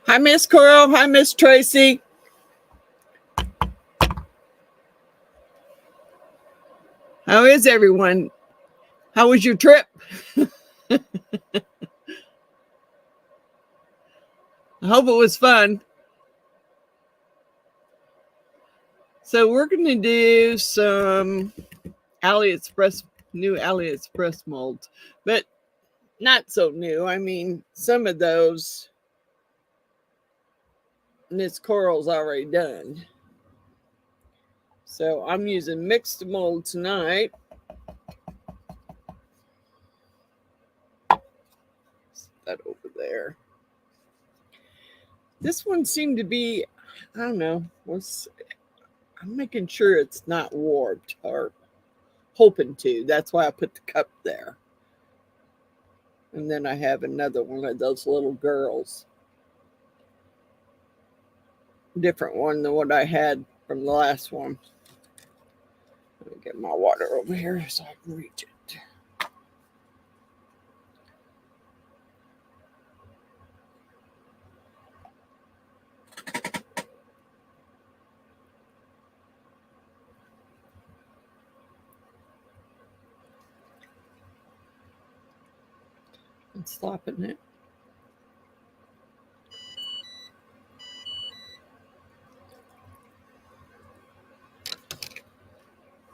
Hi, Miss Coral. Hi, Miss Tracy. How is everyone? How was your trip? I hope it was fun. So we're going to do some new AliExpress molds, but not so new. I mean, some of those Miss Coral's already done. So I'm using mixed mold tonight. That over there. This one seemed to be, I don't know, I'm making sure it's not warped, or hoping to. That's why I put the cup there. And then I have another one of those little girls. Different one than what I had from the last one. Let me get my water over here so I can reach it. I'm stopping it.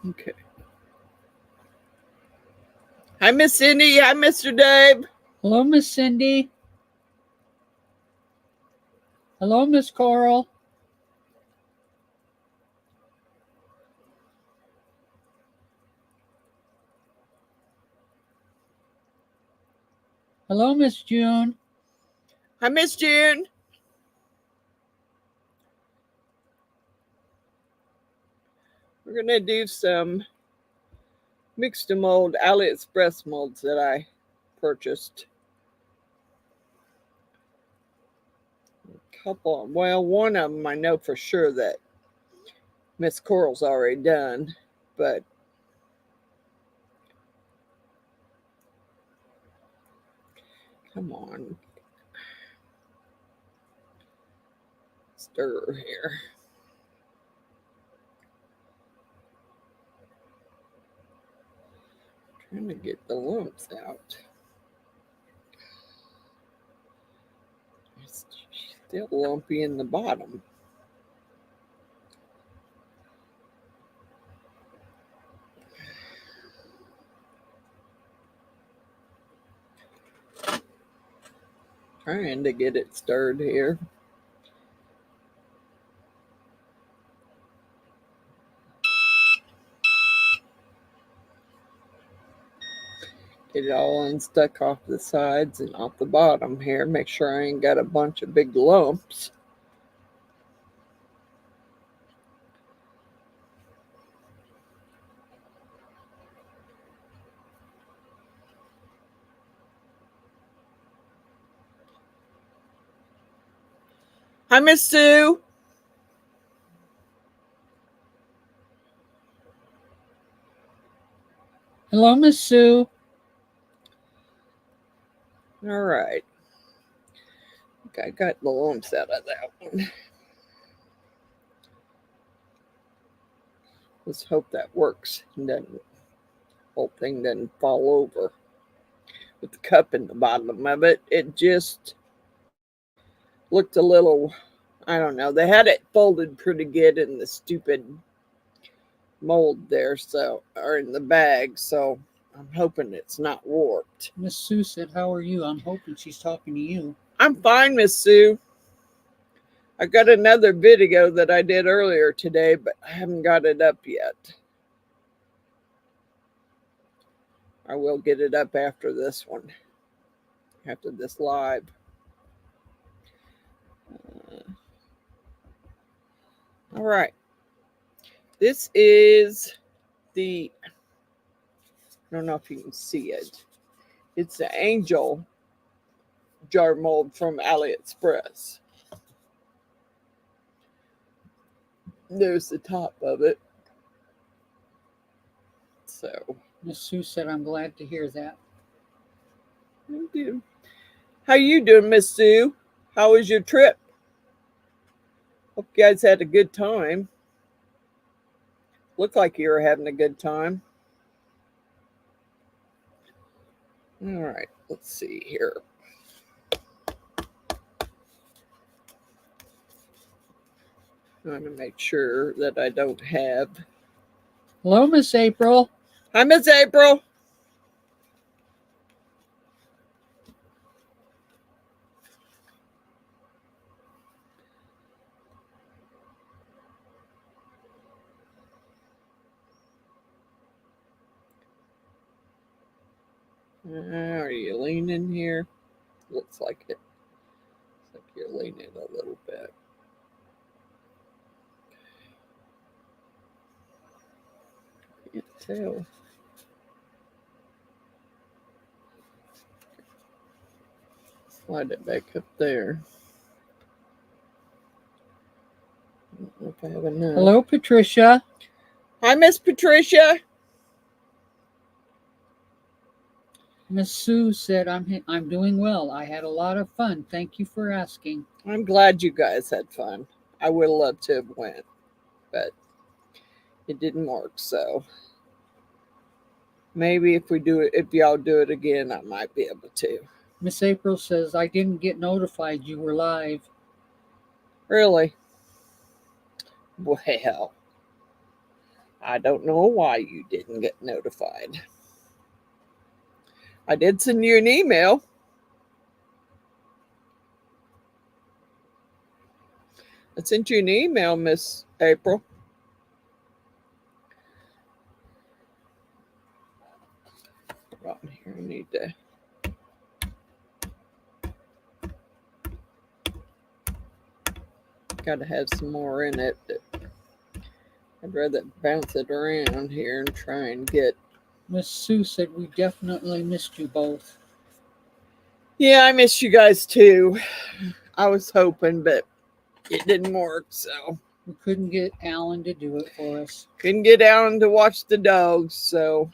Okay. Hi, Miss Cindy. Hi, Mr. Dave. Hello, Miss Cindy. Hello, Miss Coral. Hello, Miss June. Hi, Miss June. We're going to do some mixed mold AliExpress molds that I purchased. A couple, well, one of them I know for sure that Miss Coral's already done, but come on. Stir here. Trying to get the lumps out. It's still lumpy in the bottom. Trying to get it stirred here. Get it all unstuck off the sides and off the bottom here. Make sure I ain't got a bunch of big lumps. Hi, Miss Sue. Hello, Miss Sue. All right. I got the lumps out of that one. Let's hope that works and then the whole thing doesn't fall over with the cup in the bottom of it. It just looked a little, I don't know. They had it folded pretty good in the stupid mold there, so, or in the bag, so I'm hoping it's not warped. Miss Sue said, how are you? I'm hoping she's talking to you. I'm fine, Miss Sue. I got another video that I did earlier today, but I haven't got it up yet. I will get it up after this one, after this live. All right. This is the, I don't know if you can see it. It's the angel jar mold from AliExpress. There's the top of it. So, Miss Sue said, I'm glad to hear that. thank you. How you doing, Miss Sue? How was your trip? Hope you guys had a good time. Looked like you were having a good time. All right, let's see here. I'm going to make sure that I don't have. Hello, Miss April. Hi, Miss April. Are you leaning here? Looks like it. Looks like you're leaning a little bit. Can't tell. Slide it back up there. I don't know if I have enough. Hello, Patricia. Hi, Miss Patricia. Miss Sue said, I'm doing well. I had a lot of fun. Thank you for asking. I'm glad you guys had fun. I would have loved to have went, but it didn't work. So maybe if y'all do it again, I might be able to. Miss April says, I didn't get notified you were live. Really? Well, I don't know why you didn't get notified. I did send you an email. I sent you an email, Miss April. Right here, I need to. Got to have some more in it. I'd rather bounce it around here and try and get. Miss Sue said, we definitely missed you both. Yeah, I missed you guys too. I was hoping, but it didn't work, so. We couldn't get Alan to do it for us. Couldn't get Alan to watch the dogs, so.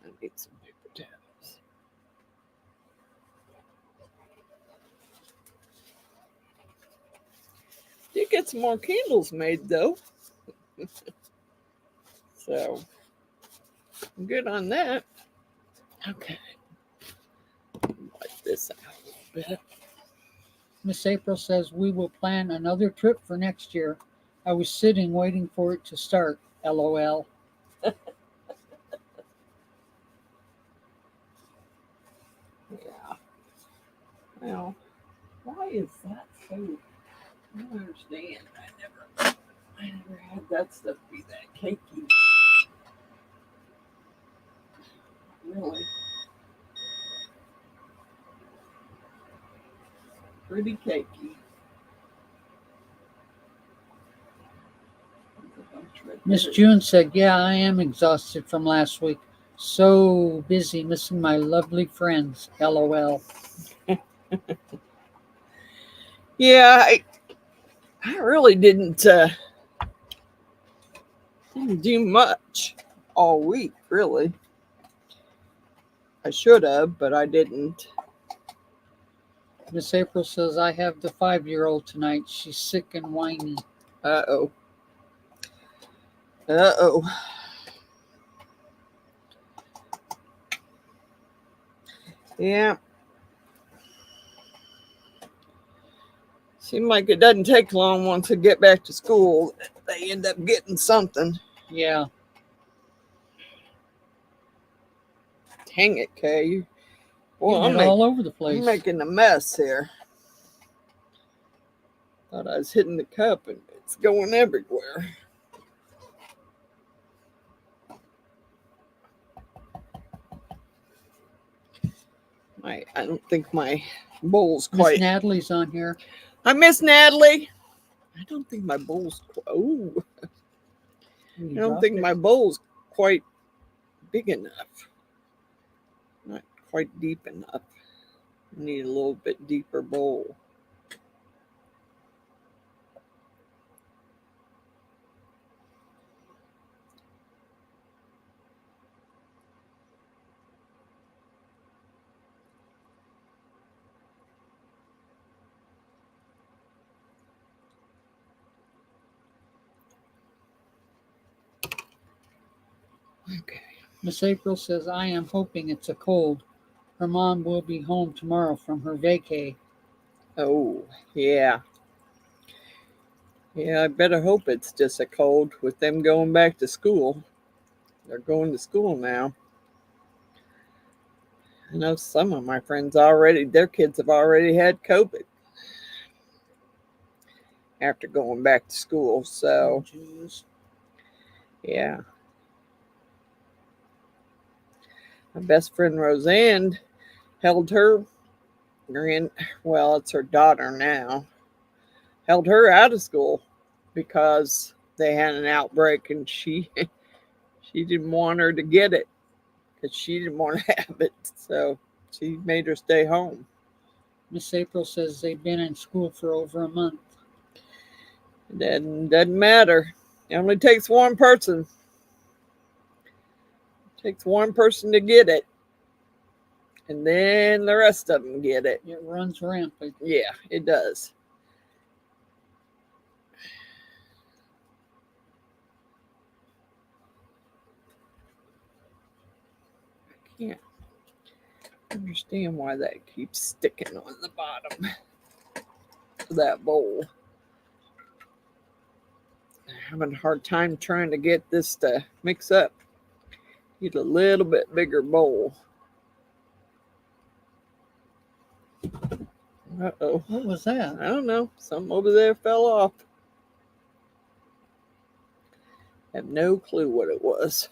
I need some paper towels. Did get some more candles made, though. So, I'm good on that. Okay. Wipe this out a little bit. Miss April says, we will plan another trip for next year. I was sitting waiting for it to start. LOL. Yeah. Well, why is that so? I don't understand. I never had that stuff be that cakey. Really. Pretty cakey. Miss June said, yeah, I am exhausted from last week. So busy missing my lovely friends. LOL. Yeah, I really didn't do much all week, really. I should have, but I didn't. Miss April says, I have the 5-year-old tonight. She's sick and whiny. Uh-oh. Uh-oh. Yeah. Seems like it doesn't take long once they get back to school. They end up getting something. Yeah. Dang it, Kay. Well, I'm all over the place. I'm making a mess here. Thought I was hitting the cup and it's going everywhere. I don't think my bowl's quite. Miss Natalie's on here. I miss Natalie. I don't think my bowl's. Oh, I don't think my bowl's quite big enough. Not quite deep enough. I need a little bit deeper bowl. Okay. Miss April says, I am hoping it's a cold. Her mom will be home tomorrow from her vacay. Oh, yeah. Yeah, I better hope it's just a cold with them going back to school. They're going to school now. I know some of my friends already, their kids have already had COVID after going back to school. So, yeah. My best friend Roseanne held her well, it's her daughter now, held her out of school because they had an outbreak and she she didn't want her to get it because she didn't want to have it. So she made her stay home. Miss April says they've been in school for over a month. It doesn't matter. It only takes one person. It takes one person to get it. And then the rest of them get it. It runs rampant. Yeah, it does. I can't understand why that keeps sticking on the bottom of that bowl. I'm having a hard time trying to get this to mix up. Need a little bit bigger bowl. Uh-oh. What was that? I don't know. Something over there fell off. I have no clue what it was.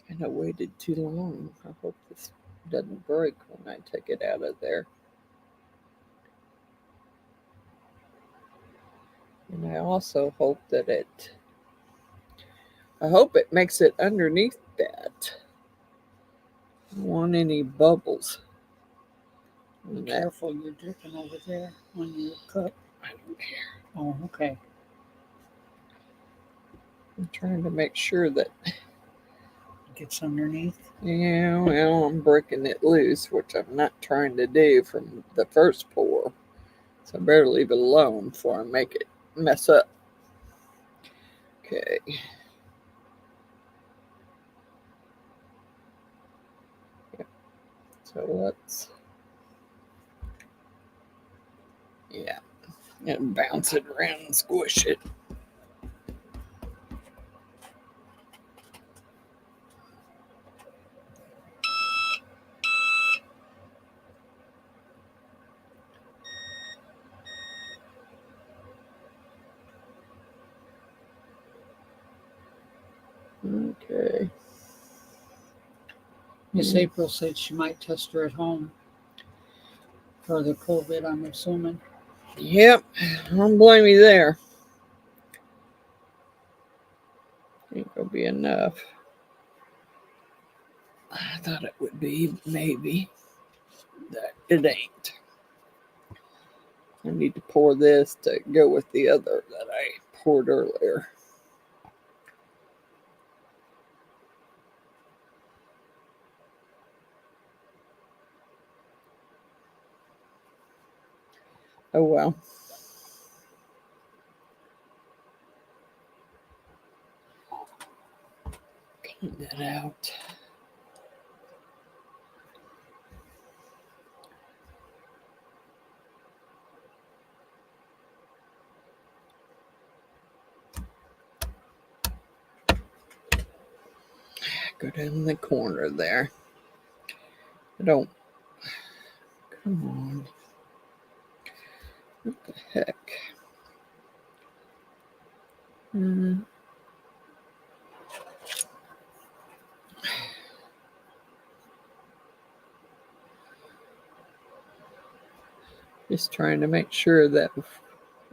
And I waited too long. I hope this doesn't break when I take it out of there. And I also hope that it makes it underneath that. I don't want any bubbles. Be careful, you're dripping over there on your cup. I don't care. Oh, okay. I'm trying to make sure that it gets underneath. Yeah, well, I'm breaking it loose, which I'm not trying to do from the first pour. So I better leave it alone before I make it mess up. Okay. Yep. So let's, and bounce it around and squish it. Okay. Miss April said she might test her at home for the COVID, I'm assuming. Yep, I don't blame you there. I think it'll be enough. I thought it would be, maybe. That it ain't. I need to pour this to go with the other that I poured earlier. Oh well. Clean that out. Go down in the corner there. I don't. Come on. What the heck? Just trying to make sure that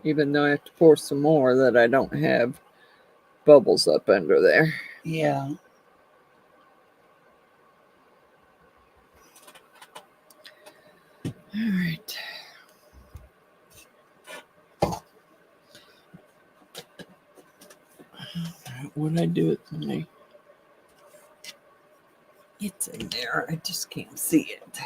even though I have to pour some more, that I don't have bubbles up under there. Yeah. All right. When I do it, it's in there. I just can't see it.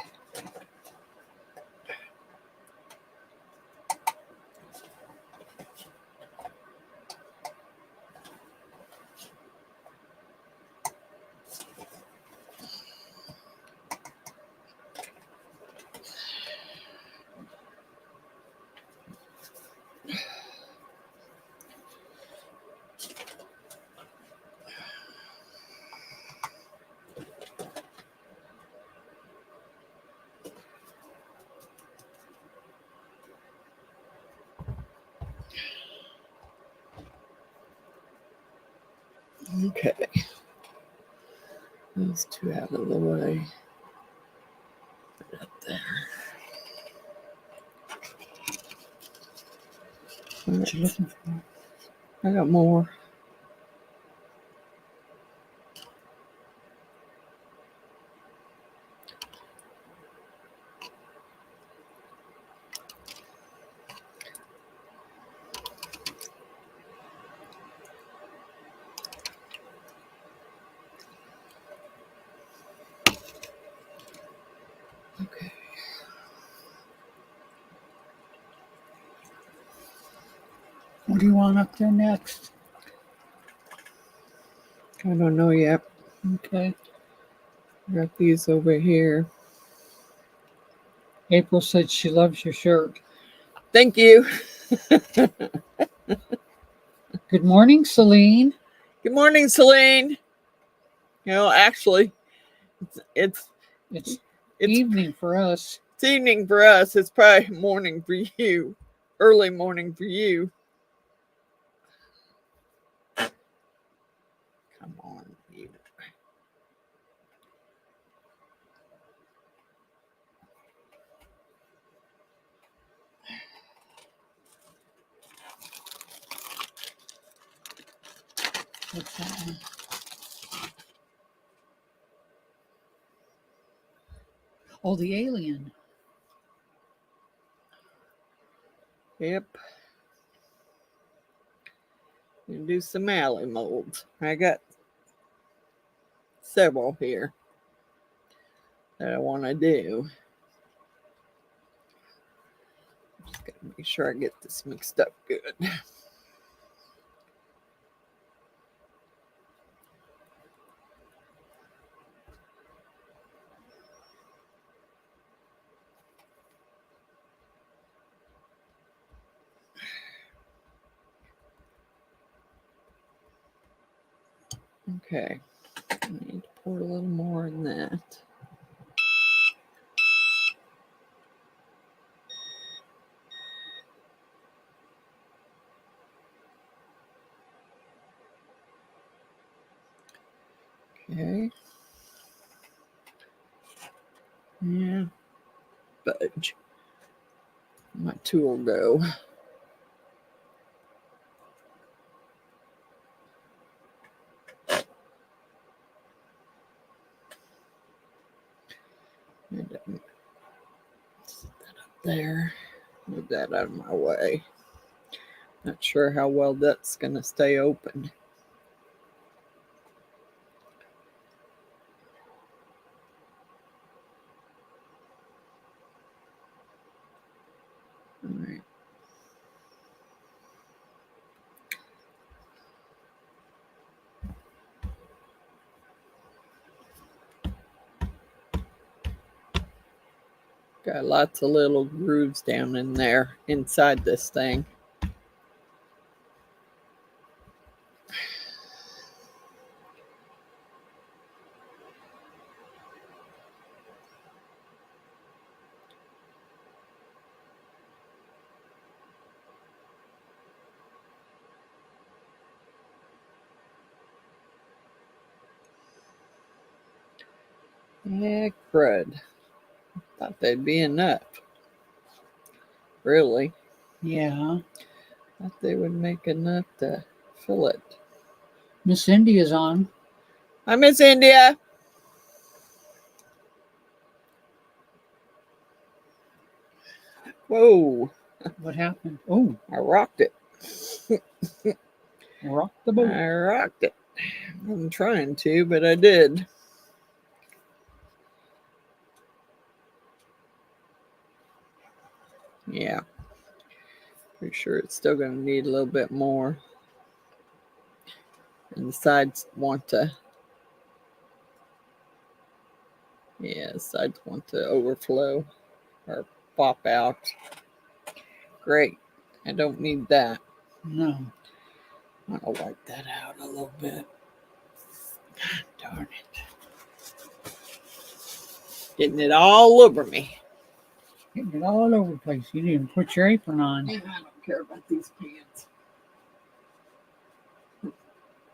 Okay. Those two out of the way. Put it up there. What you looking for? I got more. Okay. What do you want up there next? I don't know yet. Okay. Got these over here. April said she loves your shirt. Thank you. Good morning, Celine. Good morning, Celine. You know, actually, it's evening for us. It's evening for us. It's probably morning for you. Early morning for you. Come on, you. What's that one? Oh, the alien. Yep. And do some alley molds. I got several here that I want to do. Just gotta make sure I get this mixed up good. Okay. I need to pour a little more in that. Okay. Yeah. Budge. My tool go. And set that up there. Move that out of my way. Not sure how well that's going to stay open. All right. Got lots of little grooves down in there inside this thing. Yeah, crud. Thought they'd be enough. Really? Yeah. Thought they would make enough to fill it. Miss India's on. Hi, Miss India. Whoa. What happened? Oh, I rocked it. rock the boat. I rocked it. I'm trying to, but I did. Yeah. Pretty sure it's still going to need a little bit more. And the sides want to, yeah, the sides want to overflow or pop out. Great. I don't need that. No. I'll wipe that out a little bit. Darn it. Getting it all over me. Getting it all over the place. You didn't even put your apron on. I don't care about these pants.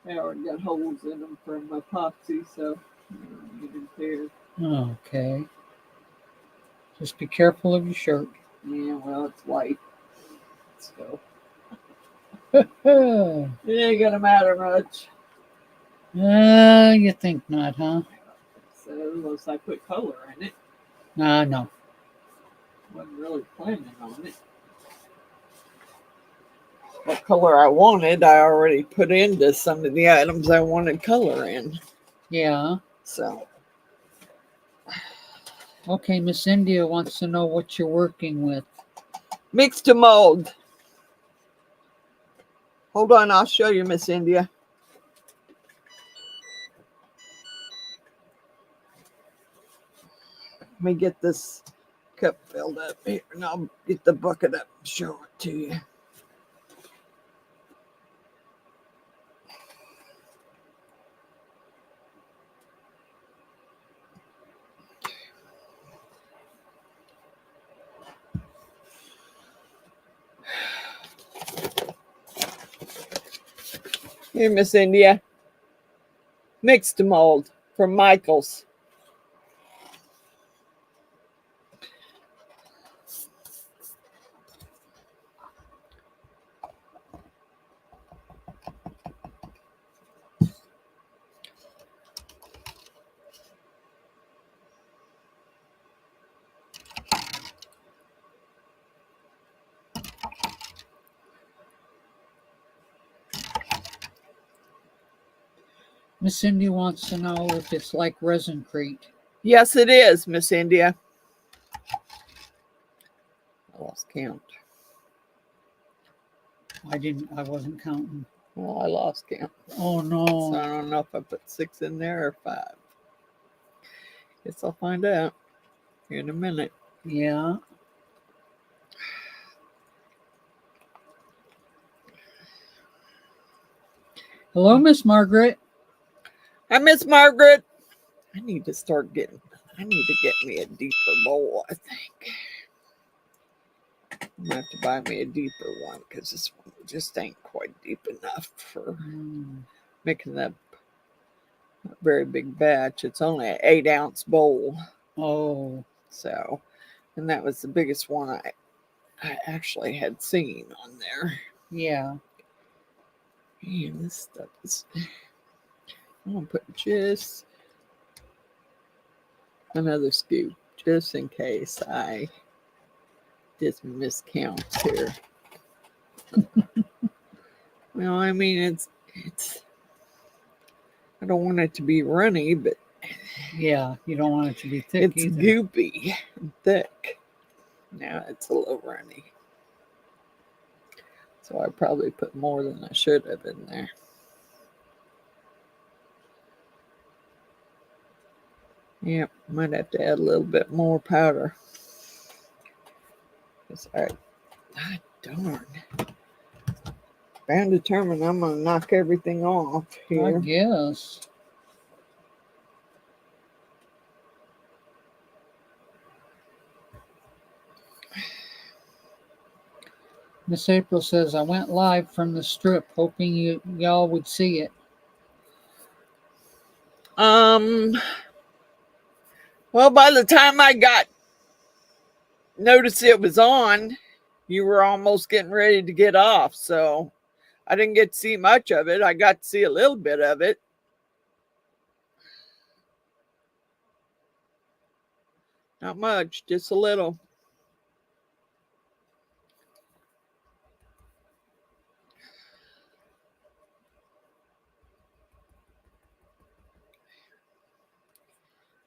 They already got holes in them from epoxy, so I don't need them there. Okay. Just be careful of your shirt. Yeah, well, it's white, so You it ain't gonna matter much. think not, huh? So unless I put color in it, No. wasn't really planning on it. What color I wanted, I already put into some of the items I wanted color in. Yeah. So Okay, Miss India wants to know what you're working with. mix to mold. Hold on, I'll show you, Miss India. Let me get this cup filled up here, and I'll get the bucket up and show it to you. Here, Miss India. Mixed mold from Michael's. Miss India wants to know if it's like ResinCrete. Yes, it is, Miss India. I lost count. I wasn't counting. Well, I lost count. Oh So no. I don't know if I put 6 in there or 5. Guess I'll find out here in a minute. Yeah. Hello, Miss Margaret. Hi, Miss Margaret. I need to get me a deeper bowl, I think. I'm gonna have to buy me a deeper one because this one just ain't quite deep enough for making that very big batch. It's only an 8-ounce bowl. Oh. So, and that was the biggest one I actually had seen on there. Yeah. Man, this stuff is. I'm gonna put just another scoop just in case I did some miscounts here. Well, I mean, it's. I don't want it to be runny, but yeah, you don't want it to be thick. It's either. goopy and thick. Now it's a little runny. So I probably put more than I should have in there. Yep, might have to add a little bit more powder. Darn. Bound determined I'm going to knock everything off here. I guess. Miss April says, I went live from the strip, hoping y'all would see it. Well, by the time I noticed it was on, you were almost getting ready to get off, so I didn't get to see much of it. I got to see a little bit of it. Not much, just a little.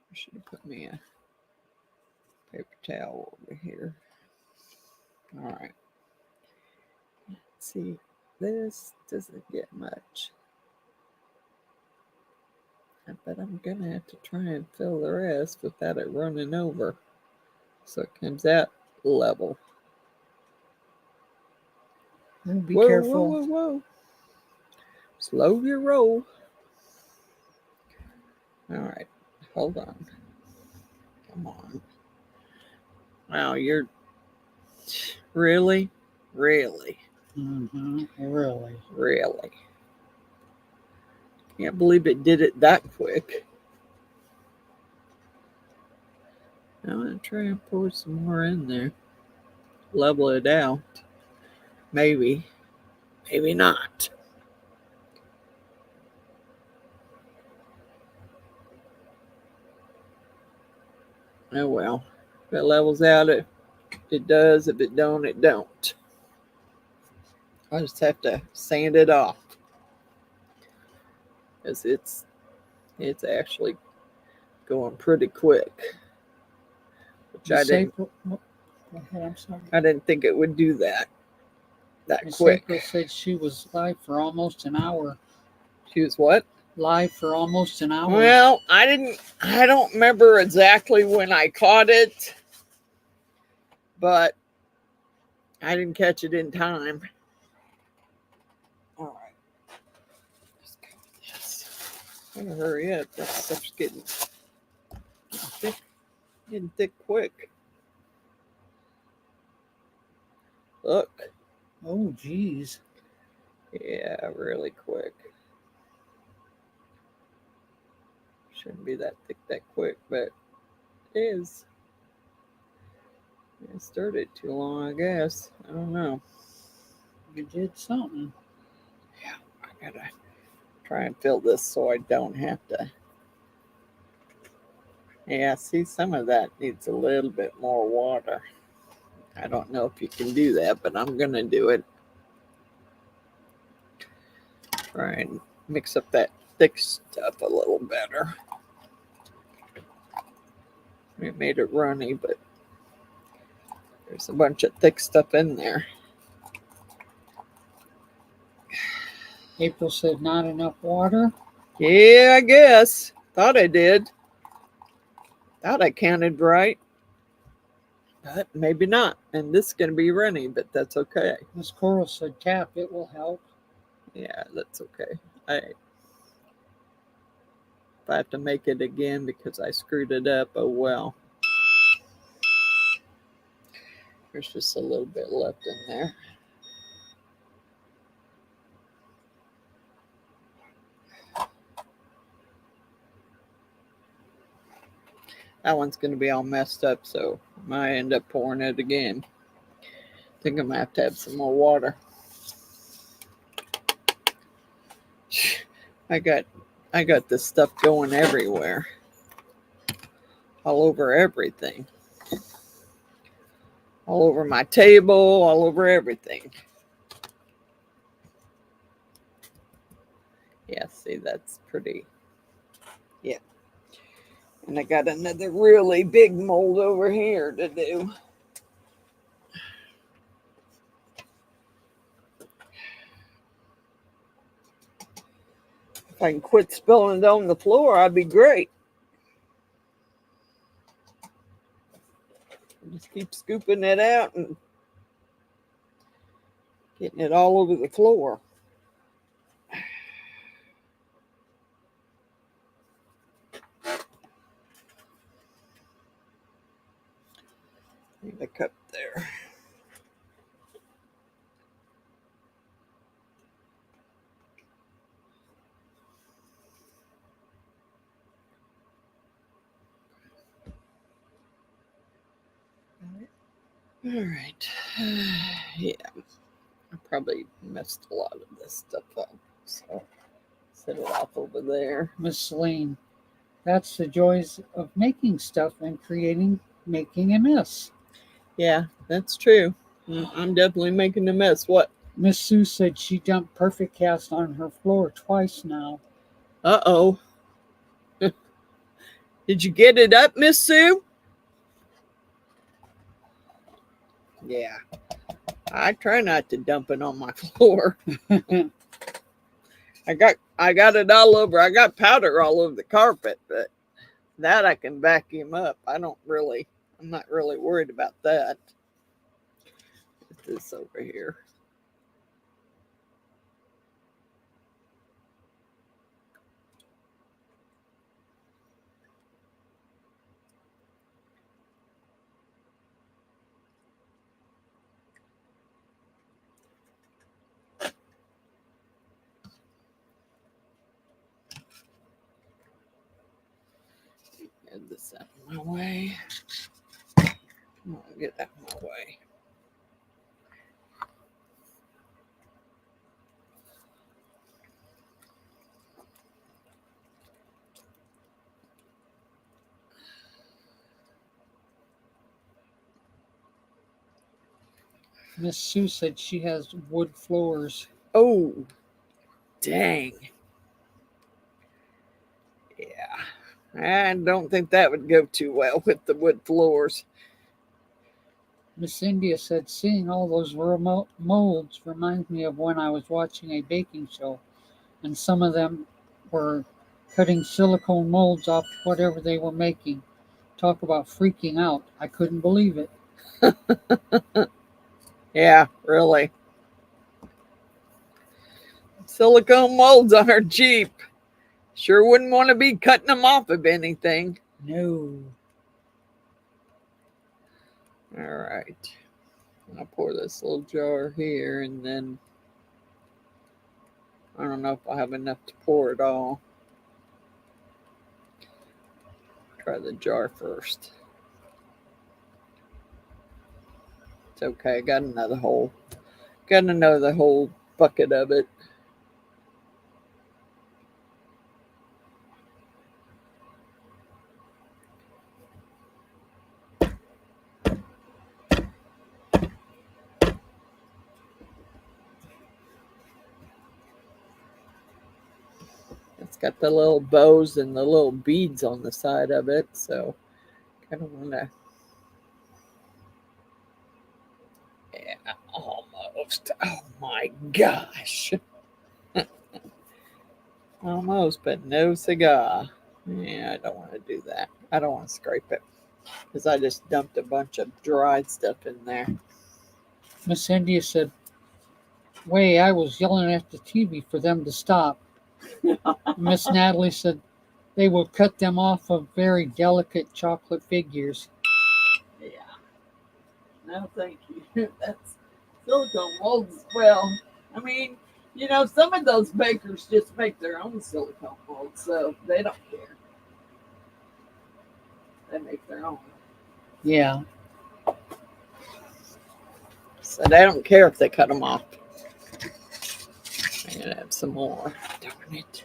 I should have put me a paper towel over here. All right. Let's see, this doesn't get much. But I'm going to have to try and fill the rest without it running over. So it comes out level. Be careful. Whoa. Slow your roll. All right. Hold on. Come on. Wow, you're really? Mm-hmm. Really. Really? Can't believe it did it that quick. I'm going to try and pour some more in there. Level it out. Maybe. Maybe not. Oh well. If it levels out, it does. If it don't, it don't. I just have to sand it off. Because it's actually going pretty quick. Which I didn't. Go ahead, I'm sorry. I didn't think it would do that Miss quick. April said she was live for almost an hour. She was what? Live for almost an hour. Well, I don't remember exactly when I caught it, but I didn't catch it in time. All right. Let's go with this. I'm gonna hurry up. That stuff's getting thick quick. Look. Oh, geez. Yeah, really quick. Shouldn't be that thick that quick, but it is. I stirred it too long, I guess. I don't know. You did something. Yeah, I gotta try and fill this so I don't have to. Yeah, see, some of that needs a little bit more water. I don't know if you can do that, but I'm gonna do it. Try and mix up that thick stuff a little better. It made it runny, but there's a bunch of thick stuff in there. April said not enough water. Yeah, I guess. Thought I did. Thought I counted right. But maybe not. And this is going to be runny, but that's okay. Miss Coral said tap, it will help. Yeah, that's okay. If I have to make it again because I screwed it up, oh well. There's just a little bit left in there. That one's going to be all messed up, so I might end up pouring it again. I think I'm going to have some more water. I got this stuff going everywhere. All over everything. All over my table, all over everything. Yeah, see, that's pretty. Yeah. And I got another really big mold over here to do. If I can quit spilling it on the floor, I'd be great. Just keep scooping it out and getting it all over the floor. Need a cup there. All right. Yeah, I probably messed a lot of this stuff up. So set it off over there. Miss Celine, that's the joys of making stuff and making a mess. Yeah, that's true. I'm definitely making a mess. What? Miss Sue said she dumped Perfect Cast on her floor twice now. Uh-oh. Did you get it up, Miss Sue? Yeah. I try not to dump it on my floor. I got it all over. I got powder all over the carpet, but that I can vacuum up. I'm not really worried about that. Put this over here. Get this out of my way. Come on, get out of my way. Miss Sue said she has wood floors. Oh, dang. Yeah. I don't think that would go too well with the wood floors. Miss India said seeing all those molds reminds me of when I was watching a baking show, and some of them were cutting silicone molds off whatever they were making. Talk about freaking out. I couldn't believe it. Yeah, really. Silicone molds aren't cheap. Sure wouldn't want to be cutting them off of anything. No. All right. I'll pour this little jar here, and then I don't know if I have enough to pour it all. Try the jar first. It's okay. I got another whole bucket of it. It's got the little bows and the little beads on the side of it, so kind of want to. Yeah, almost. Oh my gosh. Almost, but no cigar. Yeah, I don't want to do that. I don't want to scrape it because I just dumped a bunch of dried stuff in there. Miss India said, "Way, I was yelling at the TV for them to stop." Miss Natalie said, "They will cut them off of very delicate chocolate figures." Yeah. No, thank you. That's silicone molds. Well, I mean, some of those bakers just make their own silicone molds, so they don't care. They make their own. Yeah. So they don't care if they cut them off. I'm going to have some more. Darn it.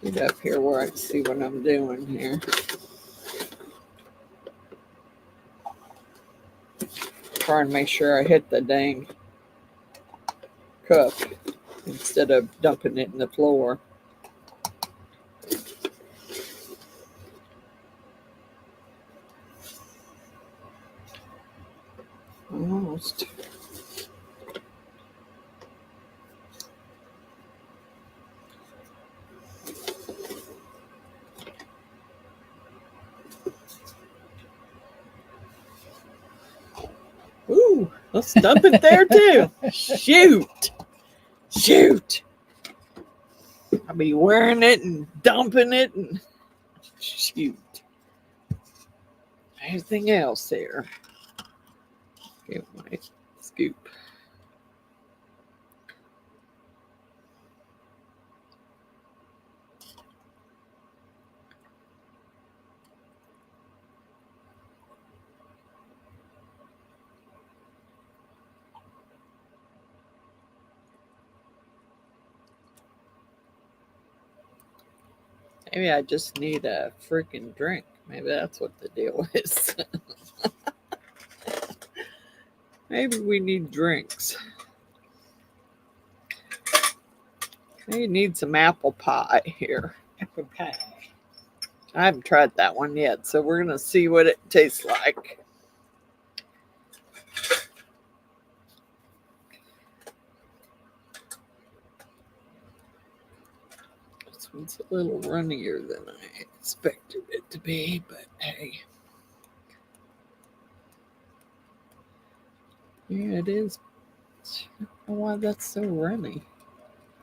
Get up here where I can see what I'm doing here. Try and make sure I hit the dang cup instead of dumping it in the floor. Almost. Ooh, let's dump it there too. Shoot. I'll be wearing it and dumping it and shoot. Anything else here? Get my scoop. Maybe I just need a freaking drink. Maybe that's what the deal is. Maybe we need drinks. Maybe need some apple pie here. Apple pie. I haven't tried that one yet, so we're going to see what it tastes like. This one's a little runnier than I expected it to be, but hey. Yeah, it is. I don't know why that's so runny.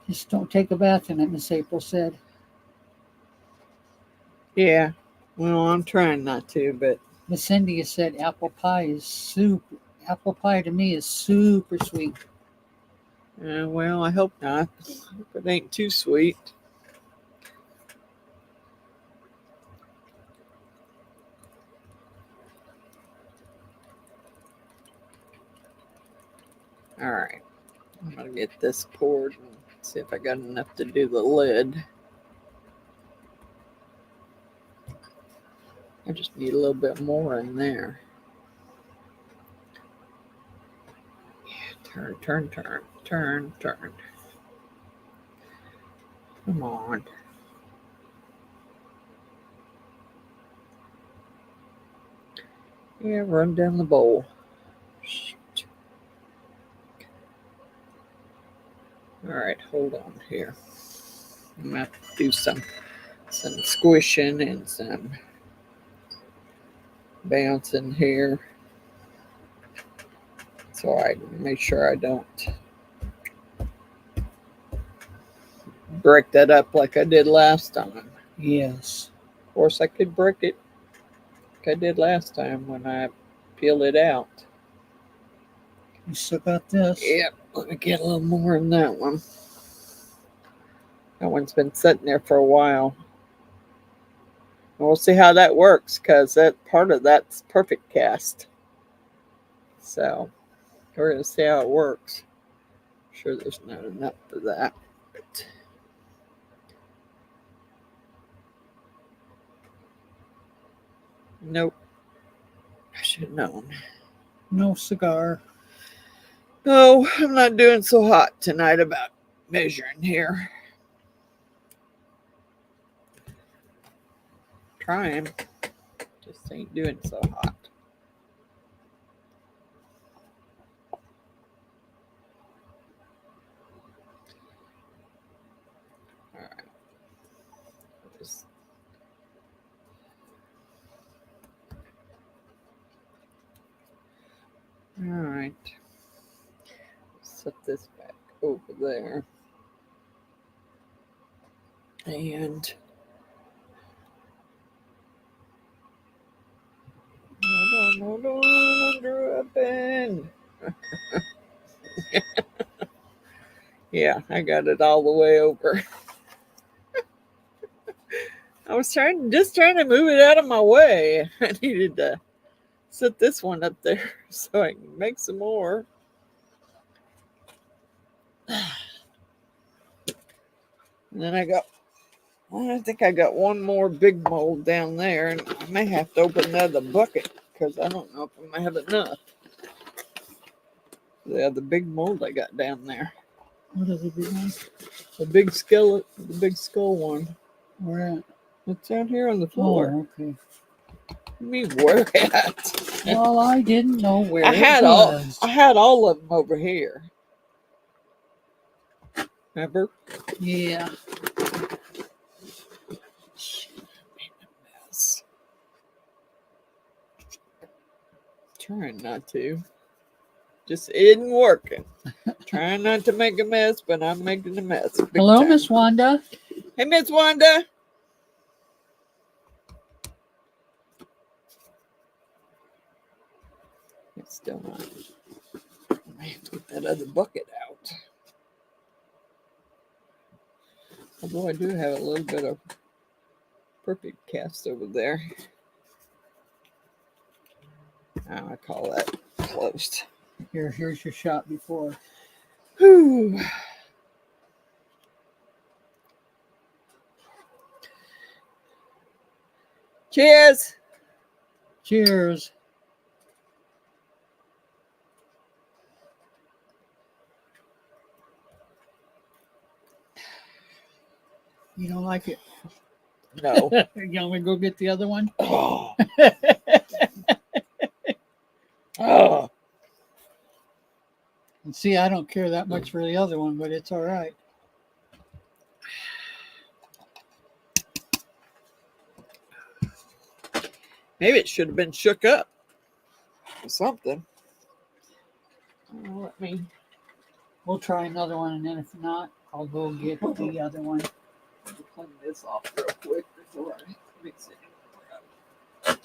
Just don't take a bath in it, Miss April said. Yeah, well, I'm trying not to, but Miss India said apple pie to me is super sweet. well, I hope not. Hope it ain't too sweet. All right. I'm going to get this poured and see if I got enough to do the lid. I just need a little bit more in there. Yeah, turn. Come on. Yeah, run down the bowl. Shoot. All right, hold on here. I'm going to have to do some squishing and some bouncing here. So I make sure I don't break that up like I did last time. Yes. Of course, I could break it like I did last time when I peeled it out. You still got this? Yep, let me get a little more in that one. That one's been sitting there for a while. And we'll see how that works, because that part of that's perfect cast. So we're going to see how it works. I'm sure there's not enough for that. But nope. I should have known. No cigar. No, I'm not doing so hot tonight about measuring here. Trying. Just ain't doing so hot. All right. All right. Set this back over there. And no, dropping. Yeah, I got it all the way over. I was just trying to move it out of my way. I needed to set this one up there so I can make some more. And then I think I got one more big mold down there, and I may have to open another bucket because I don't know if I might have enough. Yeah, the big mold I got down there. What is the big one? The big skillet, the big skull one. Where at? It's down here on the floor. Oh, okay. You mean where at? Well, I didn't know where I had all of them over here. Remember? Yeah. Trying not to. Just isn't working. Trying not to make a mess, but I'm making a mess. Hello, Miss Wanda. Hey, Miss Wanda. It's still not. I have to get that other bucket out. Although I do have a little bit of perfect cast over there. I call that closed. Here's your shot before. Whew. Cheers. Cheers. You don't like it? No. You want me to go get the other one? Oh. Oh. And see, I don't care that much for the other one, but it's all right. Maybe it should have been shook up or something. Let me. We'll try another one, and then if not, I'll go get the other one. Clean this off real quick before I mix it in.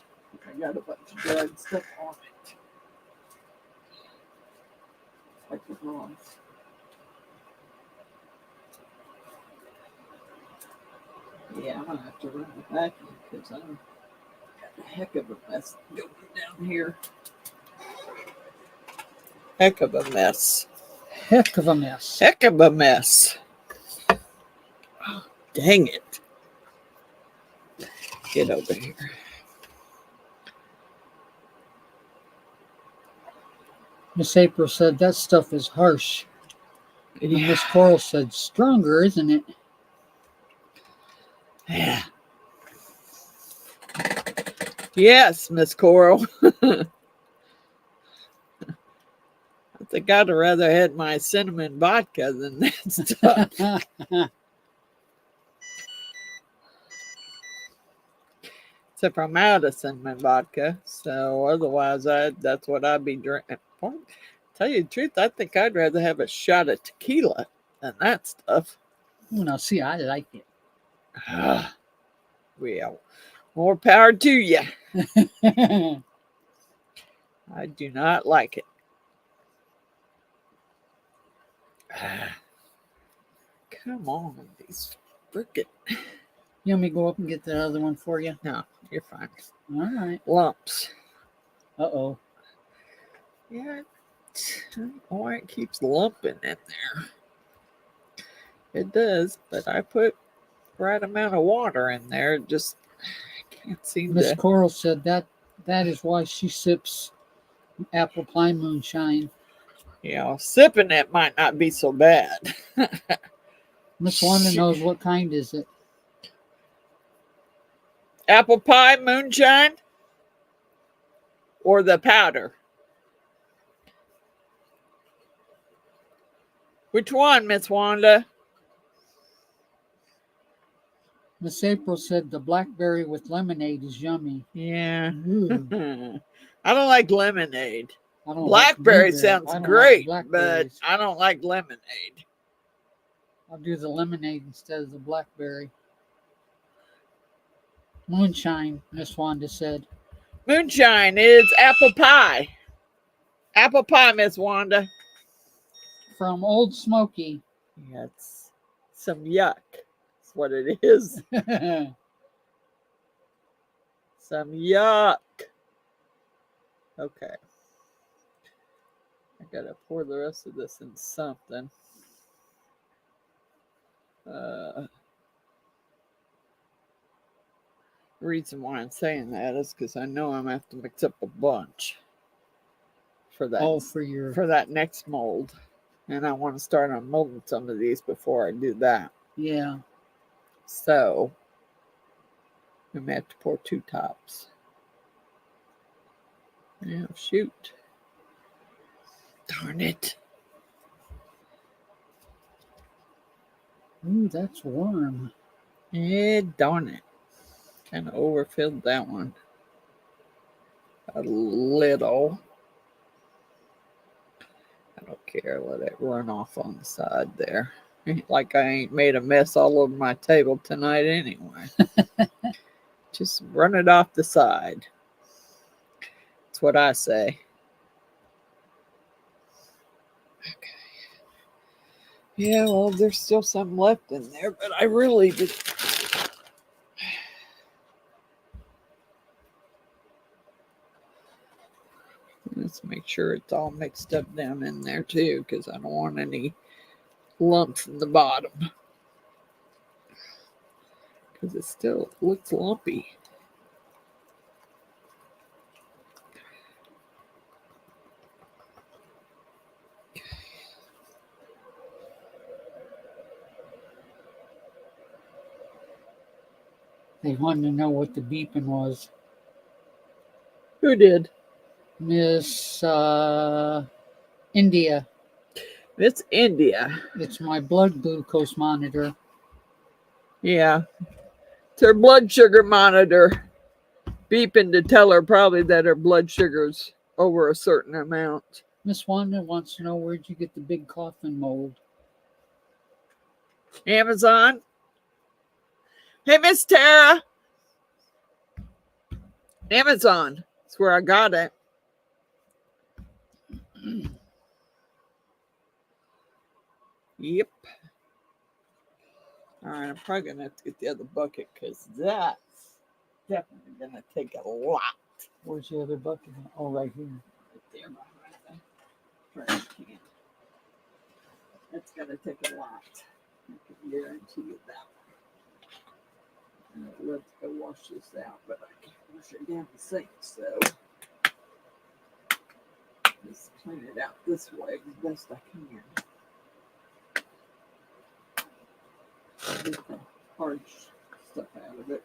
I got a bunch of dried stuff on it. Like the bronze. Yeah, I'm gonna have to run the vacuum because I'm got a heck of a mess going down here. Heck of a mess. heck of a mess. Heck of a mess. Oh, dang it. Get over here. Miss April said, that stuff is harsh. And Miss Coral said, stronger, isn't it? Yeah. Yes, Miss Coral. I think I'd rather had my cinnamon vodka than that stuff. Except I'm out of cinnamon vodka, so otherwise that's what I'd be drinking. Tell you the truth, I think I'd rather have a shot of tequila than that stuff. Oh, now see, I like it. Well, more power to you. I do not like it. Come on, these frickin'. You want me to go up and get the other one for you? No, you're fine. All right. Lumps. Uh-oh. Yeah. Oh, it keeps lumping in there. It does, but I put the right amount of water in there. It just I can't seem Miss to. Coral said that is why she sips apple pie moonshine. Sipping it might not be so bad. Miss Wanda knows what kind is it. Apple pie moonshine or the powder? Which one, Miss Wanda? Miss April said the blackberry with lemonade is yummy. Yeah. I don't like lemonade. Blackberry sounds great, but I don't like lemonade. I'll do the lemonade instead of the blackberry. Moonshine, Miss Wanda said. Moonshine is apple pie. Apple pie, Miss Wanda. From Old Smoky. Yeah, it's some yuck. That's what it is. Some yuck. Okay. I gotta pour the rest of this in something. Reason why I'm saying that is because I know I'm gonna have to mix up a bunch for that. Oh, for that next mold, and I want to start on molding some of these before I do that. Yeah. So I may have to pour 2 tops. Yeah, shoot. Darn it. Ooh, that's warm. Yeah, darn it. Kind of overfilled that one a little. I don't care. Let it run off on the side there. Like I ain't made a mess all over my table tonight anyway. Just run it off the side. That's what I say. Okay. Yeah, well, there's still some left in there, but I really did. Let's make sure it's all mixed up down in there too, because I don't want any lumps in the bottom. Because it still looks lumpy. They wanted to know what the beeping was. Who did? Miss India. It's India. It's my blood glucose monitor. Yeah. It's her blood sugar monitor beeping to tell her probably that her blood sugar's over a certain amount. Miss Wanda wants to know, where'd you get the big coffin mold? Amazon. Hey, Miss Tara. Amazon. That's where I got it. Yep. All right, I'm probably going to have to get the other bucket because that's definitely going to take a lot. Where's the other bucket? Oh, right here. Right there behind the trash can. It's going to take a lot. I can guarantee you that. Let's go wash this out, but I can't wash it down the sink, so just clean it out this way as best I can. Get the hard stuff out of it.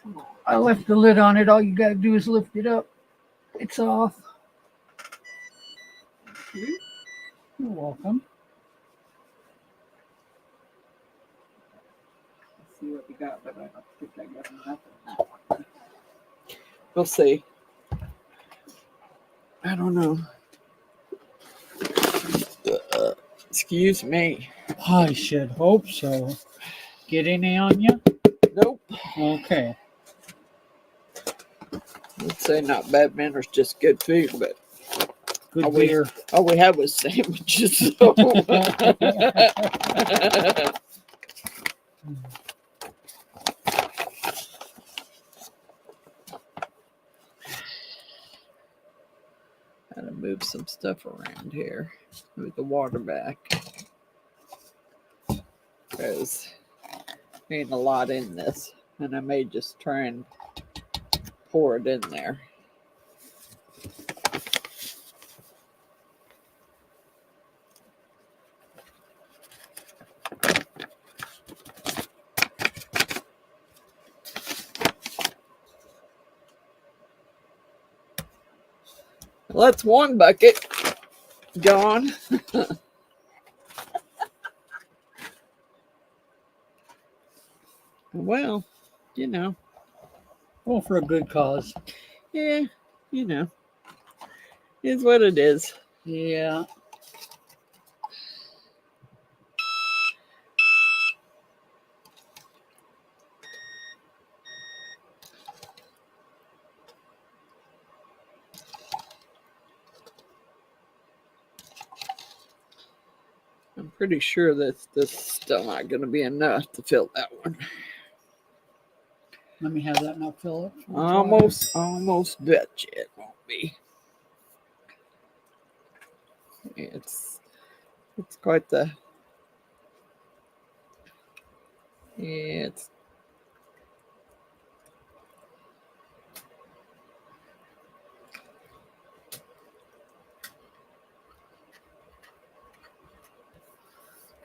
Come on. I left the lid on it. All you gotta do is lift it up. It's off. You're welcome. Let's see what we got, but I don't think I got enough of that one. We'll see. I don't know. Excuse me. I should hope so. Get any on you? Nope. Okay. I'd say not bad manners, just good food, but Good beer. all we had was sandwiches. So. Gotta move some stuff around here. Move the water back. Because there ain't a lot in this. And I may just try and pour it in there. Well, that's one bucket gone. Well, you know. All for a good cause. Yeah, you know. Is what it is. Yeah. I'm pretty sure that this is still not going to be enough to fill that one. Let me have that now fill it. Almost bet you it won't be. It's quite the. It's.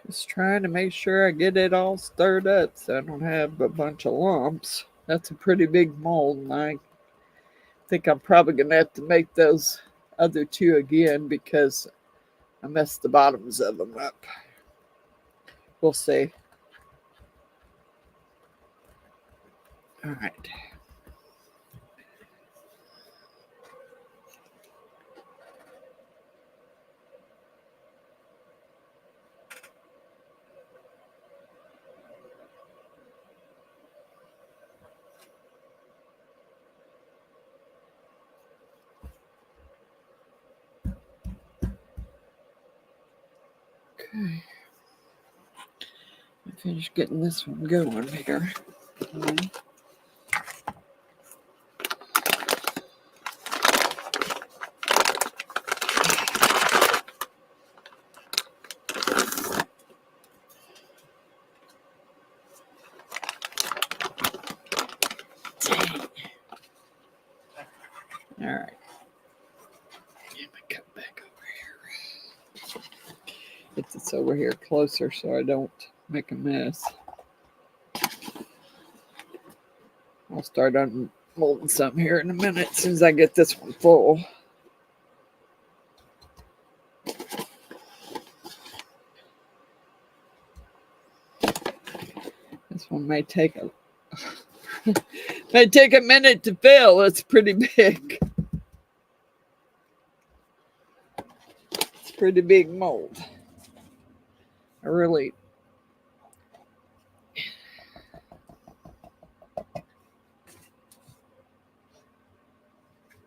Just trying to make sure I get it all stirred up so I don't have a bunch of lumps. That's a pretty big mold, and I think I'm probably going to have to make those other two again because I messed the bottoms of them up. We'll see. All right. Okay. I finished getting this one going here. Okay. All right. Get my cup back over here. It's over here closer so I don't make a mess. I'll start unmolding some here in a minute as soon as I get this one full. This one may take a minute to fill. It's pretty big. It's a pretty big mold. I really.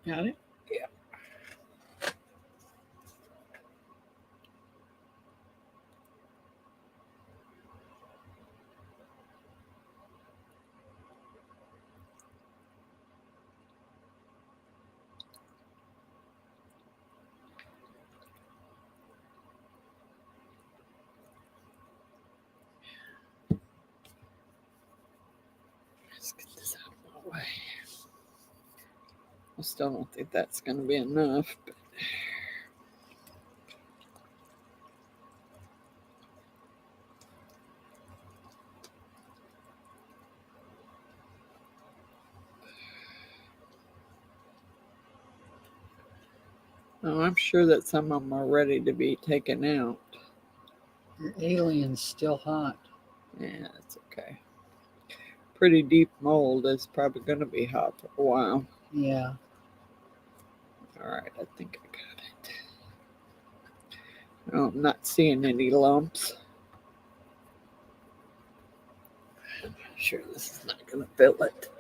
Got it? Yeah. Let's get this out of my way. I still don't think that's going to be enough. But... Oh, I'm sure that some of them are ready to be taken out. Your alien's still hot. Yeah, that's okay. Pretty deep mold is probably going to be hot for a while. Yeah. All right, I think I got it. Oh, I'm not seeing any lumps. I'm sure this is not going to fill it.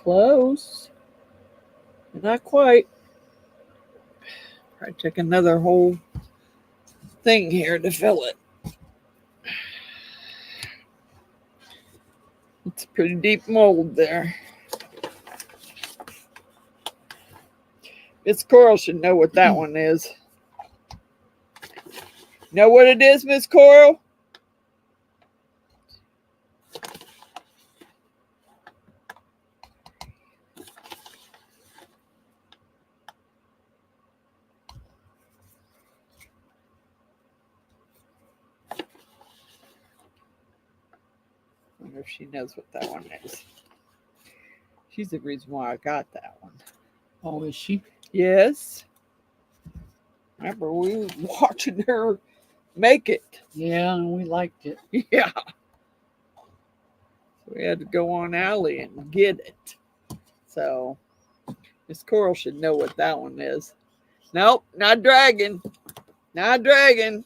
Close. Not quite. Probably take another whole thing here to fill it. It's a pretty deep mold there. Miss Coral should know what that one is. Know what it is, Miss Coral? I wonder if she knows what that one is. She's the reason why I got that one. Oh, is she? Yes. Remember, we were watching her make it. Yeah, and we liked it. Yeah. So we had to go on alley and get it. So Miss Coral should know what that one is. Nope, not dragon. Not dragon.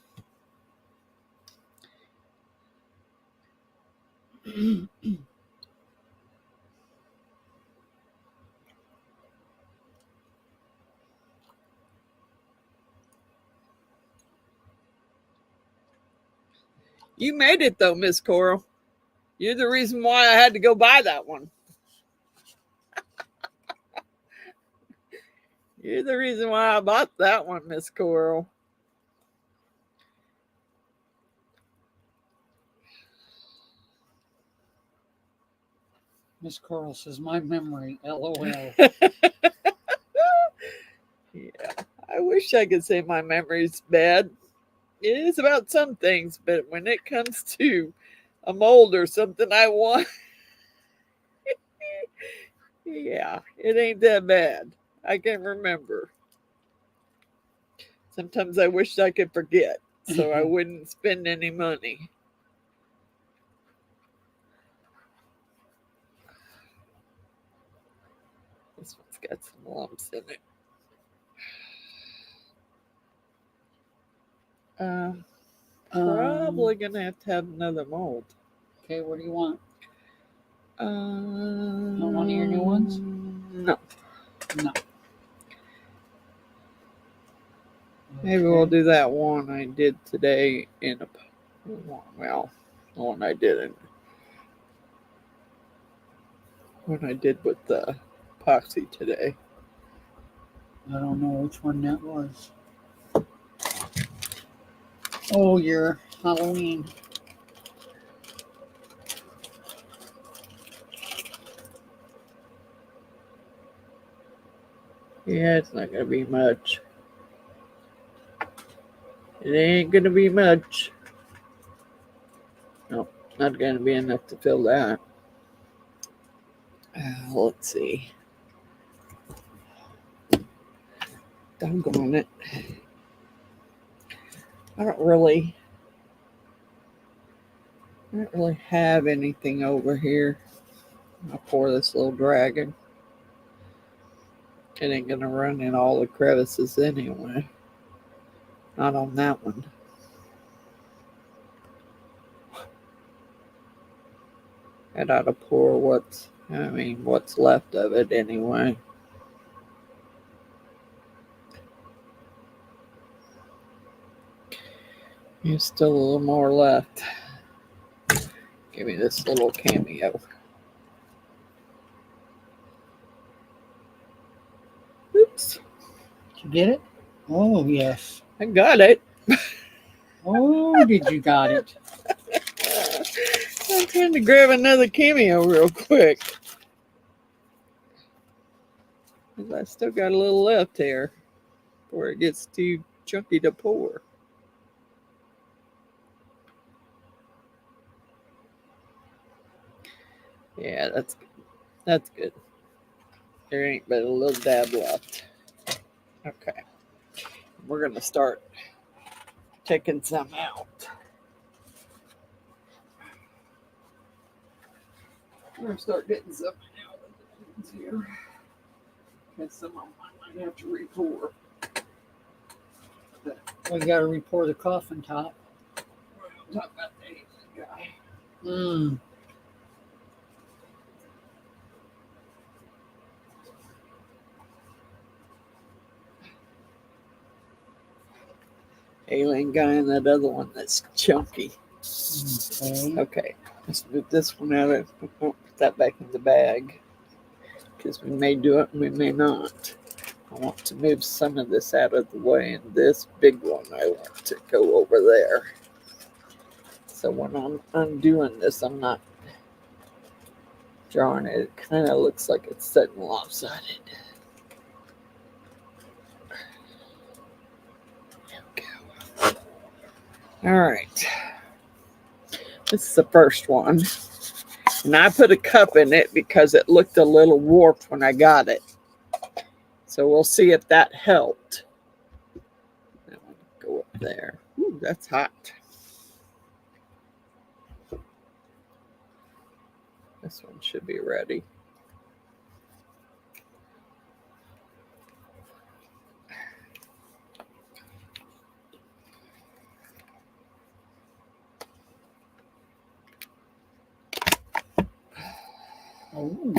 You made it though, Miss Coral. You're the reason why I had to go buy that one. You're the reason why I bought that one, Miss Coral. Miss Coral says, my memory, LOL. Yeah, I wish I could say my memory's bad. It is about some things, but when it comes to a mold or something I want, yeah, it ain't that bad. I can remember. Sometimes I wish I could forget so I wouldn't spend any money. This one's got some lumps in it. Probably gonna have to have another mold. Okay, what do you want? Not one of your new ones? No. No. Maybe we'll do that one I did today in a, well, the one I didn't. What I did with the epoxy today. I don't know which one that was. Oh, your Halloween. Yeah, it's not gonna be much. It ain't gonna be much. Nope, not gonna be enough to fill that. Let's see. Doggone it. I don't really have anything over here. I'll pour this little dragon. It ain't gonna run in all the crevices anyway. Not on that one. And I ought to pour what's left of it anyway. There's still a little more left. Give me this little cameo. Oops. Did you get it? Oh, yes. I got it. Oh, did you got it? I'm trying to grab another cameo real quick. I still got a little left here before it gets too chunky to pour. Yeah, that's good. That's good. There ain't but a little dab left. Okay. We're going to start taking some out. We're going to start getting some out of the here. And some of them I might have to re-pour. We got to re-pour the coffin top. We're talking about the Asian guy. Mmm. Alien guy and that other one that's chunky. Okay. Okay, let's move this one out and put that back in the bag. Because we may do it and we may not. I want to move some of this out of the way, and this big one I want to go over there. So when I'm undoing this, I'm not drawing it. It kind of looks like it's sitting lopsided. There we go. All right. This is the first one. And I put a cup in it because it looked a little warped when I got it. So we'll see if that helped. That one go up there. Ooh, that's hot. This one should be ready. Oh.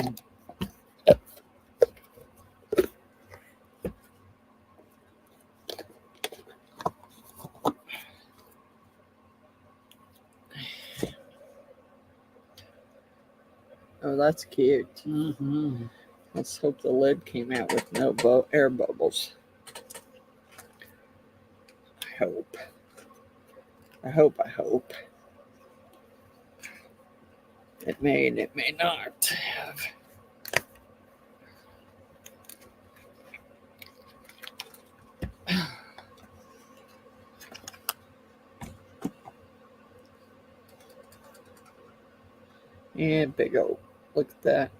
Oh, that's cute. Mm-hmm. Let's hope the lid came out with no air bubbles. I hope. I hope. It may and it may not have. And big old, look at that.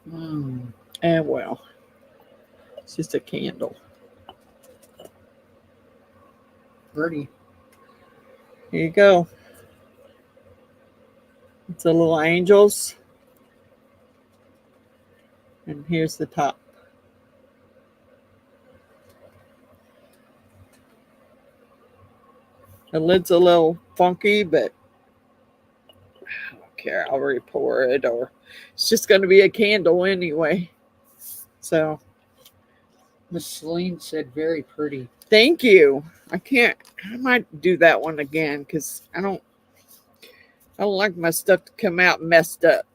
Mm. And well, it's just a candle. Pretty. Here you go. It's a little angels. And here's the top. The lid's a little funky, but I don't care. I'll re-pour it, or it's just going to be a candle anyway. So, Miss Celine said very pretty. thank you. I might do that one again because I don't like my stuff to come out messed up.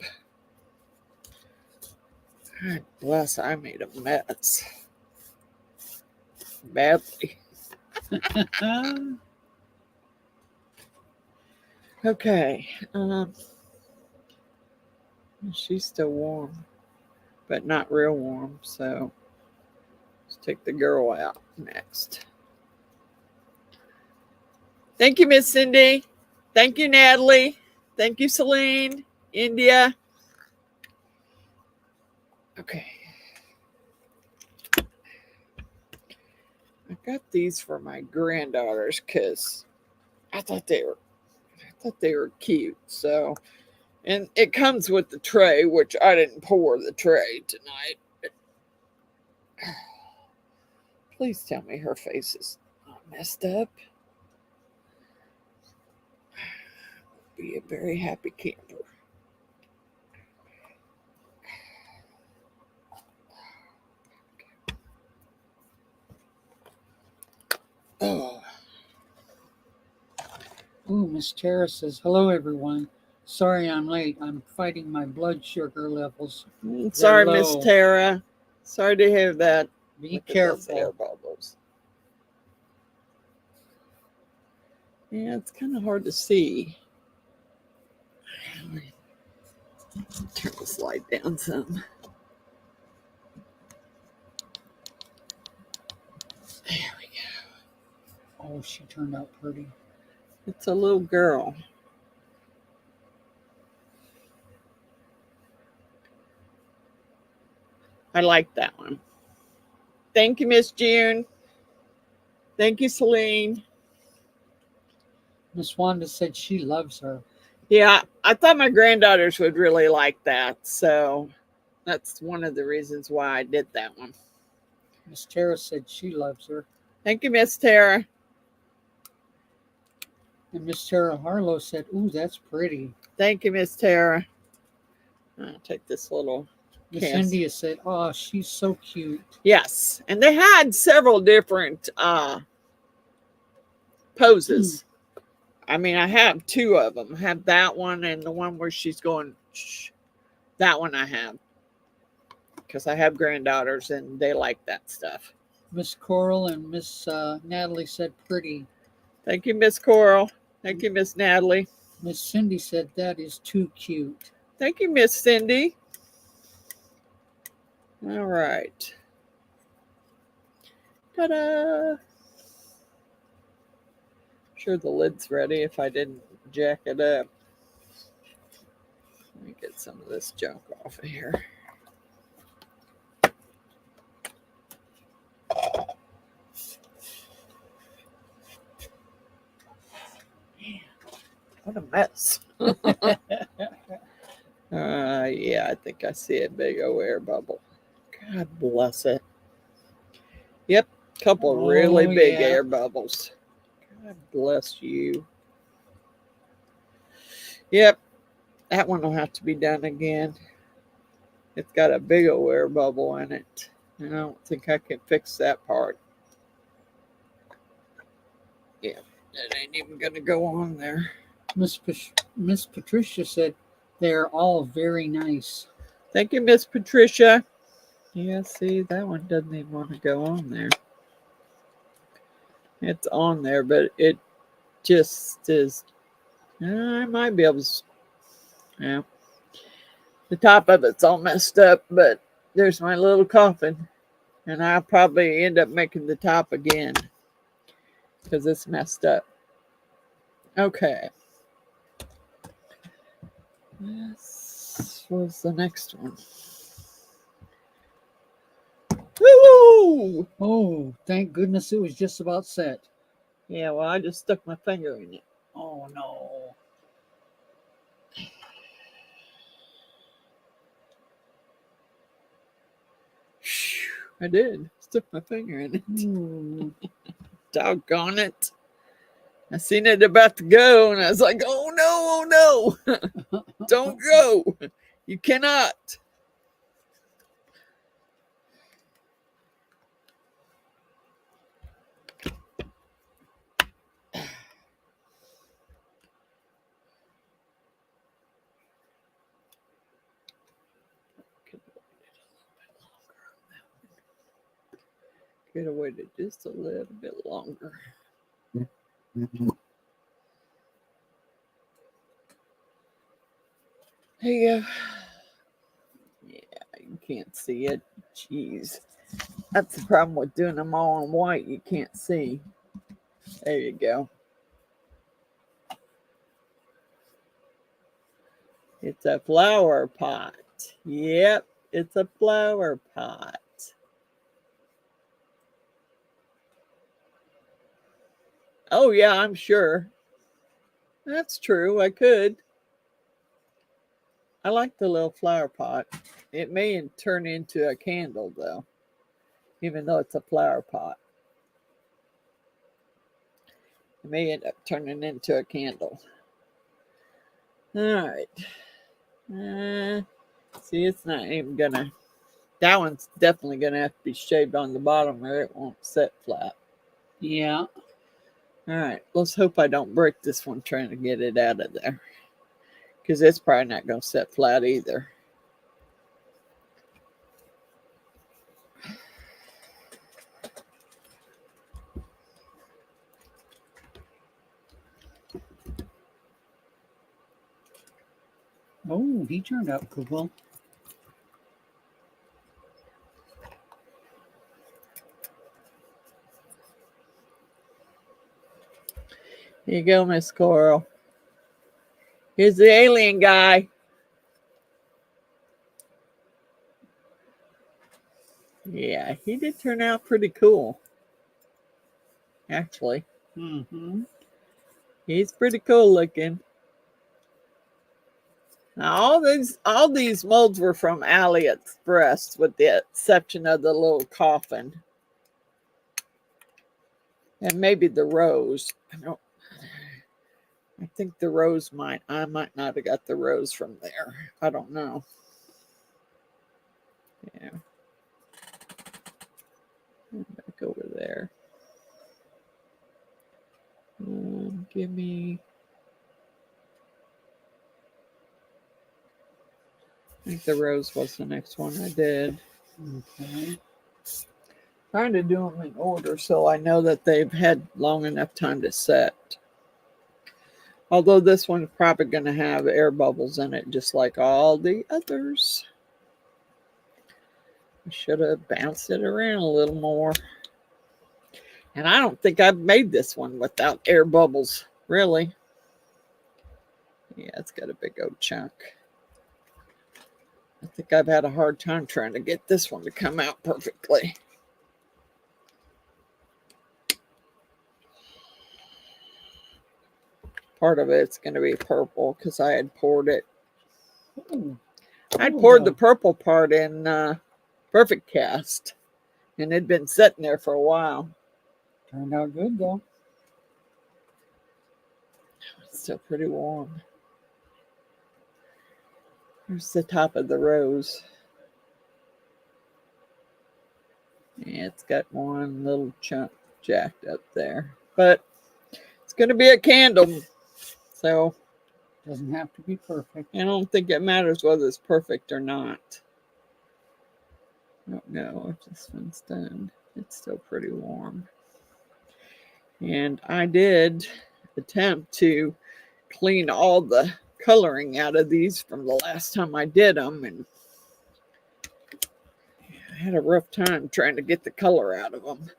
God bless, I made a mess. Badly. Okay. She's still warm, but not real warm. So let's take the girl out next. Thank you, Miss Cindy. Thank you, Natalie. Thank you, Celine, India. Okay. I got these for my granddaughters because I thought they were cute. So, and it comes with the tray, which I didn't pour the tray tonight. Please tell me her face is not messed up. Be a very happy camper. Oh. Ooh, Miss Tara says, hello, everyone. Sorry I'm late. I'm fighting my blood sugar levels. Sorry, Miss Tara. Sorry to hear that. Be careful. Air bubbles. Yeah, it's kind of hard to see. Turn this light down some. There we go. Oh, she turned out pretty. It's a little girl. I like that one. Thank you, Miss June. Thank you, Celine. Miss Wanda said she loves her. Yeah, I thought my granddaughters would really like that. So that's one of the reasons why I did that one. Miss Tara said she loves her. Thank you, Miss Tara. And Miss Tara Harlow said, ooh, that's pretty. Thank you, Miss Tara. I'll take this little Miss India said, oh, she's so cute. Yes, and they had several different poses. I mean, I have two of them. I have that one and the one where she's going, shh. That one I have. Because I have granddaughters and they like that stuff. Miss Coral and Miss Natalie said pretty. Thank you, Miss Coral. Thank you, Miss Natalie. Miss Cindy said that is too cute. Thank you, Miss Cindy. All right. Ta-da! Sure the lid's ready if I didn't jack it up. Let me get some of this junk off of here. What a mess. Yeah, I think I see a big old air bubble. God bless it. Yep, couple really big air bubbles. God bless you. Yep, that one will have to be done again. It's got a big old air bubble in it. I don't think I can fix that part. Yeah, that ain't even gonna go on there. Miss Patricia said they're all very nice. Thank you, Miss Patricia. Yeah, see, that one doesn't even want to go on there. It's on there, but it just is. I might be able to. Yeah. The top of it's all messed up, but there's my little coffin. And I'll probably end up making the top again because it's messed up. Okay. This was the next one. Woo! Oh, thank goodness it was just about set. Yeah, well, I just stuck my finger in it. Oh, no. I did. Stuck my finger in it. Doggone it. I seen it about to go, and I was like, oh no. Don't go. You cannot. Could have waited just a little bit longer. There you go. Yeah, you can't see it. Jeez. That's the problem with doing them all in white. You can't see. There you go. It's a flower pot. Yep, it's a flower pot. Oh, yeah, I'm sure. That's true. I could. I like the little flower pot. It may turn into a candle, though, even though it's a flower pot. It may end up turning into a candle. All right. See, it's not even gonna. That one's definitely gonna have to be shaved on the bottom, or it won't set flat. Yeah. All right. Let's hope I don't break this one trying to get it out of there, because it's probably not gonna set flat either. Oh, he turned out cool. Here you go, Miss Coral. Here's the alien guy. Yeah, he did turn out pretty cool. Actually. Mm-hmm. He's pretty cool looking. Now, all these molds were from AliExpress, with the exception of the little coffin. And maybe the rose. I think the rose I might not have got the rose from there. I don't know. Yeah. Back over there. Give me. I think the rose was the next one I did. Okay. Trying to do them in order so I know that they've had long enough time to set. Although this one's probably going to have air bubbles in it, just like all the others. I should have bounced it around a little more. And I don't think I've made this one without air bubbles, really. Yeah, it's got a big old chunk. I think I've had a hard time trying to get this one to come out perfectly. Part of it's going to be purple because I had poured it. I'd poured the purple part in Perfect Cast, and it'd been sitting there for a while. Turned out good, though. It's still pretty warm. Here's the top of the rose. Yeah, it's got one little chunk jacked up there. But it's going to be a candle. So doesn't have to be perfect. I don't think it matters whether it's perfect or not. I don't know if this one's done. It's still pretty warm. And I did attempt to clean all the coloring out of these from the last time I did them, and I had a rough time trying to get the color out of them.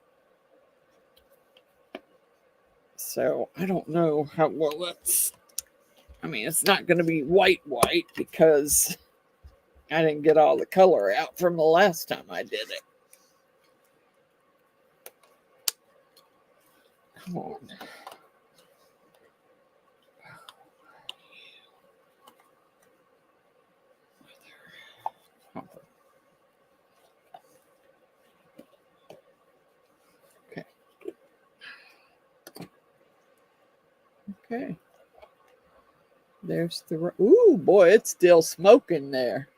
So I don't know how well that's, I mean, it's not going to be white because I didn't get all the color out from the last time I did it. Come on. Okay. There's the... Ooh, boy, it's still smoking there.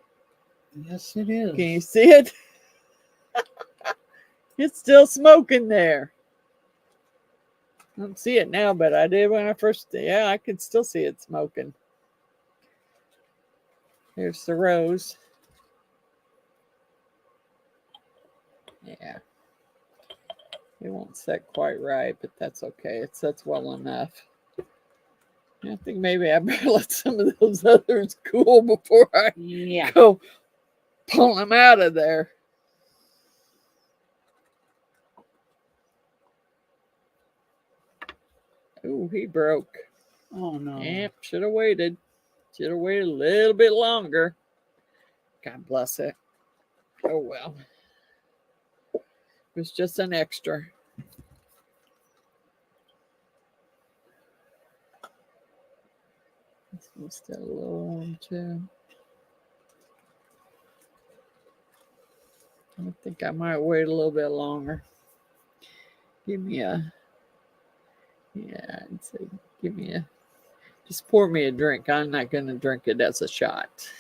Yes, it is. Can you see it? It's still smoking there. I don't see it now, but I did when I first... Yeah, I can still see it smoking. Here's the rose. Yeah. It won't set quite right, but that's okay. It sets well enough. I think maybe I better let some of those others cool before I go pull them out of there. Ooh, he broke. Oh, no. Yep, should have waited. Should have waited a little bit longer. God bless it. Oh, well. It was just an extra. This one's still a little warm, too. I think I might wait a little bit longer. Give me a... Yeah, I'd say give me a... Just pour me a drink. I'm not going to drink it as a shot.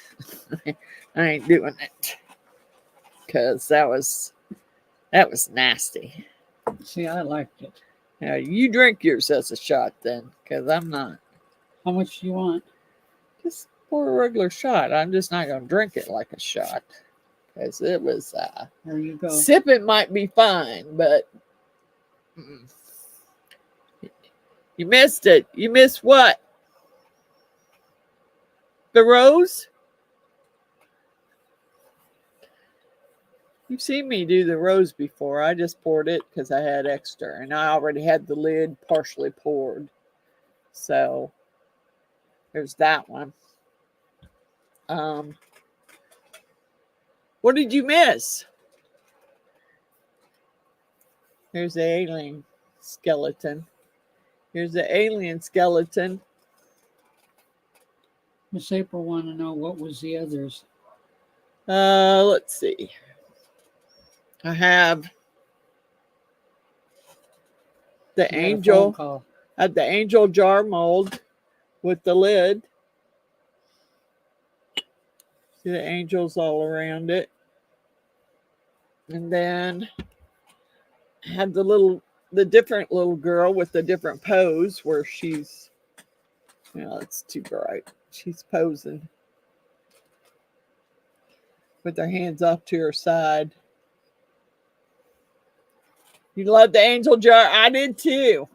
I ain't doing it. Because that was nasty. See, I liked it. Now, you drink yours as a shot then, because I'm not. How much do you want? Just pour a regular shot. I'm just not going to drink it like a shot. Because it was... there you go. Sipping might be fine, but... You missed it. You missed what? The rose? You've seen me do the rose before. I just poured it because I had extra. And I already had the lid partially poured. So there's that one. What did you miss? Here's the alien skeleton. Here's the alien skeleton. Miss April wanted to know what was the others. Let's see. I have the angel. I have the angel jar mold with the lid. See the angels all around it. And then I had the different little girl with the different pose where she's, it's too bright. She's posing with her hands off to her side. You love the angel jar? I did too.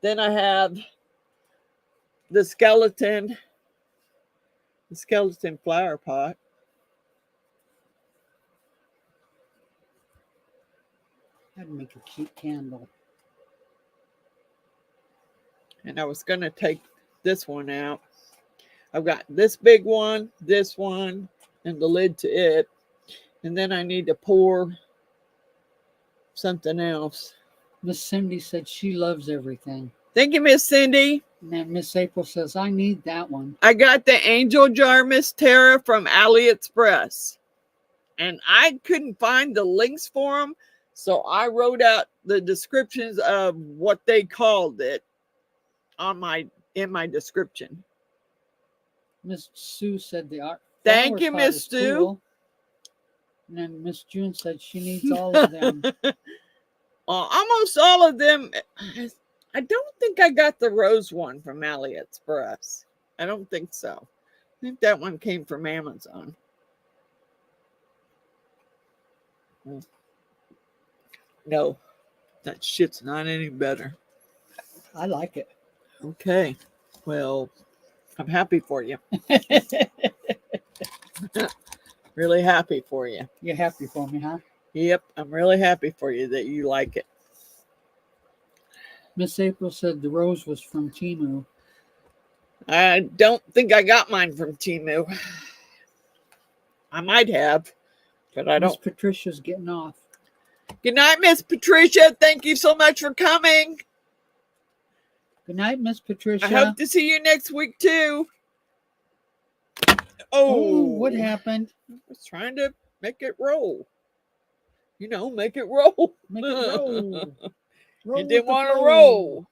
Then I have the skeleton flower pot. That'd make a cute candle. And I was going to take this one out. I've got this big one, and the lid to it. And then I need to pour something else. Miss Cindy said she loves everything. Thank you, Miss Cindy. And then Miss April says, I need that one. I got the angel jar, Miss Tara, from AliExpress. And I couldn't find the links for them. So I wrote out the descriptions of what they called it in my description. Miss Sue said the art. Thank you, Miss Sue. Cool. And then Miss June said she needs all of them. Almost all of them. I don't think I got the rose one from AliExpress. I don't think so. I think that one came from Amazon. No, that shit's not any better. I like it. Okay. Well, I'm happy for you. Really happy for you. You're happy for me, huh? Yep, I'm really happy for you that you like it. Miss April said the rose was from Temu. I don't think I got mine from Temu. I might have, but I don't. Miss Patricia's getting off. Good night, Miss Patricia. Thank you so much for coming. Good night, Miss Patricia. I hope to see you next week, too. Oh, what happened? I was trying to make it roll. Make it roll. Make it roll. It didn't want to roll.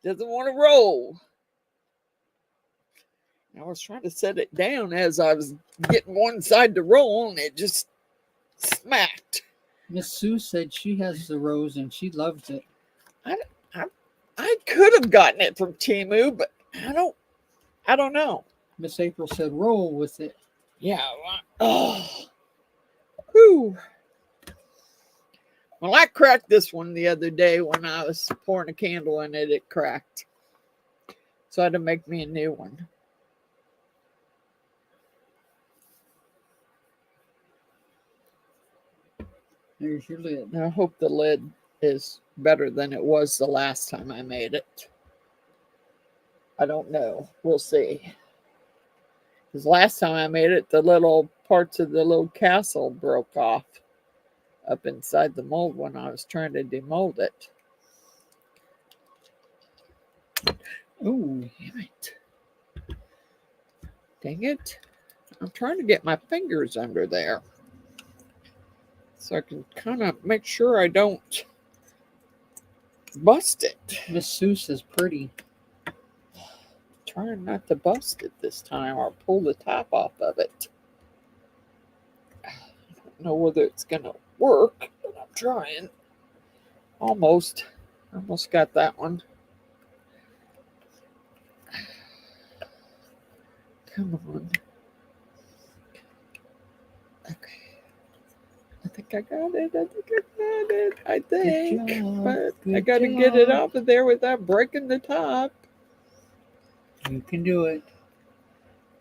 Doesn't want to roll. I was trying to set it down as I was getting one side to roll, and it just smacked. Miss Sue said she has the rose and she loves it. I could have gotten it from Temu, but I don't know. Miss April said roll with it. Yeah. Whew. Well, I cracked this one the other day when I was pouring a candle in it. It cracked. So I had to make me a new one. There's your lid. I hope the lid is better than it was the last time I made it. I don't know. We'll see. Because last time I made it, the little parts of the little castle broke off up inside the mold when I was trying to demold it. Oh, damn it. Dang it. I'm trying to get my fingers under there so I can kind of make sure I don't bust it. Miss Sue says pretty. Trying not to bust it this time or pull the top off of it. I don't know whether it's going to work, but I'm trying. Almost got that one. Come on. Okay. I think I got it. I think. But I got to get it off of there without breaking the top. You can do it.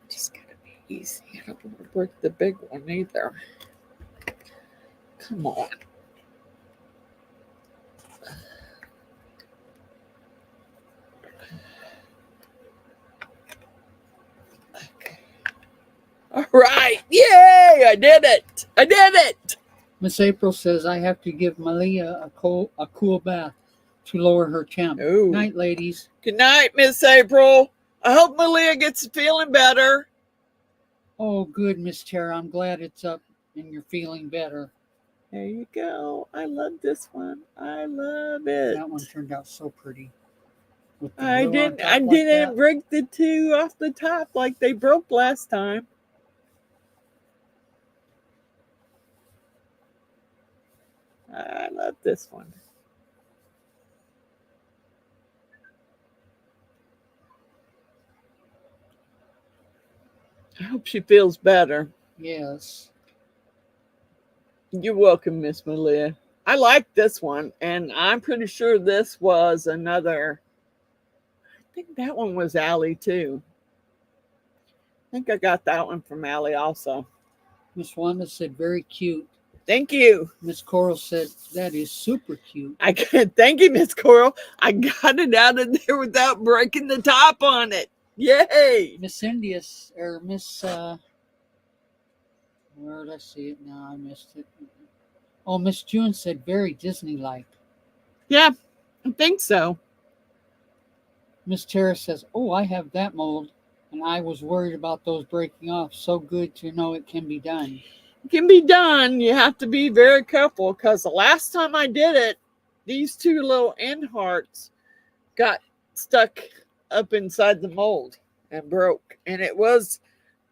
Just gotta be easy. I don't want to break the big one either. Come on. Okay. All right. Yay! I did it. I did it. Miss April says I have to give Malia a cool bath to lower her temp. Ooh. Night, ladies. Good night, Miss April. I hope Malia gets feeling better. Oh, good, Miss Tara. I'm glad it's up and you're feeling better. There you go. I love this one. I love it. That one turned out so pretty. I didn't break the two off the top like they broke last time. I love this one. I hope she feels better. Yes. You're welcome, Miss Malia. I like this one, and I'm pretty sure this was another. I think that one was Allie too. I think I got that one from Allie also. Miss Wanda said very cute. Thank you. Miss Coral said that is super cute. Thank you, Miss Coral. I got it out of there without breaking the top on it. Yay! Miss India or Miss where did I see it now? I missed it. Oh, Miss June said very Disney-like. Yeah, I think so. Miss Tara says, "Oh, I have that mold, and I was worried about those breaking off. So good to know it can be done." It can be done. You have to be very careful because the last time I did it, these two little end hearts got stuck up inside the mold and broke. And it was,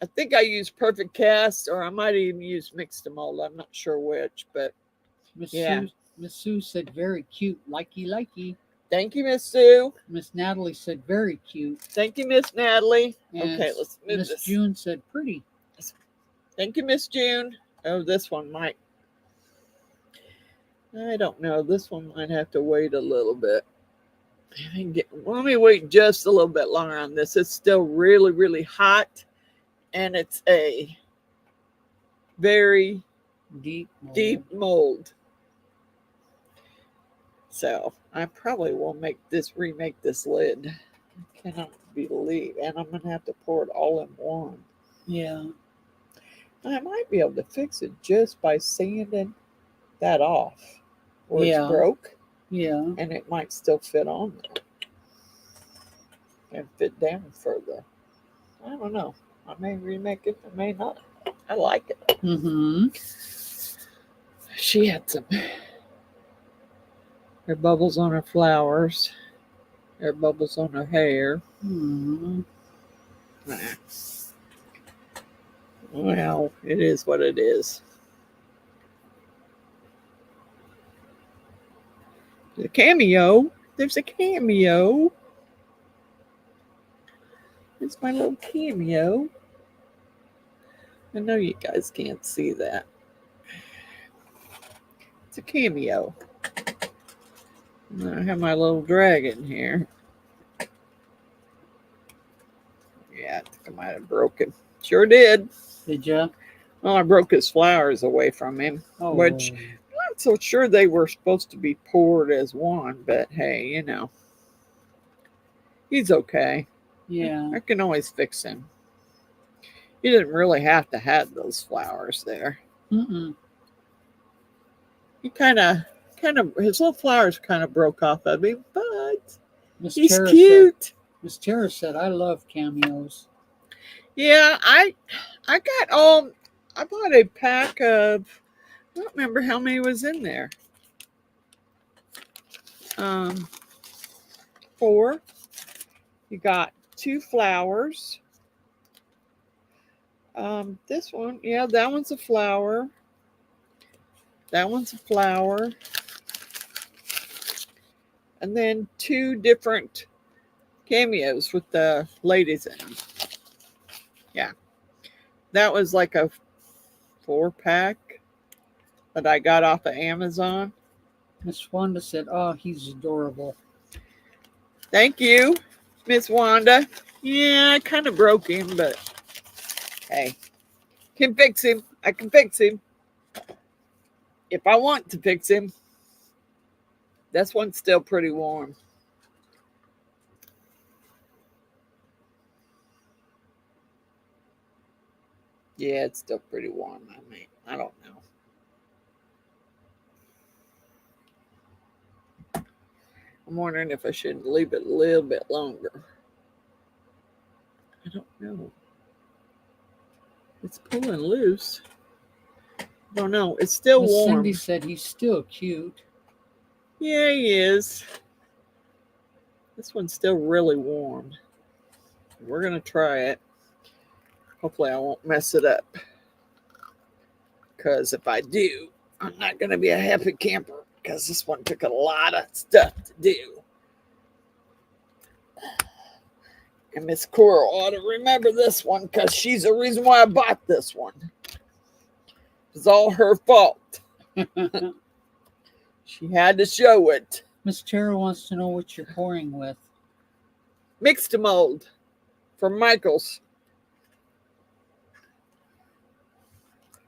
I think I used Perfect Cast, or I might even use Mixed Mold. I'm not sure which, but Miss Sue said very cute, likey. Thank you, Miss Sue. Miss Natalie said very cute. Thank you, Miss Natalie. And okay, let's move Miss this. June said pretty. Thank you, Miss June. Oh, this one might. I don't know. This one might have to wait a little bit. Let me wait just a little bit longer on this. It's still really, really hot. And it's a very deep mold. So I probably will remake this lid. I cannot believe. And I'm going to have to pour it all in one. Yeah. I might be able to fix it just by sanding that off where it's broke. Yeah. And it might still fit on there and fit down further. I don't know. I may remake it, I may not. I like it. Mm-hmm. She had some air bubbles on her flowers, air bubbles on her hair. Mm-hmm. Well, it is what it is. The cameo. There's a cameo. It's my little cameo. I know you guys can't see that. It's a cameo. And I have my little dragon here. Yeah, I think I might have broken. Sure did. Did ya? Well, I broke his flowers away from him, which I'm not so sure they were supposed to be poured as one, but hey, you know. He's okay. Yeah. I can always fix him. He didn't really have to have those flowers there. Mm-mm. He kind of, his little flowers kind of broke off of him, but he's cute. Miss Tara said, "I love cameos." Yeah, I bought a pack of, I don't remember how many was in there. 4. You got 2 flowers. This one, yeah, that one's a flower. That one's a flower. And then 2 different cameos with the ladies in them. Yeah. That was like a 4-pack that I got off of Amazon. Miss Wanda said, "Oh, he's adorable." Thank you, Miss Wanda. Yeah, I kind of broke him, but hey, can fix him. I can fix him. If I want to fix him. This one's still pretty warm. Yeah, it's still pretty warm. I don't know. I'm wondering if I should leave it a little bit longer. I don't know. It's pulling loose. I don't know. It's still Miss warm. Cindy said he's still cute. Yeah, he is. This one's still really warm. We're going to try it. Hopefully I won't mess it up. Because if I do, I'm not going to be a happy camper. Because this one took a lot of stuff to do. And Miss Coral ought to remember this one. Because she's the reason why I bought this one. It's all her fault. She had to show it. Miss Tara wants to know what you're pouring with. Mixed mold from Michael's.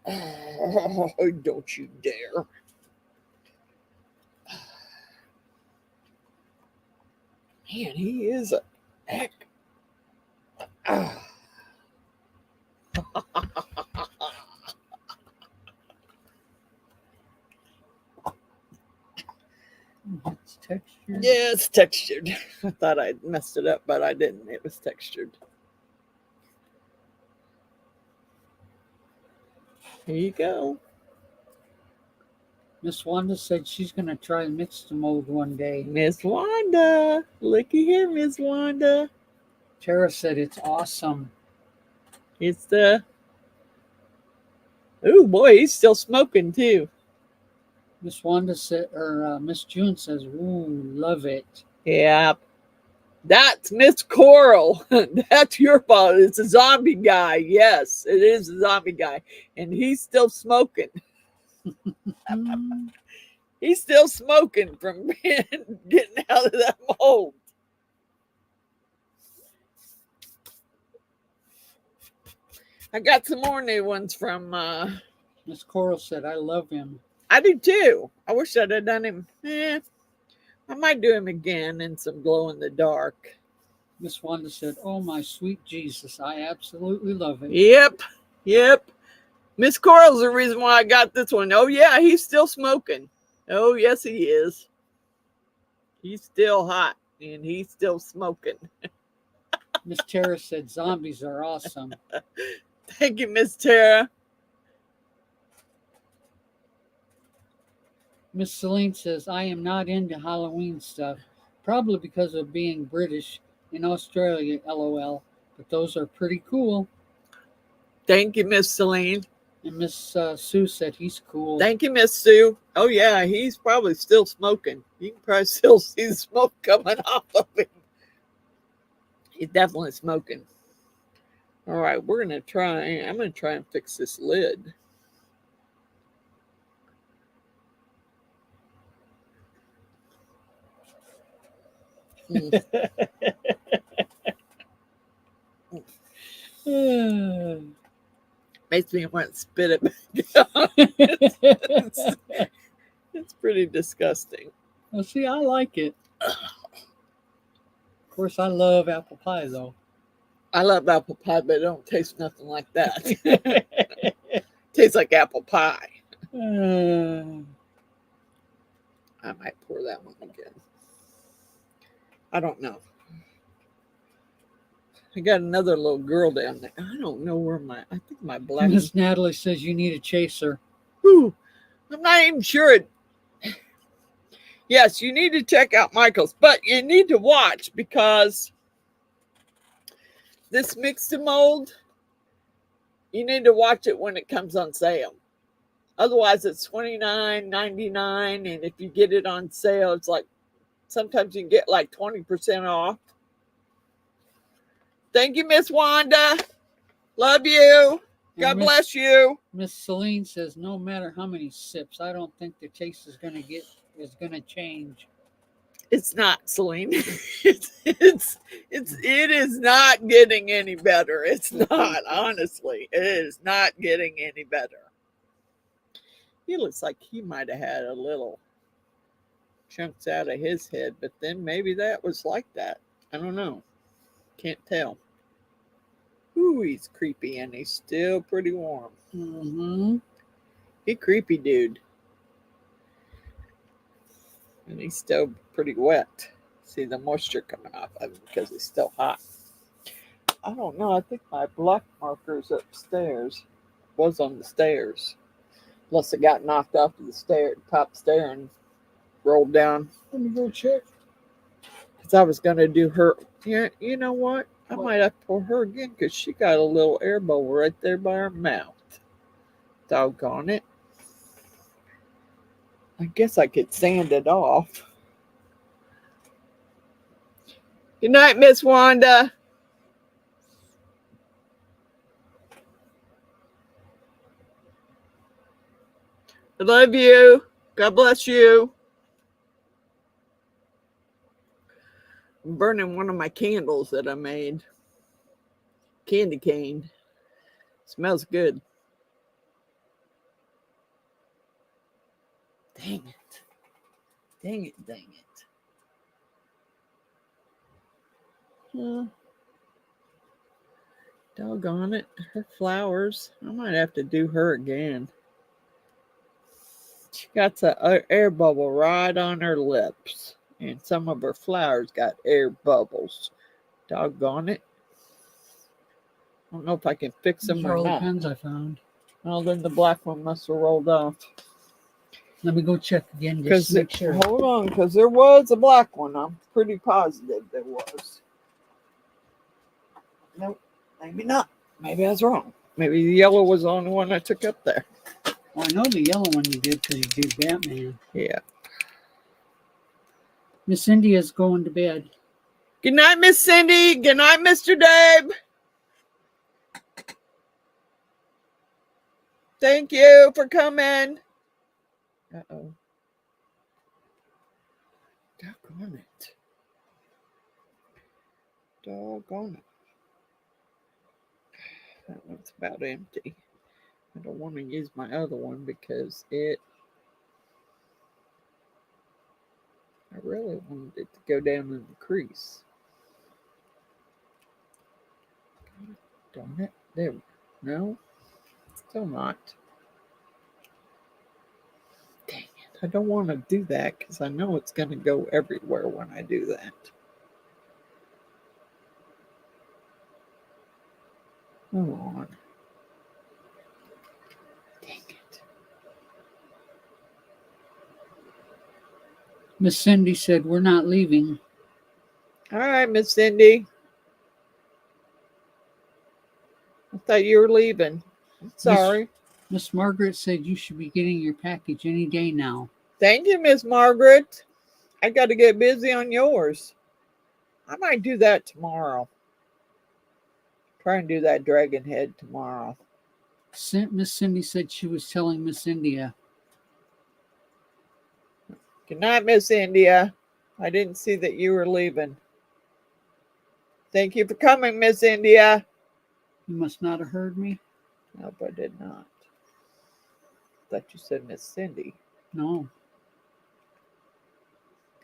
Oh, don't you dare. Man, he is a heck. It's textured. Yeah, it's textured. I thought I messed it up, but I didn't. It was textured. Here you go. Miss Wanda said she's going to try mixed mold one day. Miss Wanda. Looky here, Miss Wanda. Tara said it's awesome. It's the... Oh, boy, he's still smoking, too. Miss Wanda said, or Miss June says, ooh, love it. Yeah. That's Miss Coral. That's your fault. It's a zombie guy. Yes, it is a zombie guy. And he's still smoking. He's still smoking from getting out of that mold. I got some more new ones from... Miss Coral said, I love him. I do too. I wish I'd have done him. I might do him again in some glow in the dark. Miss Wanda said, oh, my sweet Jesus, I absolutely love it. Yep. Miss Coral's the reason why I got this one. Oh, yeah, he's still smoking. Oh, yes, he is. He's still hot, and he's still smoking. Miss Tara said, zombies are awesome. Thank you, Miss Tara. Miss Celine says, I am not into Halloween stuff, probably because of being British in Australia, LOL. But those are pretty cool. Thank you, Miss Celine. And Miss Sue said he's cool. Thank you, Miss Sue. Oh, yeah, he's probably still smoking. You can probably still see the smoke coming off of him. He's definitely smoking. All right, I'm going to try and fix this lid. Makes me want to spit it back out. It's pretty disgusting. Well, see, I like it. Of course, I love apple pie, though. I love apple pie, but it don't taste nothing like that. Tastes like apple pie. I might pour that one again. I don't know. I got another little girl down there. I don't know where I think my black... Miss Natalie says you need a chaser. Whew, I'm not even sure. Yes, you need to check out Michael's, but you need to watch because this mixed mold, you need to watch it when it comes on sale. Otherwise, it's $29.99, and if you get it on sale, it's like sometimes you can get like 20% off. Thank you, Miss Wanda. Love you. God bless you. Miss Celine says, no matter how many sips, I don't think the taste is going to change. It's not, Celine. It is not getting any better. It's not, honestly. It is not getting any better. He looks like he might have had a little chunks out of his head, but then maybe that was like that. I don't know. Can't tell. Ooh, he's creepy and he's still pretty warm. Mm-hmm. He creepy dude. And he's still pretty wet. See the moisture coming off of him because he's still hot. I don't know. I think my black marker's upstairs. Was on the stairs. Unless it got knocked off of the top stair and rolled down. Let me go check. Because I was going to do her. Yeah, you know what? I might have to pour her again because she got a little air bubble right there by her mouth. Doggone it. I guess I could sand it off. Good night, Miss Wanda. I love you. God bless you. I'm burning one of my candles that I made. Candy cane. Smells good. Dang it. Dang it, dang it. Doggone it. Her flowers. I might have to do her again. She got an air bubble right on her lips. And some of her flowers got air bubbles. Doggone it. I don't know if I can fix them or all not. the pens I found. Well, then the black one must have rolled off. Let me go check again just to make sure. Hold on, because there was a black one. I'm pretty positive there was. Nope, maybe not. Maybe I was wrong. Maybe the yellow was the only one I took up there. Well, I know the yellow one you did because you did Batman. Yeah. Miss India's going to bed. Good night, Miss Cindy. Good night, Mr. Dave. Thank you for coming. Uh-oh. Doggone it. Doggone it. That one's about empty. I don't want to use my other one because I really wanted it to go down in the crease. Darn it. There. No. Still not. Dang it. I don't want to do that because I know it's going to go everywhere when I do that. Come on. Dang it. Miss Cindy said, we're not leaving. All right, Miss Cindy. I thought you were leaving. I'm sorry. Miss Margaret said you should be getting your package any day now. Thank you, Miss Margaret. I got to get busy on yours. I might do that tomorrow. Try and do that dragon head tomorrow. Miss Cindy said she was telling Miss India. Good night, Miss India. I didn't see that you were leaving. Thank you for coming, Miss India. You must not have heard me. Nope, I did not. Thought you said Miss Cindy. No.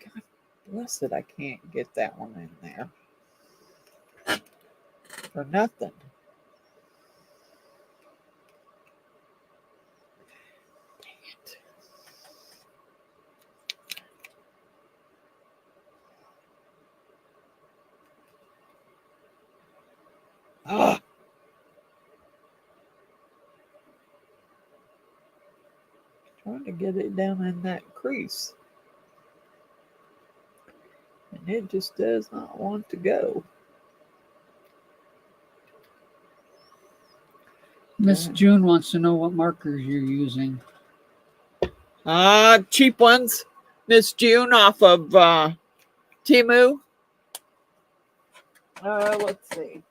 God bless it, I can't get that one in there. For nothing. Dang it. Ah! Trying to get it down in that crease. And it just does not want to go. Miss June wants to know what markers you're using. Cheap ones. Miss June off of Temu. Let's see.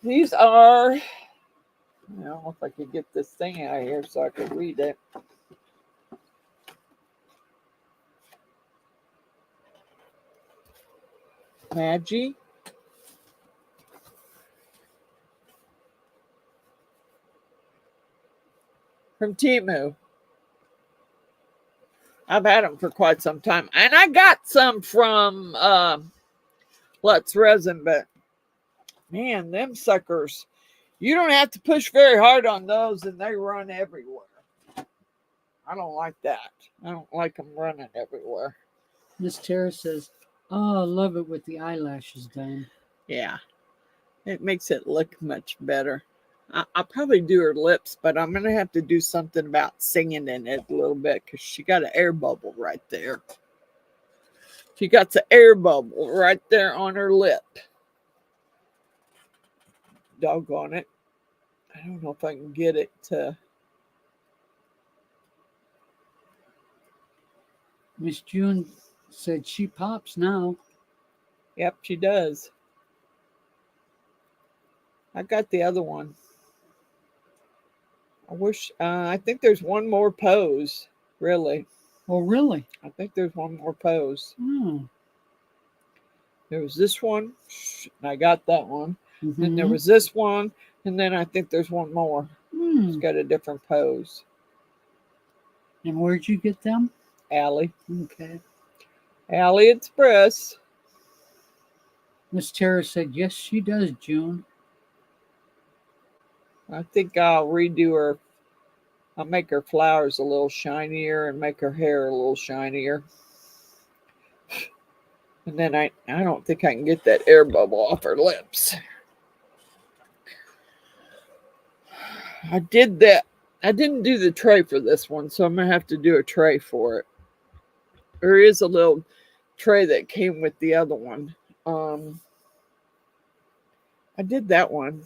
These are, I don't know if I could get this thing out of here so I could read it. Maggie. From Temu. I've had them for quite some time. And I got some from Let's Resin, but man, them suckers, you don't have to push very hard on those and they run everywhere. I don't like that. I don't like them running everywhere. Miss Tara says, oh, I love it with the eyelashes done. Yeah, it makes it look much better. I'll probably do her lips, but I'm going to have to do something about singing in it a little bit because she got an air bubble right there. She got the air bubble right there on her lip. Doggone it. I don't know if I can get it to... Miss June said she pops now. Yep, she does. I got the other one. I think there's one more pose, really. Oh, really? I think there's one more pose. There was this one, and I got that one. Then there was this one, and then I think there's one more. It's got a different pose. And where'd you get them? Allie. Okay. Allie Express. Miss Tara said, yes, she does, June. I think I'll redo her. I'll make her flowers a little shinier and make her hair a little shinier. And then I don't think I can get that air bubble off her lips. I did that. I didn't do the tray for this one, so I'm going to have to do a tray for it. There is a little tray that came with the other one. I did that one.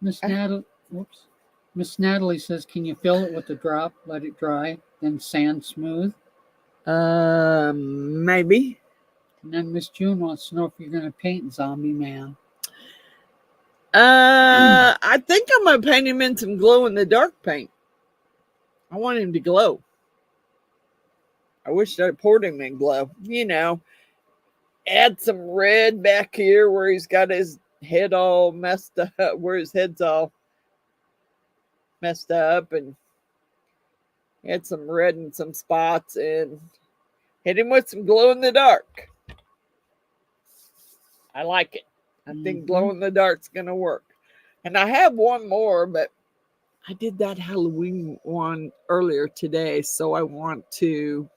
Miss Natalie says, can you fill it with a drop, let it dry, then sand smooth? Maybe. And then Miss June wants to know if you're going to paint Zombie Man. I think I'm going to paint him in some glow-in-the-dark paint. I want him to glow. I wish I poured him in glow. You know, add some red back here where he's got his head all messed up, where his head's all messed up, and add some red in some spots and hit him with some glow-in-the-dark. I like it. I think glow-in-the-dark's going to work. And I have one more, but I did that Halloween one earlier today, so I want to...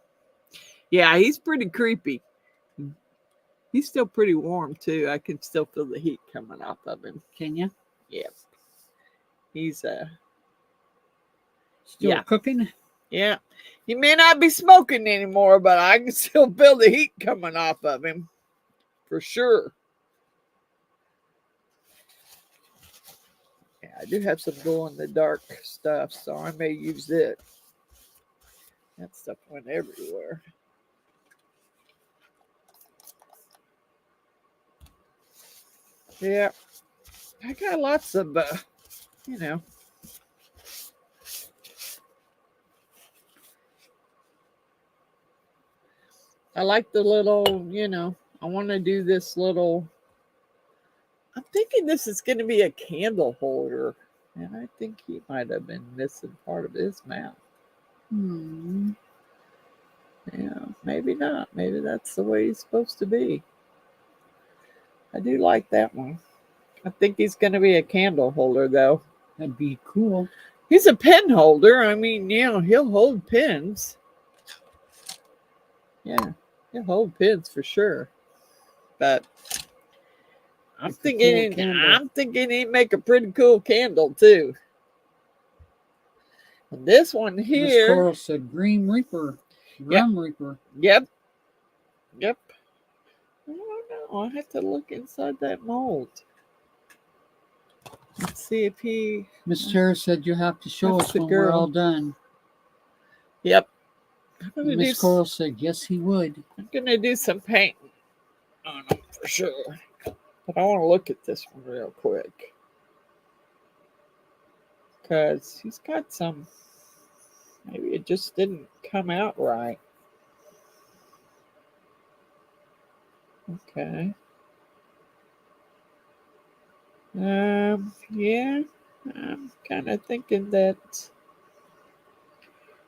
Yeah, he's pretty creepy. He's still pretty warm, too. I can still feel the heat coming off of him. Can you? Yep. He's still cooking? Yeah. He may not be smoking anymore, but I can still feel the heat coming off of him. For sure. Yeah, I do have some glow-in-the-dark stuff, so I may use it. That stuff went everywhere. Yeah. I got lots of, you know. I like the little, you know, I want to do this little, I'm thinking this is going to be a candle holder. And I think he might have been missing part of his mouth. Yeah, maybe not. Maybe that's the way he's supposed to be. I do like that one. I think he's going to be a candle holder, though. That'd be cool. He's a pen holder. I mean, you know, he'll hold pens. Yeah, he'll hold pens for sure. But I'm thinking he'd make a pretty cool candle, too. And this one here. Miss Coral said Green Reaper. Grim Reaper. Yep. I don't know. I have to look inside that mold. Let's see if he... Miss Tara said you have to show us when we're all done. Yep. Miss Coral said yes, he would. I'm going to do some painting on him for sure. But I want to look at this one real quick. Because he's got some... Maybe it just didn't come out right. Okay. Yeah, I'm kind of thinking that.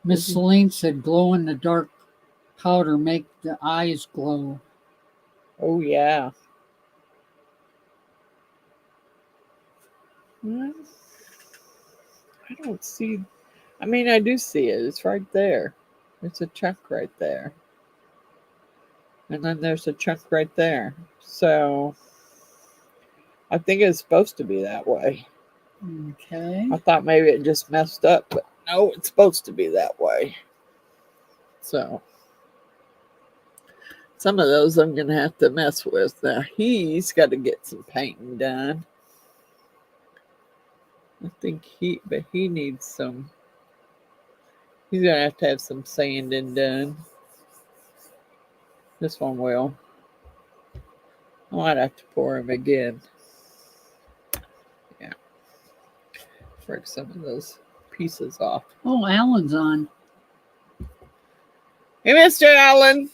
Miss Celine said glow in the dark powder make the eyes glow. Oh, yeah. Well, I don't see. I mean, I do see it. It's right there. There's a chunk right there. And then there's a chunk right there. So I think it's supposed to be that way. Okay. I thought maybe it just messed up, but no, it's supposed to be that way. So some of those I'm going to have to mess with. Now, he's got to get some painting done. I think he needs some. He's going to have some sanding done. This one will. I might have to pour him again. Yeah. Break some of those pieces off. Oh, Alan's on. Hey, Mr. Allen.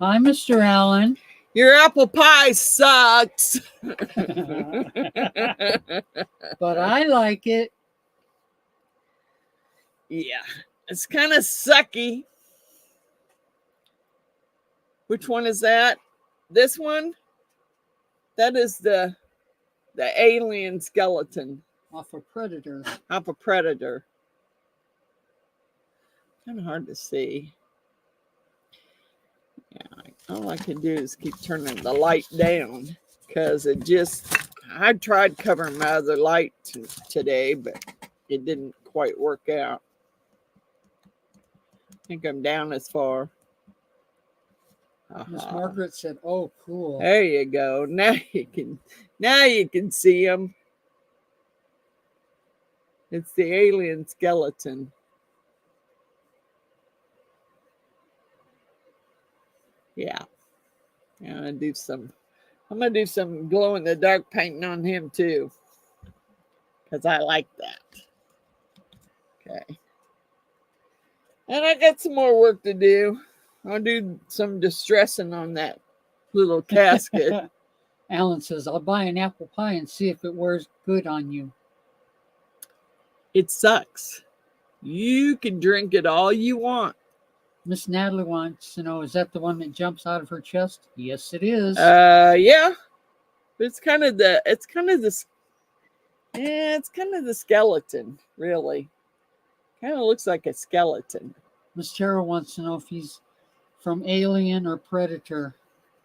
Hi, Mr. Allen. Your apple pie sucks. But I like it. Yeah, it's kind of sucky. Which one is that? This one? That is the alien skeleton. Off a Predator. Off a Predator. Kind of hard to see. Yeah, all I can do is keep turning the light down because I tried covering my other light today, but it didn't quite work out. I think I'm down as far. Miss Margaret said, "Oh, cool." There you go. Now you can see them. It's the alien skeleton. Yeah. I'm gonna do some glow in the dark painting on him too. Because I like that. Okay. And I got some more work to do. I'll do some distressing on that little casket. Alan says, "I'll buy an apple pie and see if it wears good on you." It sucks. You can drink it all you want. Miss Natalie wants to know, is that the one that jumps out of her chest? Yes, it is. Yeah. It's kind of the skeleton, really. Kind of looks like a skeleton. Miss Tara wants to know if he's from Alien or Predator.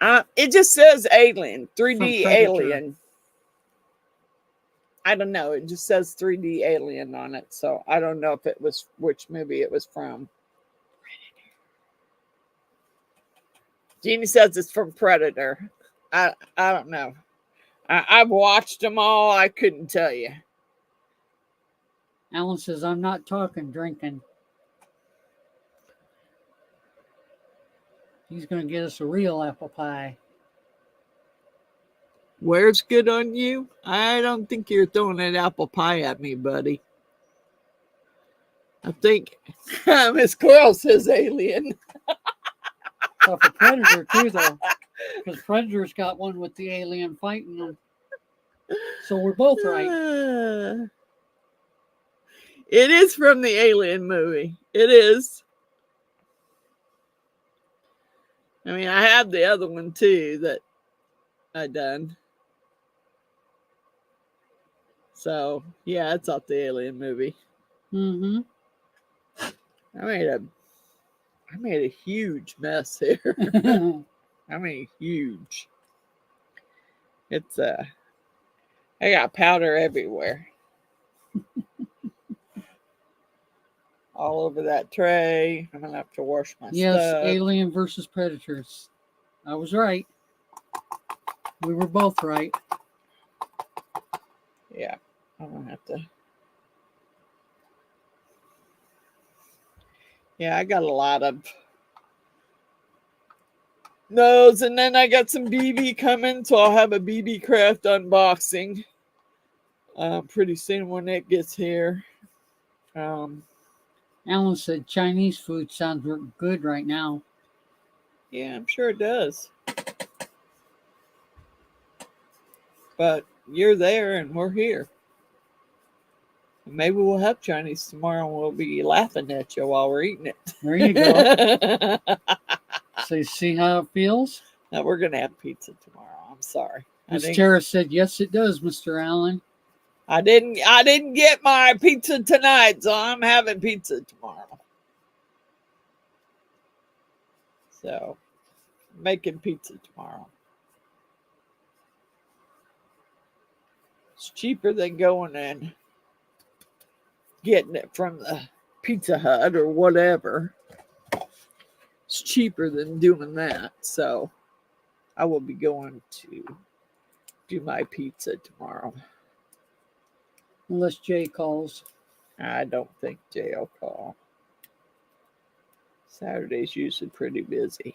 It just says Alien, 3D Alien. I don't know. It just says 3D Alien on it, so I don't know if it was which movie it was from. Jeannie says it's from Predator. I don't know. I've watched them all. I couldn't tell you. Alan says, "I'm not talking drinking." He's going to get us a real apple pie. Where's good on you? I don't think you're throwing that apple pie at me, buddy. I think Miss Coral says Alien. It's off a Predator too, though, because Predator's got one with the alien fighting them. So we're both right. It is from the Alien movie. It is. I mean, I have the other one too that I done. So yeah, it's off the Alien movie. Mm-hmm. I made a huge mess here. I mean, huge. It's I got powder everywhere. All over that tray. I'm gonna have to wash my stuff. Yes, Alien versus Predators. I was right. We were both right. Yeah, I'm gonna have to. Yeah, I got a lot of those, and then I got some BB coming, so I'll have a BB Craft unboxing pretty soon when it gets here. Alan said Chinese food sounds good right now. Yeah, I'm sure it does. But you're there and we're here. Maybe we'll have Chinese tomorrow and we'll be laughing at you while we're eating it. There you go. So you see how it feels? Now we're going to have pizza tomorrow. I'm sorry. Miss Tara said, yes, it does, Mr. Allen. I didn't get my pizza tonight, so I'm having pizza tomorrow. So, making pizza tomorrow. It's cheaper than going and getting it from the Pizza Hut or whatever. It's cheaper than doing that. So, I will be going to do my pizza tomorrow. Unless Jay calls. I don't think Jay will call. Saturday's usually pretty busy.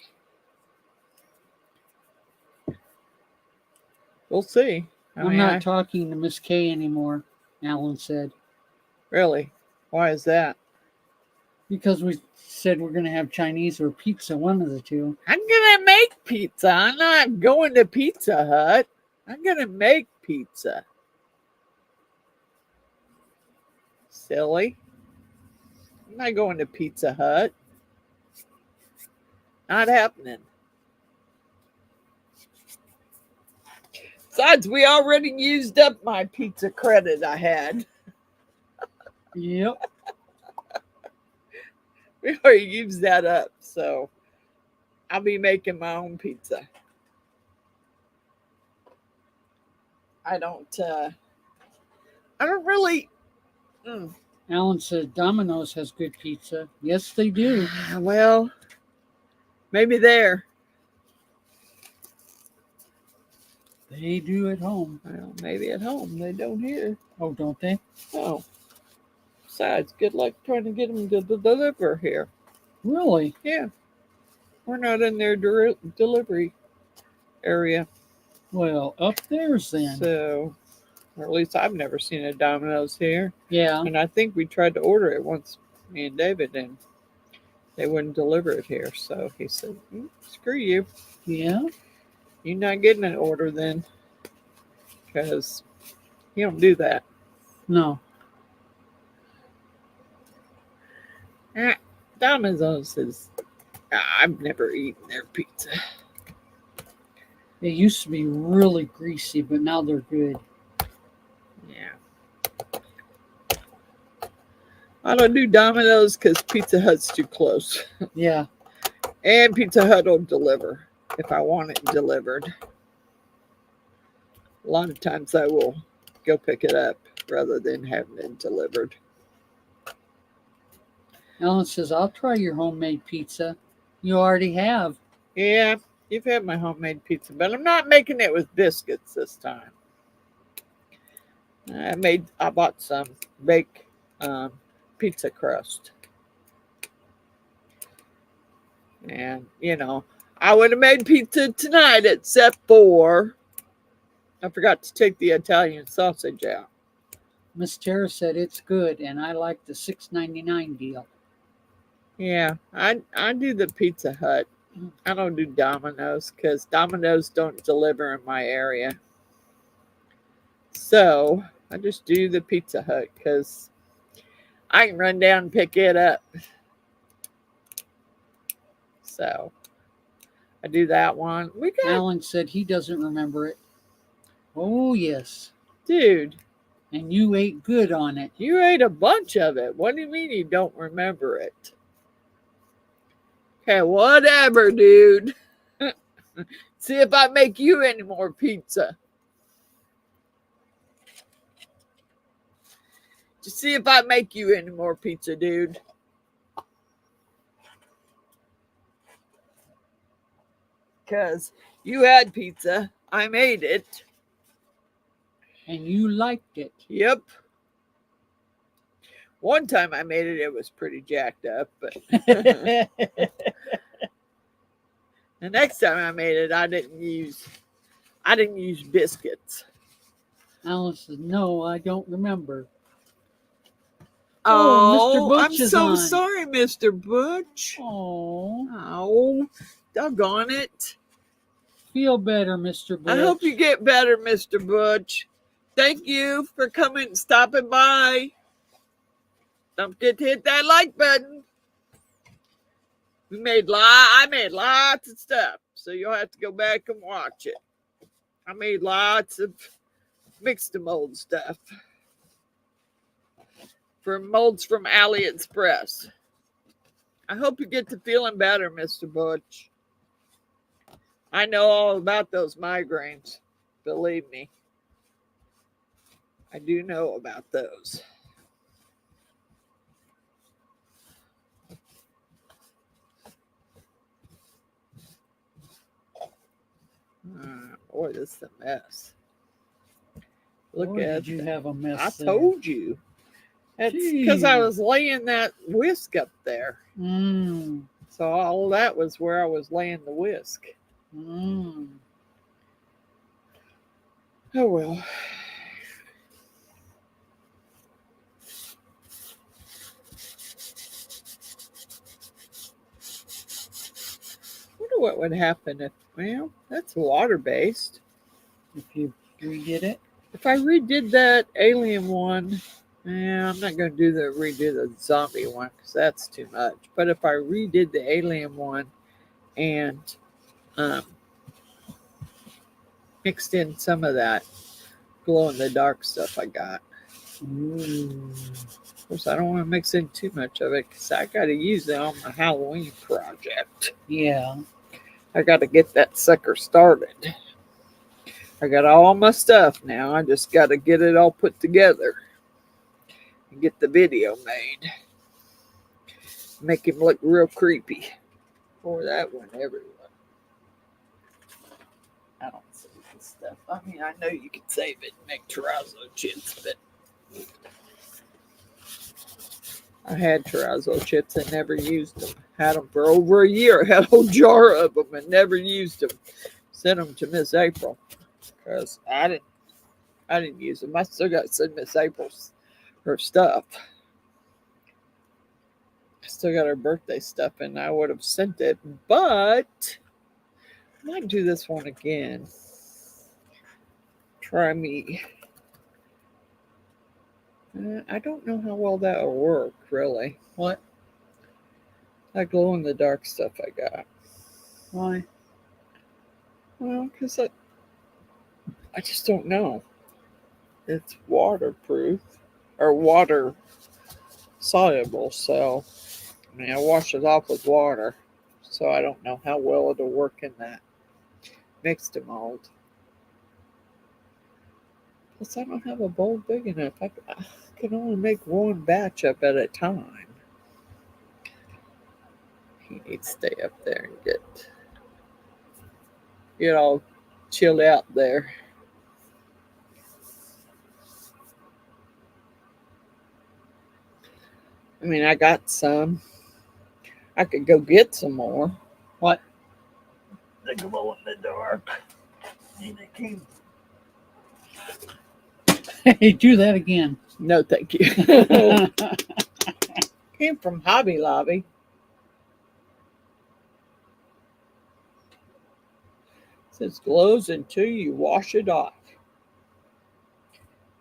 We'll see. I'm not talking to Miss Kay anymore, Alan said. Really? Why is that? Because we said we're going to have Chinese or pizza, one of the two. I'm going to make pizza. I'm not going to Pizza Hut. I'm going to make pizza. Silly. I'm not going to Pizza Hut. Not happening. Besides, we already used up my pizza credit I had. Yep. We already used that up, so I'll be making my own pizza. I don't really. Alan said Domino's has good pizza. Yes, they do. Well, maybe there. They do at home. Well, maybe at home. They don't here. Oh, don't they? Oh. Besides, good luck trying to get them to deliver here. Really? Yeah. We're not in their delivery area. Well, up there's then. So, or at least I've never seen a Domino's here. Yeah. And I think we tried to order it once, me and David, and they wouldn't deliver it here. So he said, screw you. Yeah. You're not getting an order then. Because you don't do that. No. Domino's is, I've never eaten their pizza. They used to be really greasy, but now they're good. Yeah. I don't do Domino's because Pizza Hut's too close. Yeah. And Pizza Hut will deliver if I want it delivered. A lot of times I will go pick it up rather than having it delivered. Alan says, I'll try your homemade pizza. You already have. Yeah, you've had my homemade pizza, but I'm not making it with biscuits this time. I bought some baked pizza crust. And, I would have made pizza tonight except for I forgot to take the Italian sausage out. Miss Tara said it's good, and I like the $6.99 deal. Yeah, I do the Pizza Hut. I don't do Domino's because Domino's don't deliver in my area. So I just do the Pizza Hut because I can run down and pick it up. So I do that one. Alan said he doesn't remember it. Oh, yes. Dude. And you ate good on it. You ate a bunch of it. What do you mean you don't remember it? Okay, whatever, dude. See if I make you any more pizza. Just see if I make you any more pizza, dude. Because you had pizza. I made it. And you liked it. Yep. One time I made it, it was pretty jacked up. But the next time I made it, I didn't use biscuits. Alan says, no, I don't remember. Oh, Mr. Butch I'm so sorry, Mr. Butch. Oh, doggone it. feel better, Mr. Butch. I hope you get better, Mr. Butch. Thank you for coming and stopping by. Don't forget to hit that like button. I made lots of stuff, so you'll have to go back and watch it. I made lots of mixed mold stuff for molds from AliExpress. I hope you get to feeling better, Mr. Butch. I know all about those migraines. Believe me. I do know about those. Boy, this is a mess. Look Boy, at did you have a mess I there. told you. That's because I was laying that whisk up there. So all that was where I was laying the whisk. Oh well. I wonder what would happen if, well, that's water-based. If you redid it? If I redid that alien one, I'm not going to redo the zombie one because that's too much. But if I redid the alien one and mixed in some of that glow-in-the-dark stuff I got. Of course, I don't want to mix in too much of it because I got to use it on my Halloween project. Yeah. I got to get that sucker started. I got all my stuff now. I just got to get it all put together and get the video made. Make him look real creepy. Pour that one everywhere. I don't save this stuff. I mean, I know you can save it and make terrazzo chips, but I had terrazzo chips and never used them. Had them for over a year. Had a whole jar of them and never used them. Sent them to Miss April because I didn't use them. I still got to send Miss April's her stuff. I still got her birthday stuff, and I would have sent it, but I might do this one again. Try me. I don't know how well that will work, really. What? That glow-in-the-dark stuff I got. Why? Well, because I just don't know. It's waterproof or water soluble, so I mean I wash it off with water, so I don't know how well it'll work in that mixed mold. Plus, I don't have a bowl big enough. I can only make one batch up at a time. He needs to stay up there and get all chilled out there. I mean, I got some. I could go get some more. What? The glow in the dark. And it came. Hey, do that again. No, thank you. Came from Hobby Lobby. It says glows until you wash it off.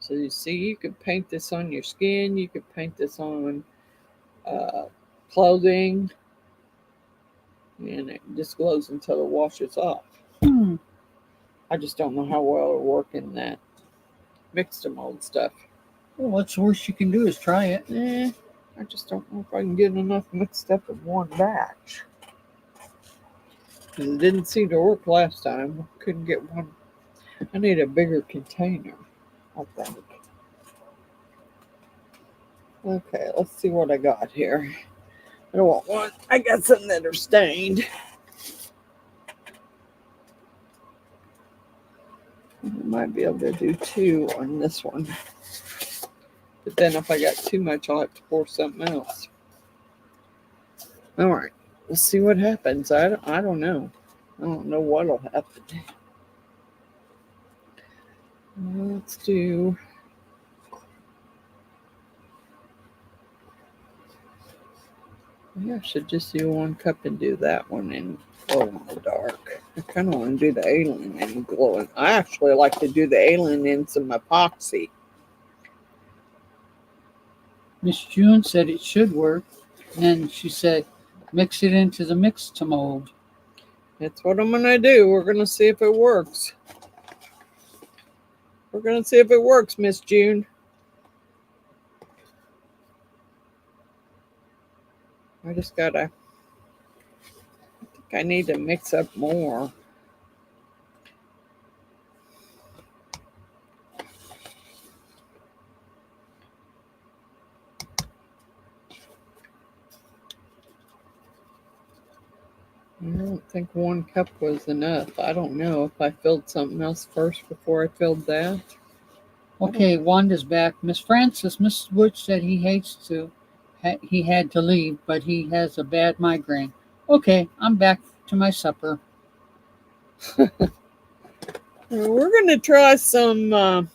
So you see, you could paint this on your skin. You could paint this on clothing. And it just glows until it washes off. I just don't know how well it'll work in that mixed mold stuff. Well, what's the worst you can do is try it. I just don't know if I can get enough mixed up in one batch. It didn't seem to work last time. I couldn't get one. I need a bigger container, I think. Okay, let's see what I got here. I don't want one. I got some that are stained. I might be able to do 2 on this one. But then if I got too much, I'll have to pour something else. All right. Let's see what happens. I don't know. I don't know what'll happen. Let's do... Maybe I should just do 1 cup and do that one in glow in the dark. I kind of want to do the alien in glowing. I actually like to do the alien in some epoxy. Miss June said it should work. And then she said, mix it into the mix to mold. That's what I'm going to do. We're going to see if it works. We're going to see if it works, Miss June. I just got to... I think I need to mix up more. I don't think 1 cup was enough. I don't know if I filled something else first before I filled that. Okay, Wanda's back. Miss Francis, Mrs. Butch said he he had to leave, but he has a bad migraine. Okay, I'm back to my supper. We're going to try some...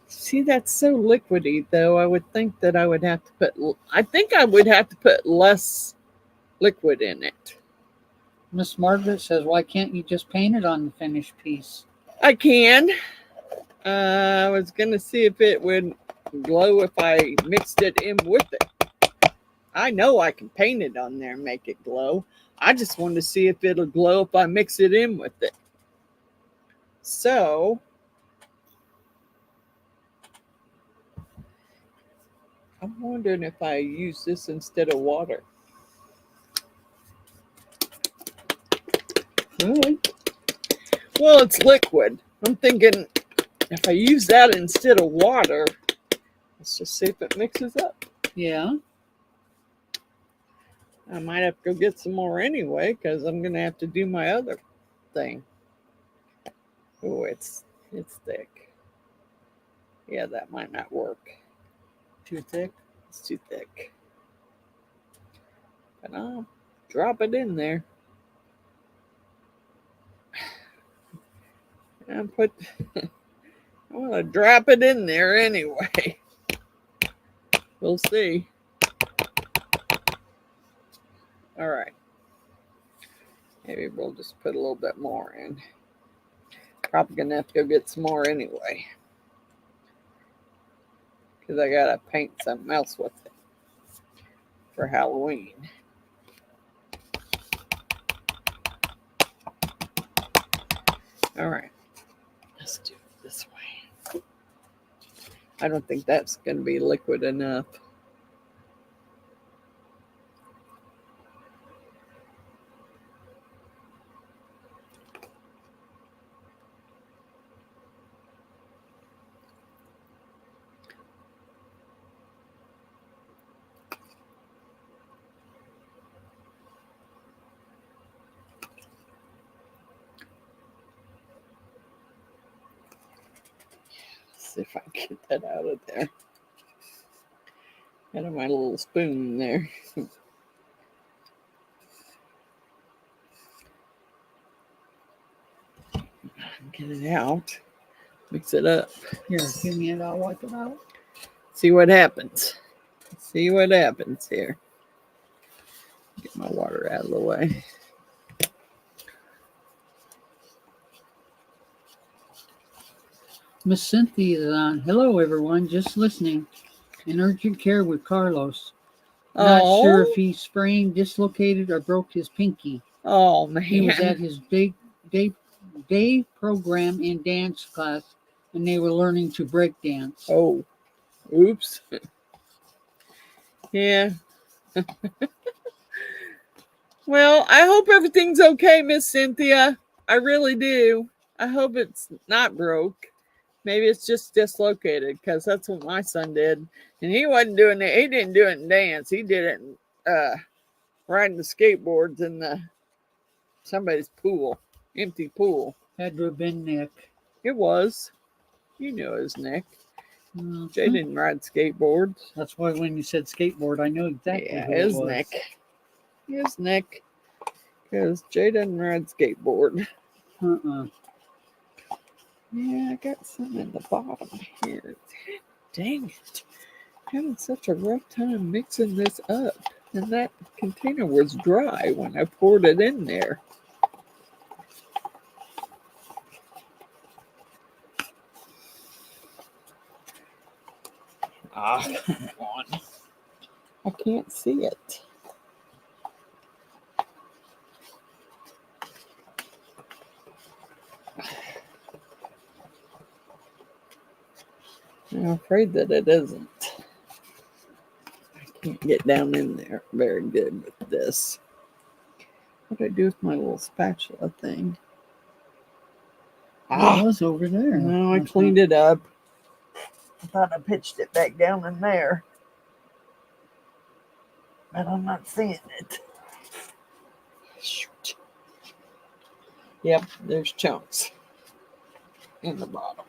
See, that's so liquidy, though. I would think that I would have to put... I think I would have to put less liquid in it. Miss Margaret says, why can't you just paint it on the finished piece? I can. I was going to see if it would glow if I mixed it in with it. I know I can paint it on there and make it glow. I just wanted to see if it'll glow if I mix it in with it. So... I'm wondering if I use this instead of water. Well, it's liquid. I'm thinking if I use that instead of water, let's just see if it mixes up. Yeah. I might have to go get some more anyway because I'm going to have to do my other thing. Oh, it's thick. Yeah, that might not work. Too thick? It's too thick. But I'll drop it in there. And I want to drop it in there anyway. We'll see. All right. Maybe we'll just put a little bit more in. Probably going to have to go get some more anyway. Because I got to paint something else with it for Halloween. All right. Let's do it this way. I don't think that's going to be liquid enough. See if I can get that out of there. Out of my little spoon there. Get it out. Mix it up. Here, give me it. I'll wipe it out. See what happens. See what happens here. Get my water out of the way. Miss Cynthia is on. Hello, everyone. Just listening. In urgent care with Carlos. Not sure if he sprained, dislocated, or broke his pinky. Oh, man. He was at his day program in dance class, and they were learning to break dance. Oh, oops. Yeah. Well, I hope everything's okay, Miss Cynthia. I really do. I hope it's not broke. Maybe it's just dislocated because that's what my son did. And he wasn't doing it. He didn't do it in dance. He did it in, riding the skateboards in somebody's pool, empty pool. Had to have been Nick. It was. You know it was Nick. Mm-hmm. Jay didn't ride skateboards. That's why when you said skateboard, I knew exactly who it was Nick. It was Nick. Because Jay doesn't ride skateboard. Yeah, I got some in the bottom here. Dang it. I'm having such a rough time mixing this up. And that container was dry when I poured it in there. Ah, come on. I can't see it. I'm afraid that it isn't. I can't get down in there very good with this. What do I do with my little spatula thing? It was over there. No, I cleaned it up. I thought I pitched it back down in there. But I'm not seeing it. Shoot. Yep, there's chunks in the bottom.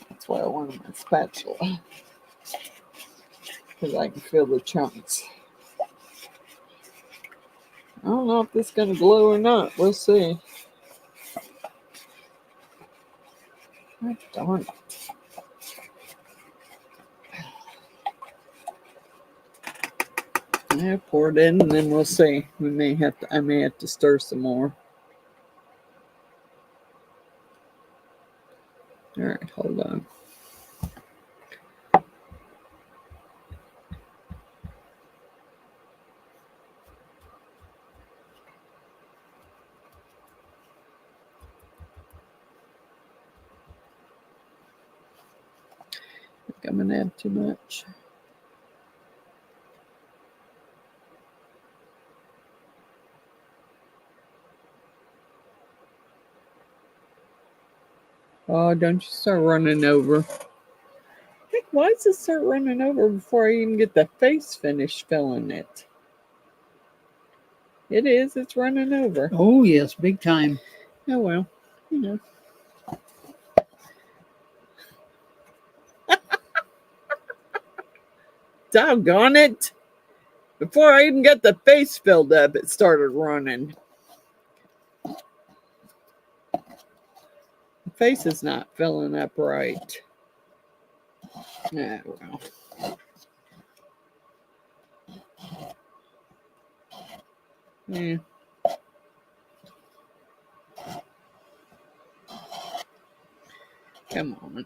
That's why I wanted my spatula. Because I can feel the chunks. I don't know if this is going to glow or not. We'll see. Oh, darn it. Yeah, pour it in and then we'll see. I may have to stir some more. All right, hold on. I think I'm gonna add too much. Oh, don't you start running over. Heck, why does it start running over before I even get the face finish filling it? It is, it's running over. Oh, yes, big time. Oh, well, you know. Doggone it. Before I even got the face filled up, it started running. The face is not filling up right. Yeah, well. Yeah. Come on.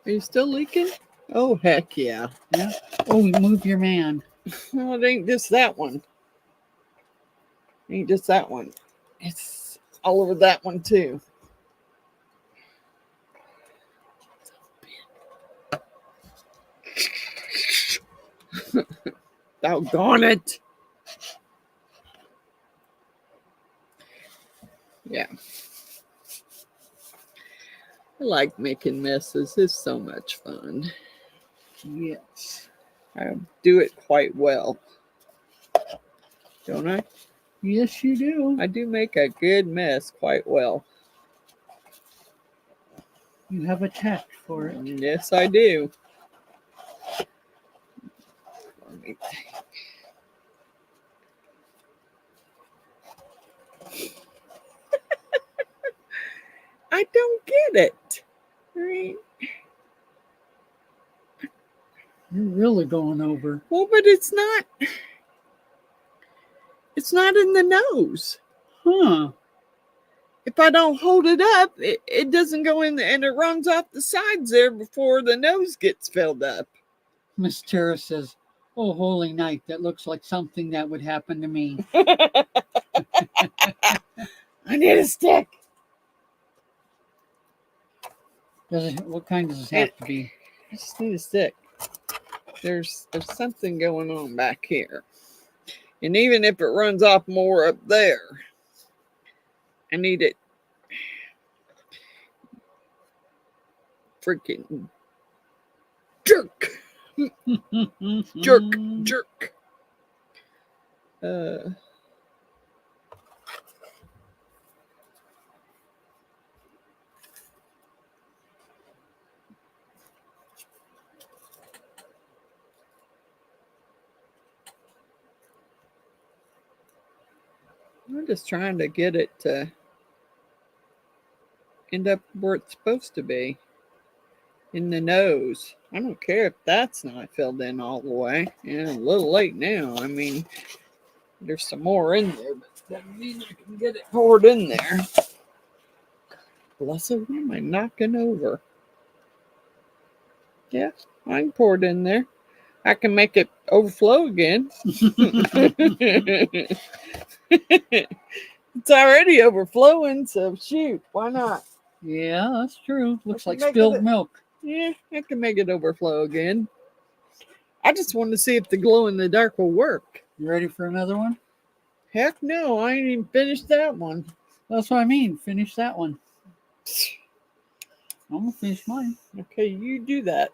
Are you still leaking? Oh, heck yeah. Yeah. Oh, move your man. Well, it ain't just that one. It ain't just that one. It's all over that one, too. Doggone it. Yeah. I like making messes. It's so much fun. Yes. I do it quite well. Don't I? Yes, you do. I do make a good mess quite well. You have a tact for it. Yes, I do. Let me think. I don't get it. Right? You're really going over. Well, but it's not in the nose. Huh. If I don't hold it up, it doesn't go in and it runs off the sides there before the nose gets filled up. Miss Tara says, "Oh, holy night, that looks like something that would happen to me." I need a stick. What kind does this have to be? I just need a stick. There's something going on back here. And even if it runs off more up there, I need it freaking jerk. Jerk. I'm just trying to get it to end up where it's supposed to be. In the nose. I don't care if that's not filled in all the way. Yeah, a little late now. I mean, there's some more in there, but that doesn't mean I can get it poured in there. Melissa, what am I knocking over? Yeah, I can pour it in there. I can make it overflow again. It's already overflowing, so shoot, why not? Yeah, that's true. Looks like Make spilled it- milk. Yeah, I can make it overflow again. I just wanted to see if the glow in the dark will work. You ready for another one? Heck no, I ain't even finished that one. That's what I mean. Finish that one. I'm gonna finish mine. Okay, you do that.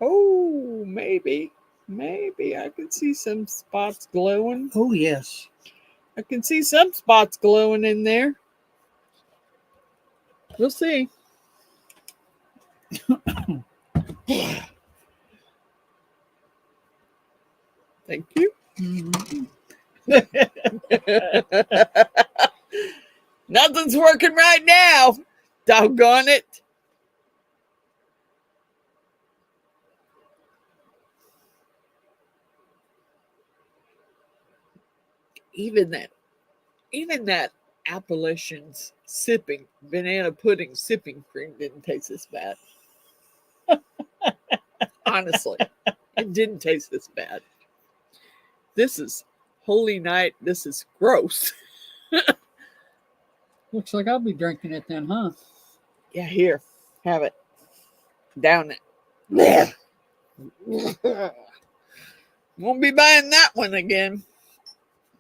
Oh, maybe I can see some spots glowing. Oh yes. I can see some spots glowing in there. We'll see. Thank you. Mm-hmm. Nothing's working right now. Doggone it. Even that Appalachian's sipping banana pudding sipping cream didn't taste this bad. Honestly, it didn't taste this bad. This is Holy Night. This is gross. Looks like I'll be drinking it then, huh? Yeah, here, have it. Down it. Yeah. Won't be buying that one again.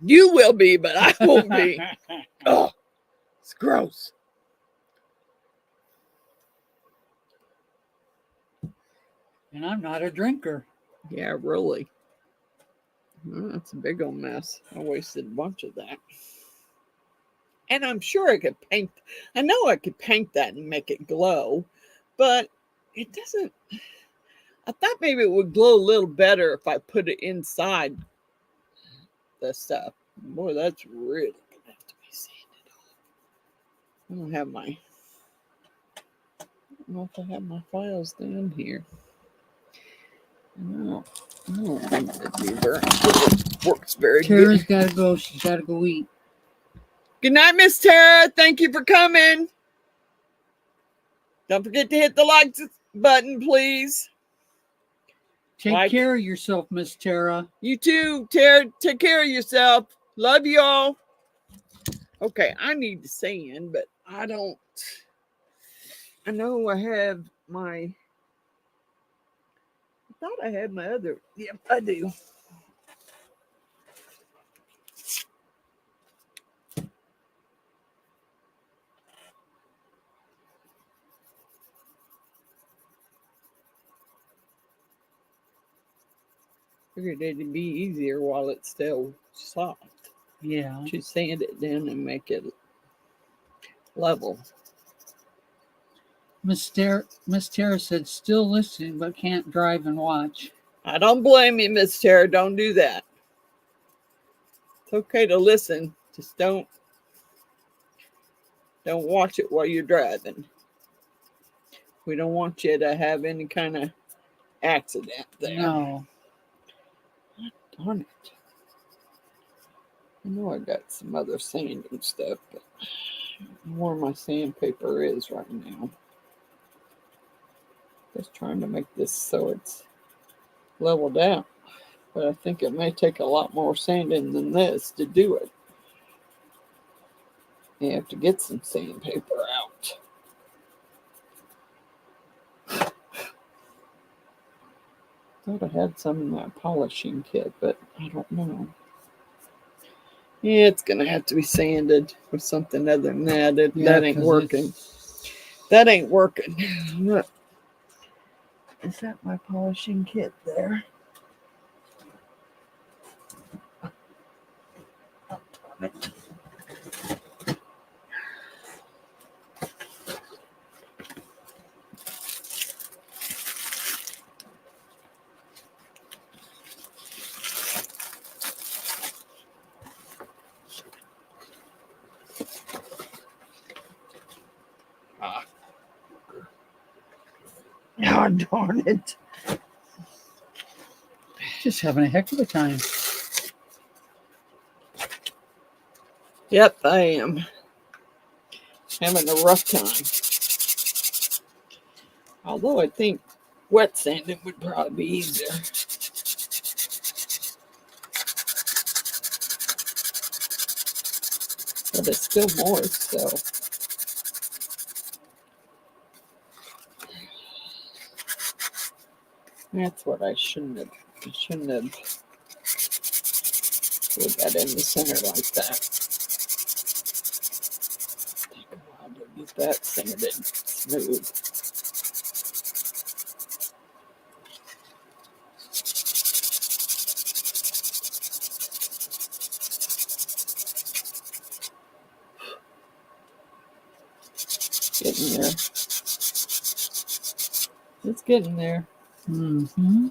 You will be, but I won't be. Oh, it's gross. And I'm not a drinker. Yeah, really. Oh, that's a big old mess. I wasted a bunch of that. And I'm sure I could paint. I know I could paint that and make it glow, but it doesn't. I thought maybe it would glow a little better if I put it inside the stuff. Boy, that's really gonna have to be sanded off. I don't know if I have my files down here. No, I don't think the deburring works very Tara's good. gotta go. She's gotta go eat. Good night, Miss Tara. Thank you for coming. Don't forget to hit the like button, please. Take care of yourself, Miss Tara. You too, Tara. Take care of yourself. Love you all. Okay, I need to sand, but I don't. I know I have my. I thought I had my other. Yep, I do. Figured it'd be easier while it's still soft Yeah. to sand it down and make it level. Miss Tara said still listening but can't drive and watch. I don't blame you, Miss Tara. Don't do that. It's okay to listen. Just don't watch it while you're driving. We don't want you to have any kind of accident there. No. Darn it. I know I got some other sanding stuff, but where my sandpaper is right now. Just trying to make this so it's leveled out. But I think it may take a lot more sanding than this to do it. You have to get some sandpaper out. Thought I had some in that polishing kit, but I don't know. Yeah, it's gonna have to be sanded with something other than that. That ain't working. That ain't working. Look. Is that my polishing kit there? Oh, darn it. Oh, darn it. Just having a heck of a time. Yep, I am. having a rough time. Although I think wet sanding would probably be easier. But it's still moist, so. That's what I shouldn't have put that in the center like that. Take a while to get that sanded smooth. Getting there. It's getting there. Mm-hmm.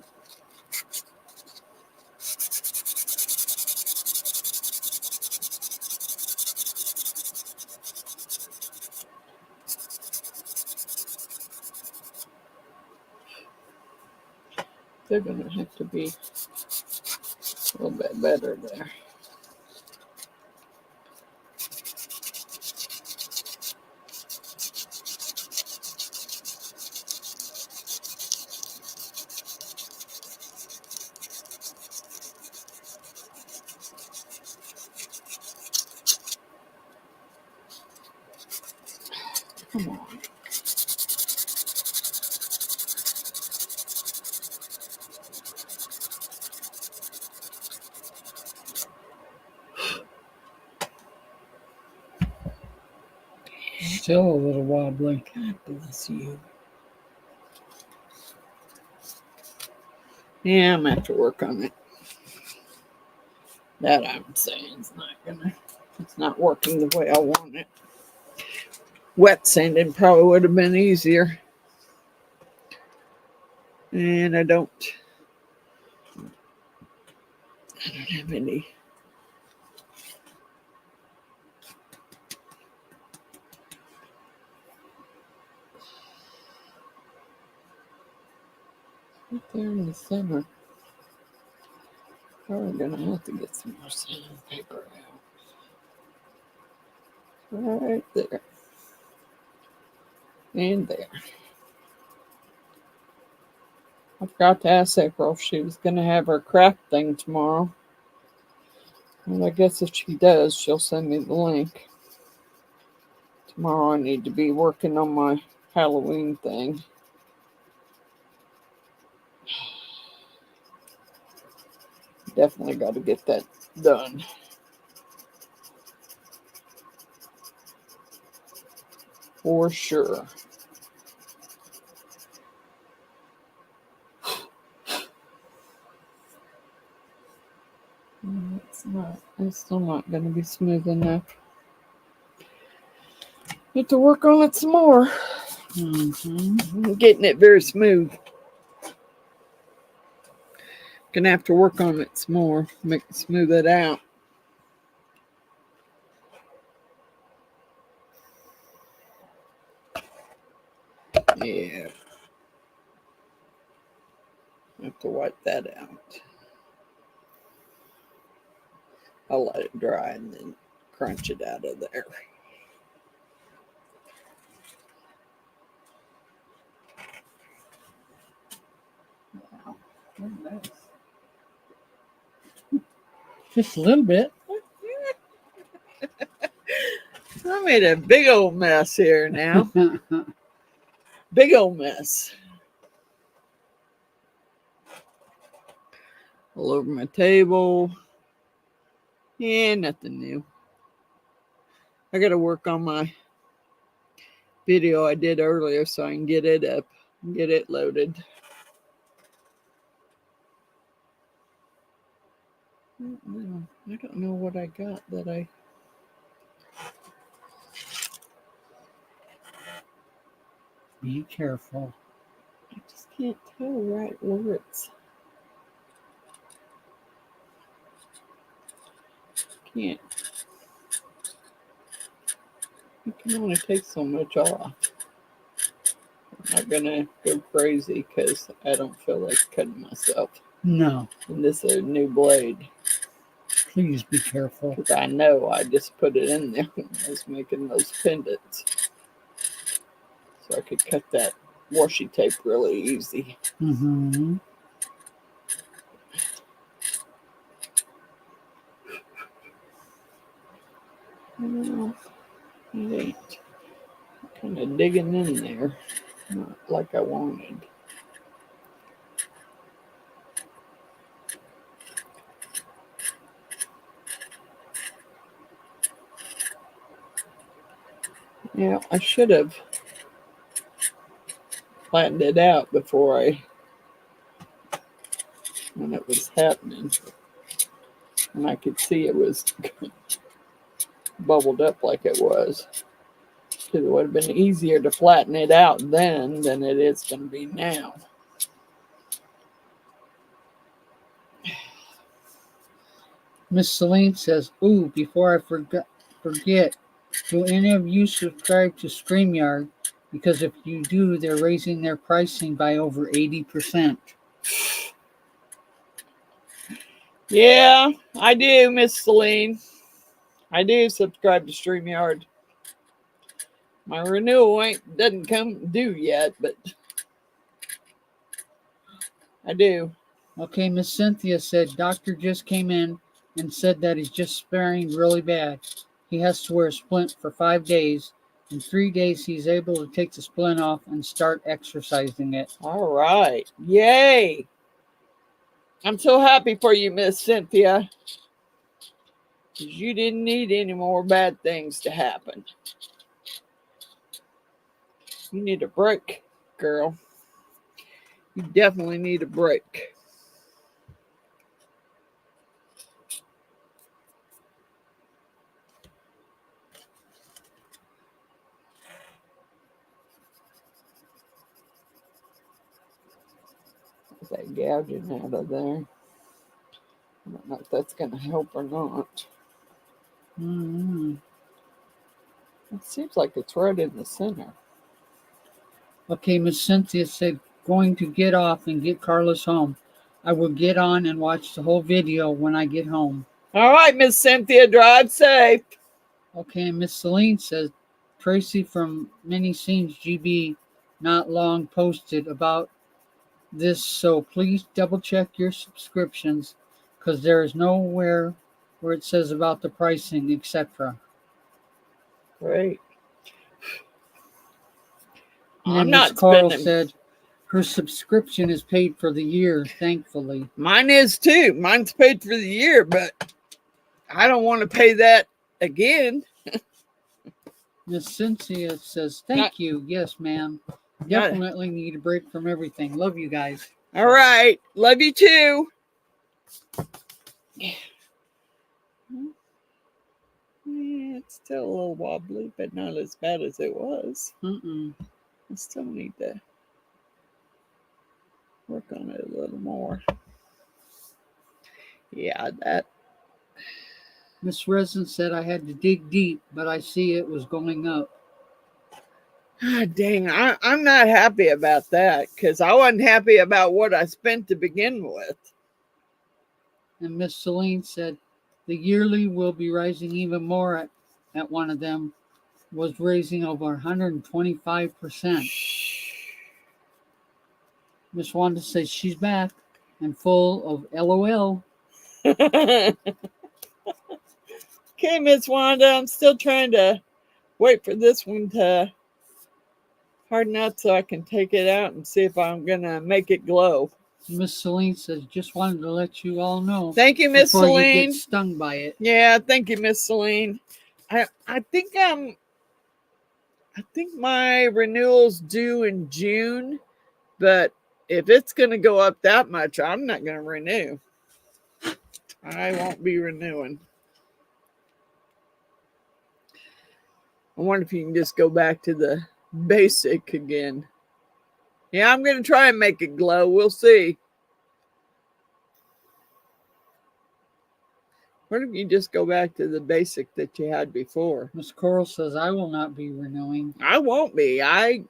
They're going to have to be a little bit better there. Come on. Still a little wobbly. God bless you. Yeah, I'm going to have to work on it. That I'm saying it's not working the way I want it. Wet sanding probably would have been easier. And I don't have any. Right there in the center. Probably gonna have to get some more sandpaper out. Right there. And there. I forgot to ask April if she was gonna have her craft thing tomorrow. And I guess if she does, she'll send me the link. Tomorrow I need to be working on my Halloween thing. Definitely got to get that done. For sure. It's still not going to be smooth enough. Need to work on it some more. I'm getting it very smooth. Gonna have to work on it some more, smooth it out. Yeah. Have to wipe that out. I'll let it dry and then crunch it out of there. Wow. Just a little bit. I made a big old mess here now. Big old mess. All over my table. Yeah, nothing new. I got to work on my video I did earlier so I can get it up and get it loaded. I don't know what I got that I... Be careful. I just can't tell right where it's... Can't. You can only take so much off. I'm not gonna go crazy because I don't feel like cutting myself. No. And this is a new blade. Please be careful. Because I know I just put it in there when I was making those pendants. So I could cut that washi tape really easy. Mm-hmm. Well, it ain't kind of digging in there, not like I wanted. Yeah, I should have flattened it out before when it was happening. And I could see it was bubbled up like it was. Because it would have been easier to flatten it out then than it is going to be now. Miss Celine says, ooh, before I forget, do any of you subscribe to StreamYard? Because if you do, they're raising their pricing by over 80%. Yeah, I do, Miss Celine. I do subscribe to StreamYard. My renewal doesn't come due yet, but I do. Okay, Miss Cynthia said, doctor just came in and said that he's just sparing really bad. He has to wear a splint for 5 days. In 3 days, he's able to take the splint off and start exercising it. All right. Yay. I'm so happy for you, Miss Cynthia. Because you didn't need any more bad things to happen. You need a break, girl. You definitely need a break. That gouging out of there. I don't know if that's going to help or not. Mm-hmm. It seems like it's right in the center. Okay, Miss Cynthia said, going to get off and get Carlos home. I will get on and watch the whole video when I get home. All right, Miss Cynthia, drive safe. Okay, and Miss Celine says, Tracy from Mini Scenes GB not long posted about this, so please double check your subscriptions because there is nowhere where it says about the pricing, etc. Great. And I'm then Miss not Carl spending. said her subscription is paid for the year, thankfully. Mine is too. Mine's paid for the year, but I don't want to pay that again. Miss Cynthia says, thank you. Yes, ma'am. Definitely need a break from everything. Love you guys. All right. Love you too. Yeah, it's still a little wobbly, but not as bad as it was. I still need to work on it a little more. Yeah, that. Miss Resin said I had to dig deep, but I see it was going up. God dang, I'm not happy about that because I wasn't happy about what I spent to begin with. And Miss Celine said the yearly will be rising even more at one of them was raising over 125%. Miss Wanda says she's back and full of LOL. Okay, Miss Wanda, I'm still trying to wait for this one to harden up so I can take it out and see if I'm going to make it glow. Miss Celine says, just wanted to let you all know. Thank you, Miss Celine. Before you get stung by it. Yeah, thank you, Miss Celine. I think my renewal's due in June, but if it's going to go up that much, I'm not going to renew. I won't be renewing. I wonder if you can just go back to the basic again. Yeah, I'm going to try and make it glow. We'll see. What if you just go back to the basic that you had before? Miss Coral says, I will not be renewing. I won't be. I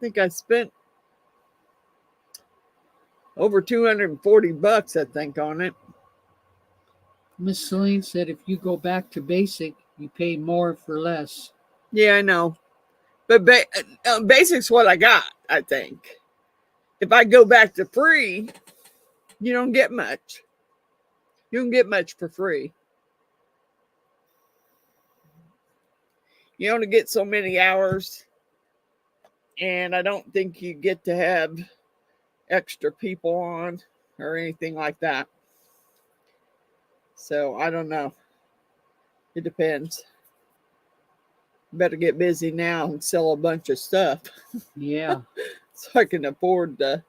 think I spent over $240, I think, on it. Miss Celine said if you go back to basic, you pay more for less. Yeah, I know. But basic's what I got, I think. If I go back to free, you don't get much. You don't get much for free. You only get so many hours, and I don't think you get to have extra people on or anything like that. So I don't know. It depends. Better get busy now and sell a bunch of stuff. Yeah. So I can afford to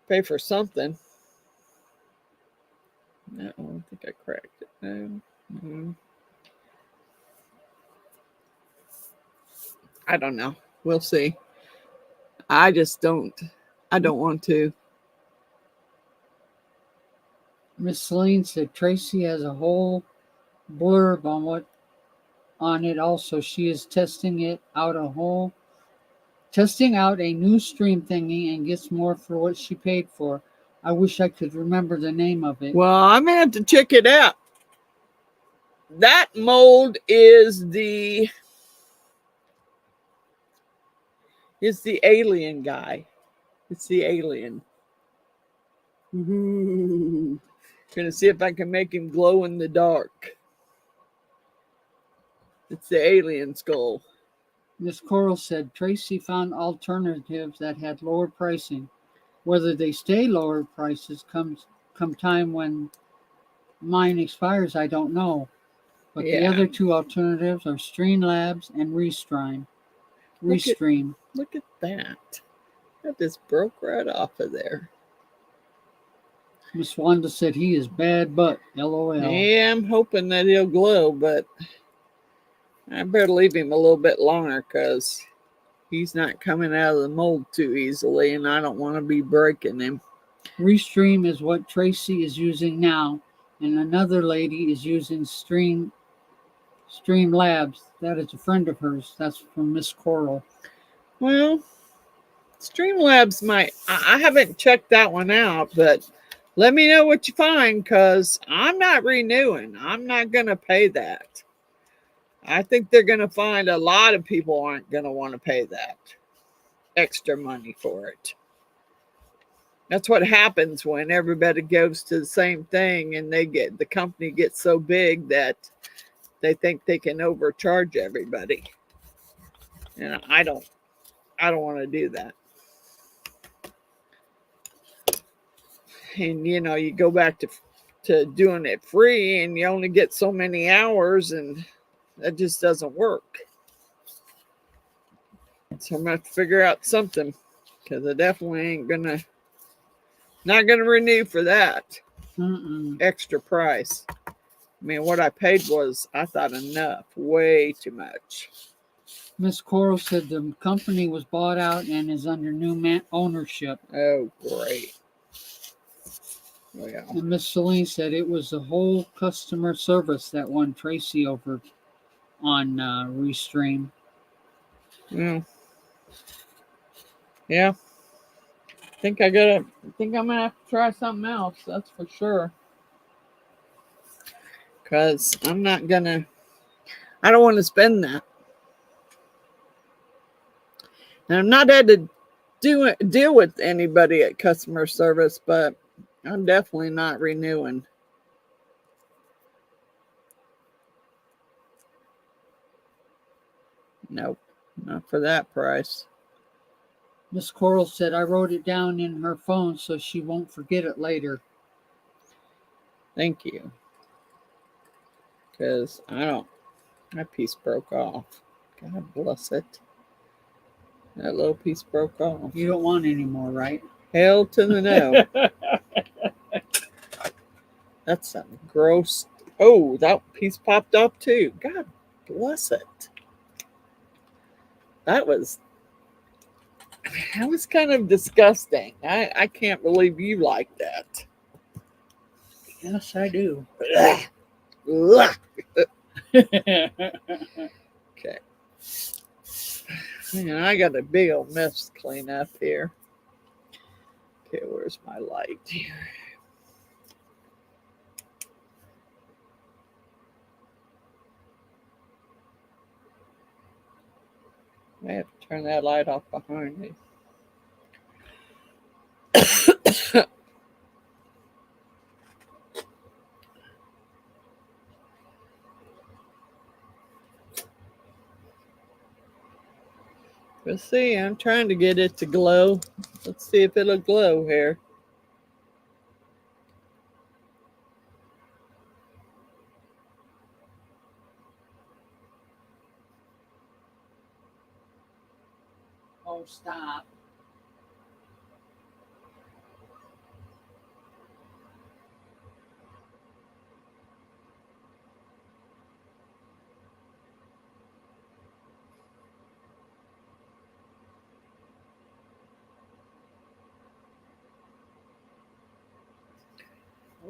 pay for something. No, I don't think I cracked it. No. Mm-hmm. I don't know. We'll see. I don't want to. Miss Celine said Tracy has a whole blurb on it also. She is testing out a new stream thingy and gets more for what she paid for. I wish I could remember the name of it. Well, I'm gonna have to check it out. That mold is the alien guy. It's the alien. Ooh. Gonna see if I can make him glow in the dark. It's the alien skull. Miss Coral said Tracy found alternatives that had lower pricing. Whether they stay lower prices come time when mine expires, I don't know. But the other two alternatives are Streamlabs and Restream. Look at that. That just broke right off of there. Miss Wanda said he is bad, but LOL. Yeah, I'm hoping that he'll glow, but I better leave him a little bit longer because he's not coming out of the mold too easily, and I don't want to be breaking him. Restream is what Tracy is using now, and another lady is using Streamlabs. That is a friend of hers. That's from Miss Coral. Well, Streamlabs I haven't checked that one out, but let me know what you find because I'm not renewing. I'm not going to pay that. I think they're going to find a lot of people aren't going to want to pay that extra money for it. That's what happens when everybody goes to the same thing and the company gets so big that they think they can overcharge everybody. And I don't want to do that. And you go back to doing it free and you only get so many hours, and that just doesn't work. So I'm gonna have to figure out something because I definitely ain't not gonna renew for that extra price. I mean, what I paid was, I thought, enough, way too much. Miss Coral said the company was bought out and is under new ownership. Oh, great. Well. And Miss Celine said it was the whole customer service that won Tracy over on Restream. Yeah. I think I'm gonna have to try something else. That's for sure. Because I don't want to spend that. And I'm not had to deal with anybody at customer service, but I'm definitely not renewing. Nope, not for that price. Miss Coral said I wrote it down in her phone so she won't forget it later. Thank you. Because my piece broke off. God bless it. That little piece broke off. You don't want any more, right? Hell to the no. That's something gross. Oh, that piece popped off too. God bless it. That was kind of disgusting. I can't believe you like that. Yes, I do. Okay. Man, I got a big old mess to clean up here. Okay, where's my light here? I have to turn that light off behind me. Let's see, I'm trying to get it to glow. Let's see if it'll glow here. Oh, stop.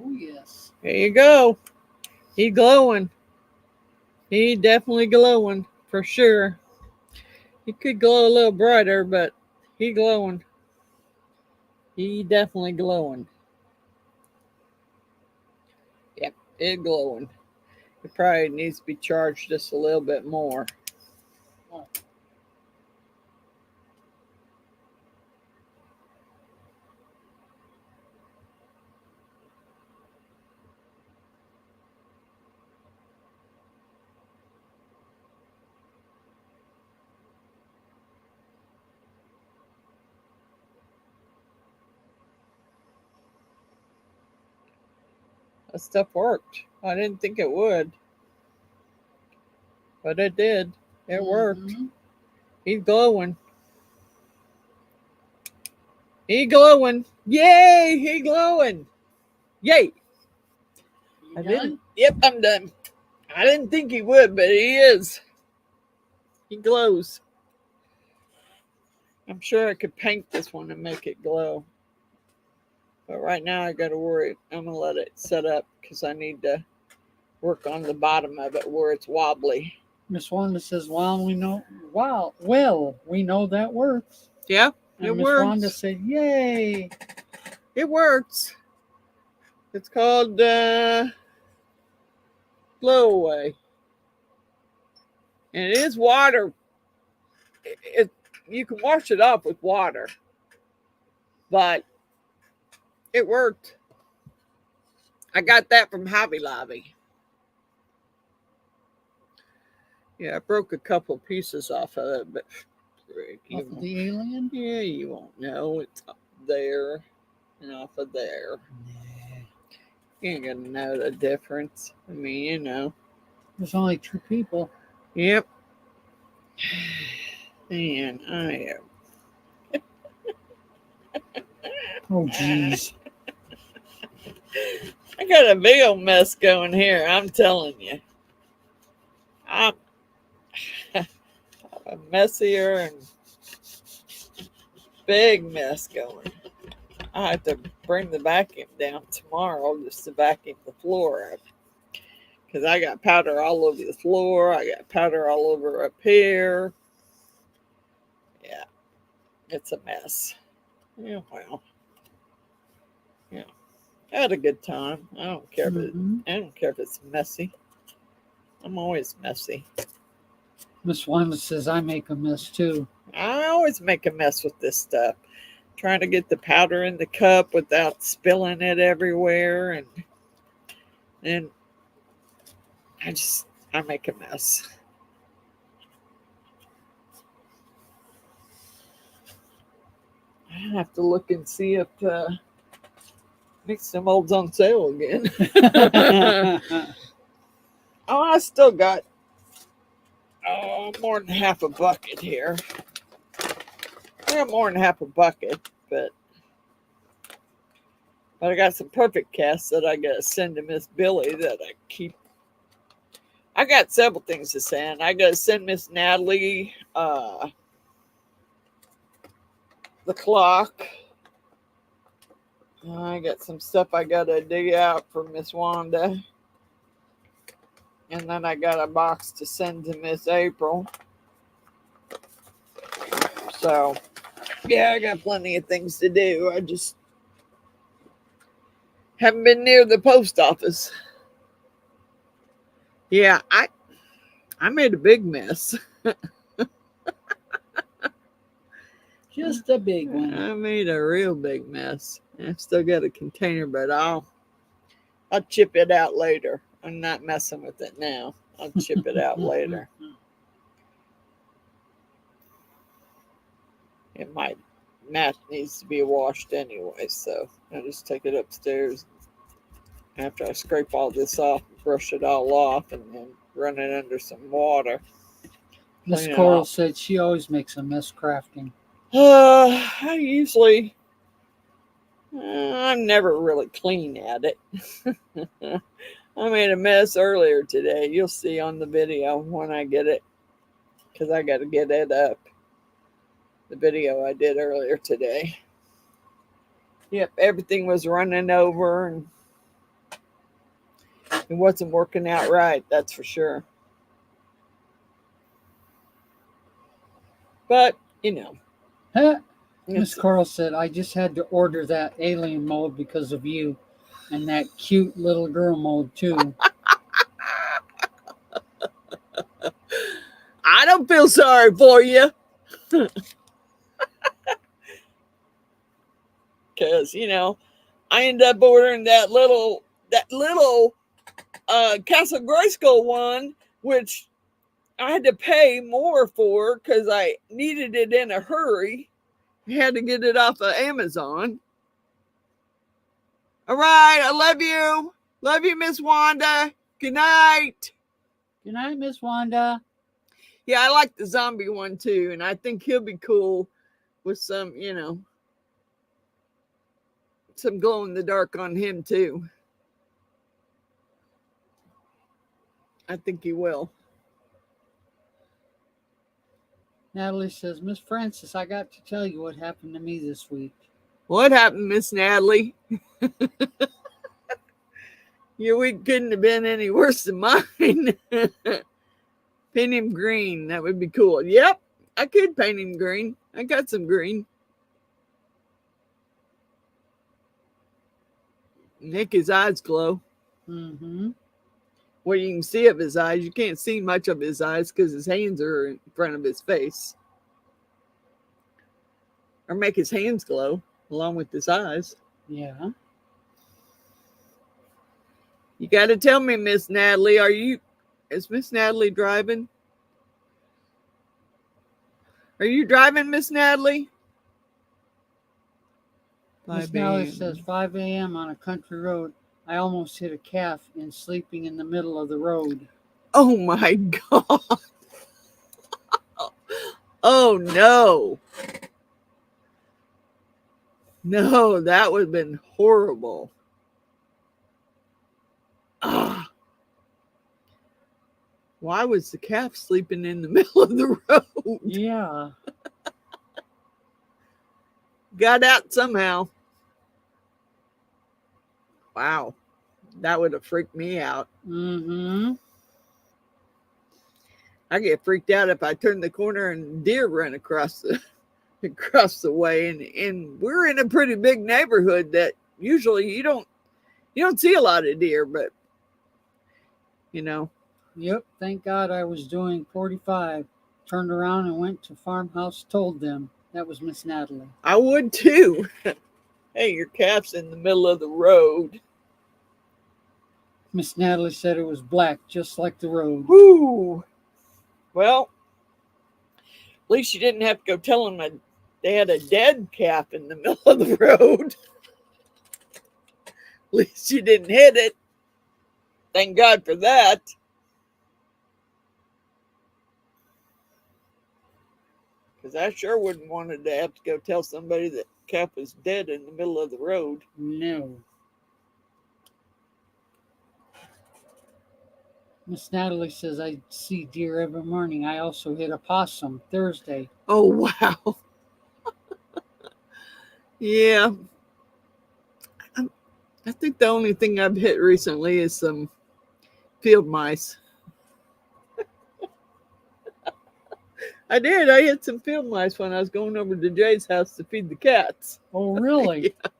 Oh, yes. There you go. He glowing. He definitely glowing for sure. He could glow a little brighter, but he glowing. He definitely glowing. Yep, it glowing. It probably needs to be charged just a little bit more. Oh. That stuff worked. I didn't think it would, but it did. It worked. He's glowing. He glowing. Yay! He glowing. Yay! You done? Yep, I'm done. I didn't think he would, but he is. He glows. I'm sure I could paint this one and make it glow. But right now I got to worry. I'm going to let it set up because I need to work on the bottom of it where it's wobbly. Miss Wanda says, well, we know that works. Yeah, and it Miss works. Wanda said, yay. It works. It's called blow away. And it is water. You can wash it off with water. But it worked. I got that from Hobby Lobby. Yeah, I broke a couple pieces off of it, but Off of the alien? Yeah, you won't know. It's up there and off of there. Nah. You ain't gonna know the difference. I mean, you know. There's only two people. Yep. And I am. Oh, jeez. I got a big old mess going here, I'm telling you. I'm a messier and big mess going. I have to bring the vacuum down tomorrow just to vacuum the floor up. Because I got powder all over the floor. I got powder all over up here. Yeah, it's a mess. Yeah, well. Yeah. I had a good time. I don't care if it's messy. I'm always messy. Miss Wanda says I make a mess too. I always make a mess with this stuff. Trying to get the powder in the cup without spilling it everywhere, and then I make a mess. I have to look and see if Mix Them Olds on sale again. Oh, I still got more than half a bucket here. I got more than half a bucket, but I got some perfect casts that I gotta send to Miss Billy that I keep. I got several things to send. I gotta send Miss Natalie the clock. I got some stuff I gotta dig out for Miss Wanda. And then I got a box to send to Miss April. So, yeah, I got plenty of things to do. I just haven't been near the post office. Yeah, I made a big mess. Just a big one. I made a real big mess. I still got a container, but I'll chip it out later. I'm not messing with it now. I'll chip it out later. And my mat needs to be washed anyway, so I'll just take it upstairs after I scrape all this off, brush it all off, and then run it under some water. Miss Coral said she always makes a mess crafting. I usually, I'm never really clean at it. I made a mess earlier today. You'll see on the video when I get it, because I got to get it up. The video I did earlier today. Yep, everything was running over and it wasn't working out right, that's for sure. But, you know. Miss Coral said, I just had to order that alien mold because of you. And that cute little girl mold, too. I don't feel sorry for you. Because, you know, I ended up ordering that little Castle Grayskull one, which I had to pay more for because I needed it in a hurry. I had to get it off of Amazon. All right, I love you. Love you, Miss Wanda. Good night. Good night, Miss Wanda. Yeah, I like the zombie one too, and I think he'll be cool with some, you know, some glow in the dark on him too. I think he will. Natalie says, Miss Frances, I got to tell you what happened to me this week. What happened, Miss Natalie? Your week couldn't have been any worse than mine. Paint him green. That would be cool. Yep, I could paint him green. I got some green. Make his eyes glow. Mm-hmm. What you can see of his eyes. You can't see much of his eyes because his hands are in front of his face. Or make his hands glow along with his eyes. Yeah. You got to tell me, Miss Natalie, is Miss Natalie driving? Are you driving, Miss Natalie? Miss Natalie says, 5 a.m. on a country road. I almost hit a calf in sleeping in the middle of the road. Oh my God. Oh no. No, that would have been horrible. Ah. Why was the calf sleeping in the middle of the road? Yeah. Got out somehow. Wow. That would have freaked me out. Mm-hmm. I get freaked out if I turn the corner and deer run across the way. And we're in a pretty big neighborhood that usually you don't see a lot of deer, but you know. Yep, thank God I was doing 45. Turned around and went to farmhouse, told them. That was Miss Natalie. I would too. Hey, your calf's in the middle of the road. Miss Natalie said it was black, just like the road. Woo! Well, at least you didn't have to go tell them they had a dead calf in the middle of the road. At least you didn't hit it. Thank God for that. Because I sure wouldn't wanted to have to go tell somebody that calf was dead in the middle of the road. No. Miss Natalie says, I see deer every morning. I also hit a possum Thursday. Oh, wow. Yeah. I think the only thing I've hit recently is some field mice. I did. I hit some field mice when I was going over to Jay's house to feed the cats. Oh, really? Yeah.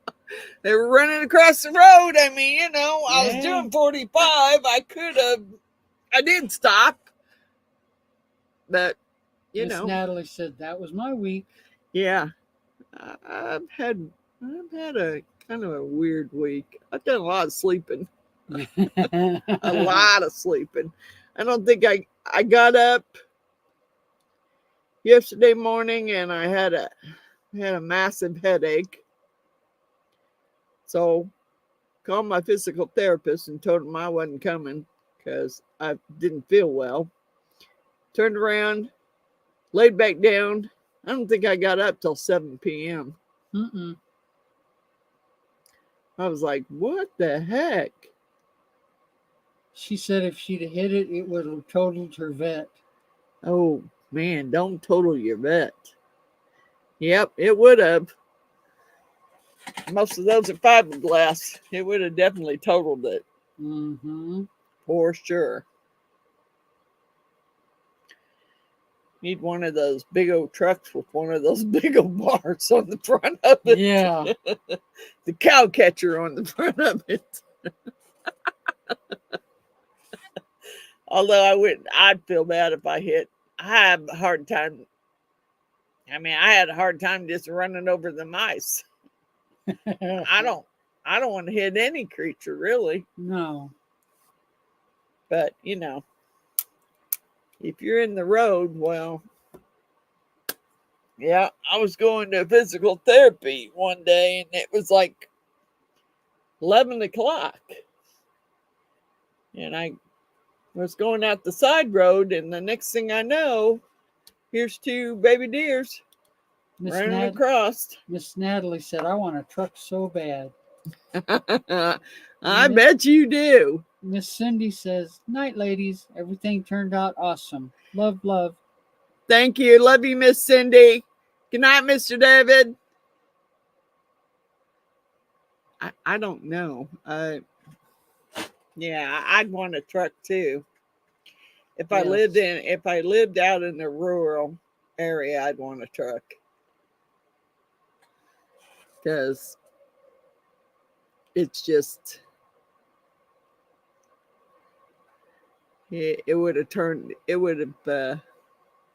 They were running across the road. I mean, you know, I was Yeah. doing 45. I did stop. But, you Miss know. Natalie said, that was my week. Yeah. I've had a kind of a weird week. I've done a lot of sleeping. A lot of sleeping. I don't think I got up yesterday morning and I had a massive headache. So called my physical therapist and told him I wasn't coming because I didn't feel well. Turned around, laid back down. I don't think I got up till 7 p.m. Mm-mm. I was like, what the heck? She said if she'd have hit it, it would have totaled her vet. Oh, man, don't total your vet. Yep, it would have. Most of those are fiberglass. It would have definitely totaled it. Mm-hmm. For sure. Need one of those big old trucks with one of those big old bars on the front of it. Yeah. The cow catcher on the front of it. Although I'd feel bad if I hit. I have a hard time. I mean, I had a hard time just running over the mice. I don't want to hit any creature, really. No. But, if you're in the road, well, yeah, I was going to physical therapy one day and it was like 11 o'clock. And I was going out the side road, and the next thing I know, here's two baby deers running across. Miss Natalie said, I want a truck so bad. I bet you do. Miss Cindy says, night, ladies. Everything turned out awesome. Love, love. Thank you. Love you, Miss Cindy. Good night, Mr. David. I don't know. Yeah, I'd want a truck too. If I lived out in a rural area, I'd want a truck. Because it's just, it would have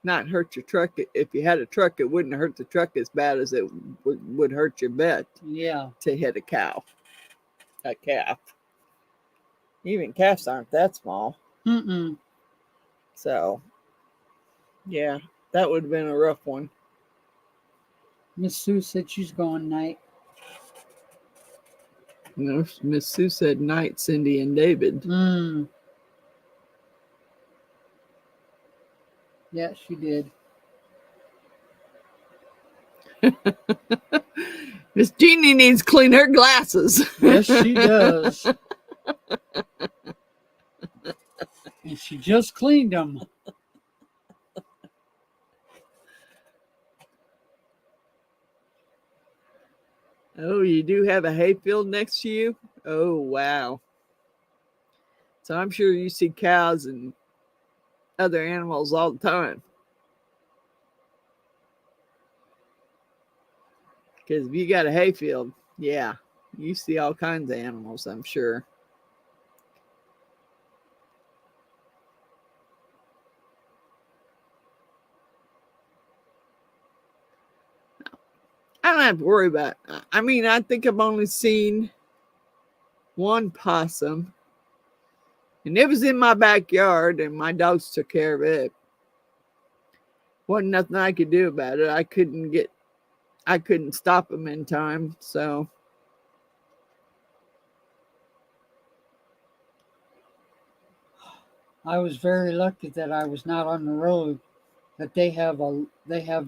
not hurt your truck. If you had a truck, it wouldn't hurt the truck as bad as it would hurt your vet. Yeah. To hit a calf. Even calves aren't that small. Mm-mm. So, yeah, that would have been a rough one. Miss Sue said she's going night. No, Miss Sue said night, Cindy and David. Yeah, she did. Miss Jeannie needs to clean her glasses. Yes, she does. And she just cleaned them. Oh, you do have a hayfield next to you? Oh, wow. So I'm sure you see cows and other animals all the time. Because if you got a hayfield, yeah, you see all kinds of animals, I'm sure. I don't have to worry about it. I mean, I think I've only seen one possum. And it was in my backyard, and my dogs took care of it. Wasn't nothing I could do about it. I couldn't stop them in time, so. I was very lucky that I was not on the road that they have the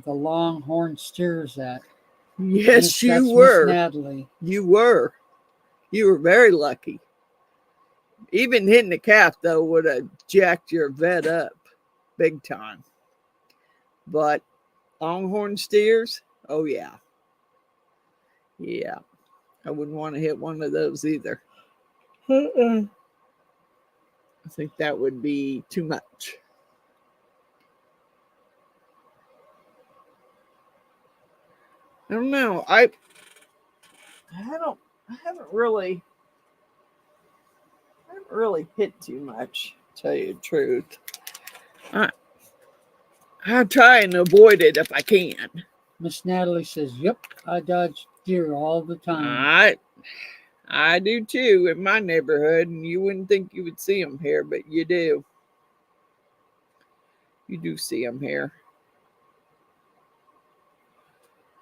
longhorn steers at. Yes, you were. Miss Natalie. You were very lucky. Even hitting the calf, though, would have jacked your vet up big time. But longhorn steers, oh, yeah. Yeah. I wouldn't want to hit one of those either. I think that would be too much. I don't know. I haven't really hit too much, to tell you the truth. I try and avoid it if I can. Miss Natalie says, "Yep, I dodge deer all the time." I do too in my neighborhood, and you wouldn't think you would see them here, but you do. You do see them here.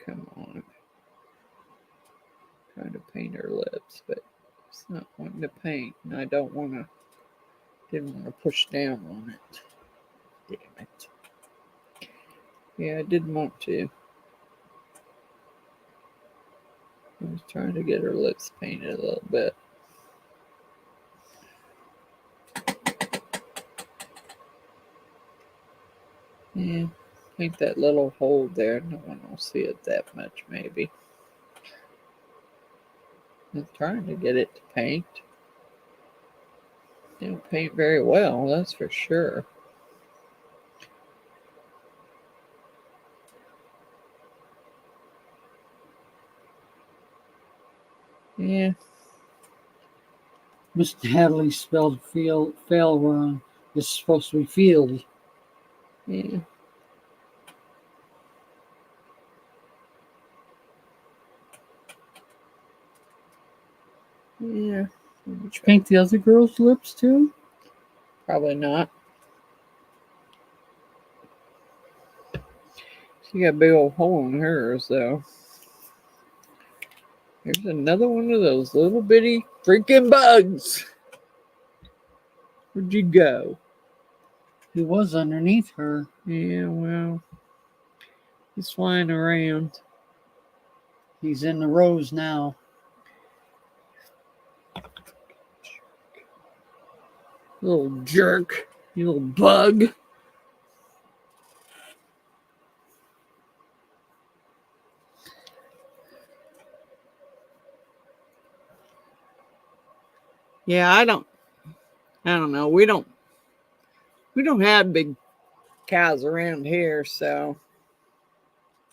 Come on. Trying to paint her lips, but it's not wanting to paint, and I didn't want to push down on it. Damn it. Yeah, I didn't want to. I was trying to get her lips painted a little bit. Yeah, paint that little hole there. No one will see it that much, maybe. I'm trying to get it to paint. They don't paint very well, that's for sure. Yeah. Miss Natalie spelled fail wrong. It's supposed to be field. Yeah. Yeah. Did you paint the other girl's lips too? Probably not. She got a big old hole in hers, though. Here's another one of those little bitty freaking bugs. Where'd you go? He was underneath her. Yeah, well, he's flying around. He's in the rose now. Little jerk. You little bug. Yeah, I don't know. We don't have big cows around here, so.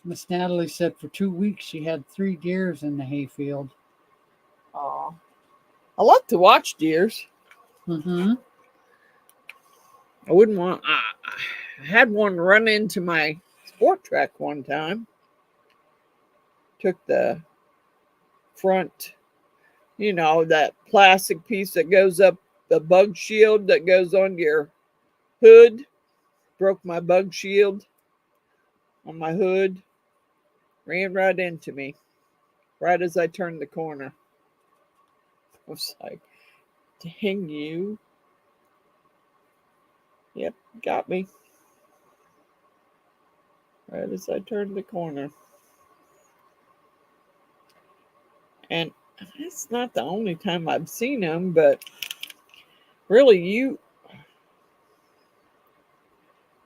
Miss Natalie said for 2 weeks she had 3 deers in the hayfield. Aw. I like to watch deers. Mm-hmm. I wouldn't want. I had one run into my sport track one time. Took the front, that plastic piece that goes up, the bug shield that goes on your hood. Broke my bug shield on my hood. Ran right into me. Right as I turned the corner. I was like, dang you. Yep, got me. Right as I turned the corner. And it's not the only time I've seen them, but really you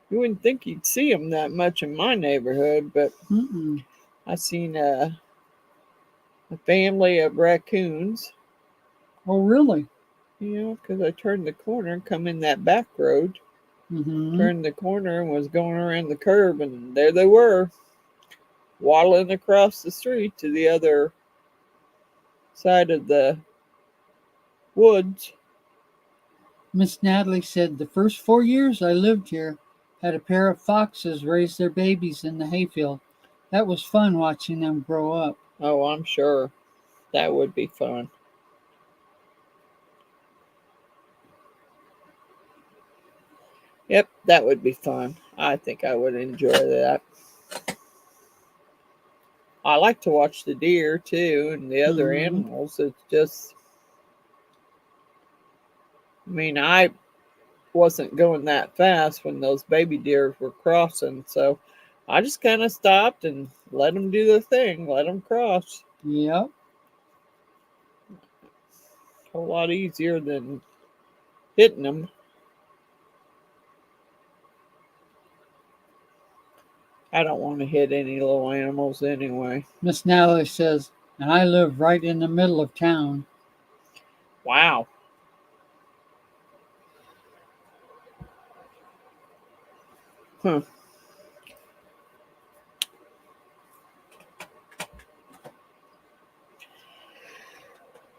wouldn't think you'd see them that much in my neighborhood, but I seen a family of raccoons. Oh, really? Because I turned the corner and come in that back road. Mm-hmm. Turned the corner and was going around the curb, and there they were, waddling across the street to the other side of the woods. Miss Natalie said the first 4 years I lived here, had a pair of foxes raise their babies in the hayfield. That was fun watching them grow up. Oh, I'm sure that would be fun. Yep, that would be fun. I think I would enjoy that. I like to watch the deer too and the other animals. It's just, I wasn't going that fast when those baby deer were crossing, so I just kind of stopped and let them do their thing, let them cross. Yep. A whole lot easier than hitting them. I don't want to hit any little animals anyway. Miss Natalie says, and I live right in the middle of town. Wow. Huh.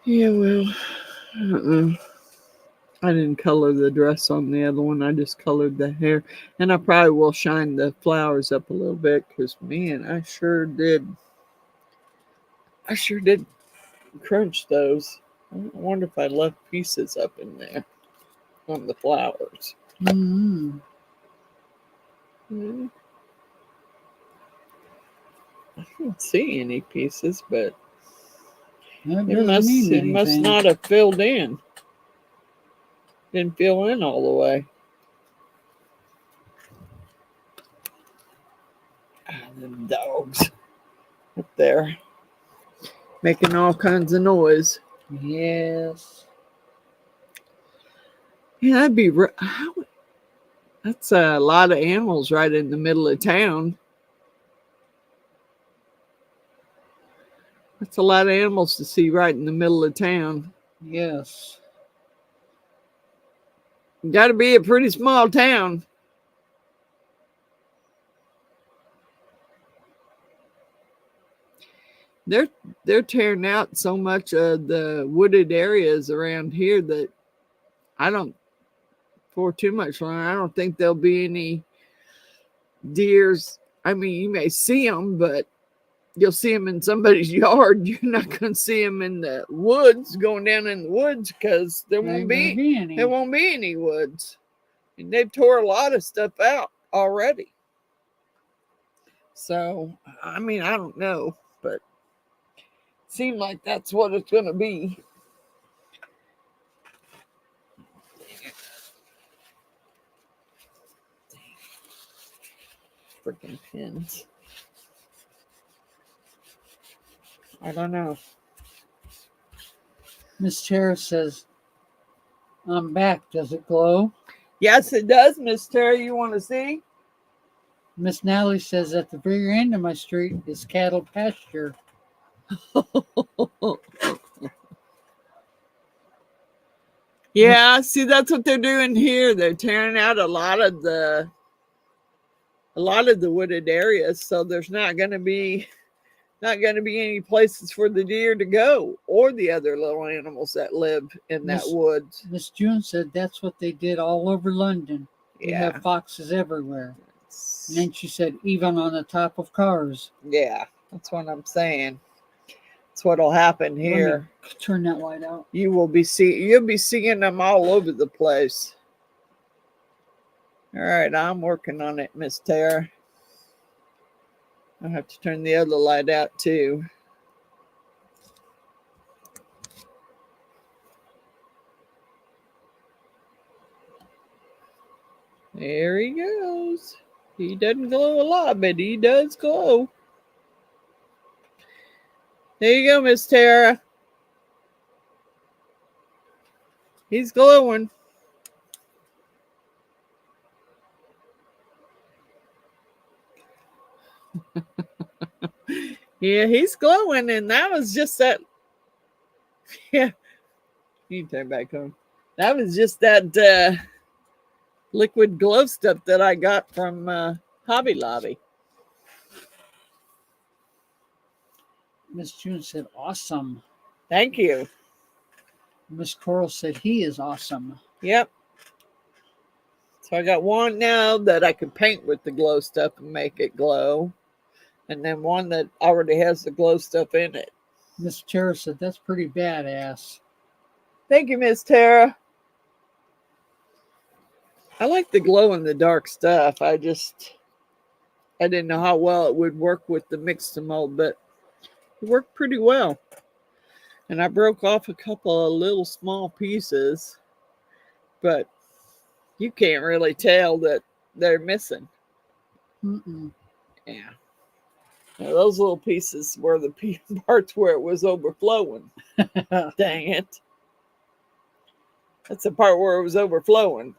Yeah, well. I didn't color the dress on the other one. I just colored the hair. And I probably will shine the flowers up a little bit because, man, I sure did crunch those. I wonder if I left pieces up in there on the flowers. Mm-hmm. I don't see any pieces, but That it doesn't mean must anything. not have filled in. Didn't fill in all the way. Them dogs up there making all kinds of noise. Yes. Yeah, that'd be that's a lot of animals right in the middle of town. That's a lot of animals to see right in the middle of town. Yes. Got to be a pretty small town. They're tearing out so much of the wooded areas around here that I don't, for too much longer, I don't think there'll be any deers. I mean, you may see them, but you'll see them in somebody's yard. You're not going to see them in the woods, going down in the woods, because there won't be any woods. And they've tore a lot of stuff out already. So, I mean, I don't know, but it seems like that's what it's going to be. Freaking pins. I don't know. Miss Tara says, I'm back. Does it glow? Yes, it does, Miss Terry. You want to see? Miss Natalie says, at the very end of my street is cattle pasture. Yeah, see, that's what they're doing here. They're tearing out a lot of the wooded areas, so there's not going to be any places for the deer to go or the other little animals that live in that woods. Miss June said that's what they did all over London. They have foxes everywhere. And then she said, even on the top of cars. Yeah, that's what I'm saying. That's what'll happen here. Let me turn that light out. You'll be seeing them all over the place. All right, I'm working on it, Miss Tara. I'll have to turn the other light out too. There he goes. He doesn't glow a lot, but he does glow. There you go, Miss Tara. He's glowing. Yeah, he's glowing, and that was just that. Yeah, you can turn back on. That was just that liquid glow stuff that I got from Hobby Lobby. Miss June said, awesome. Thank you. Miss Coral said, he is awesome. Yep. So I got one now that I can paint with the glow stuff and make it glow. And then one that already has the glow stuff in it. Miss Tara said, that's pretty badass. Thank you, Miss Tara. I like the glow in the dark stuff. I didn't know how well it would work with the mix to mold, but it worked pretty well. And I broke off a couple of little small pieces, but you can't really tell that they're missing. Mm-mm. Yeah. Now, those little pieces were the parts where it was overflowing. Dang it. That's the part where it was overflowing.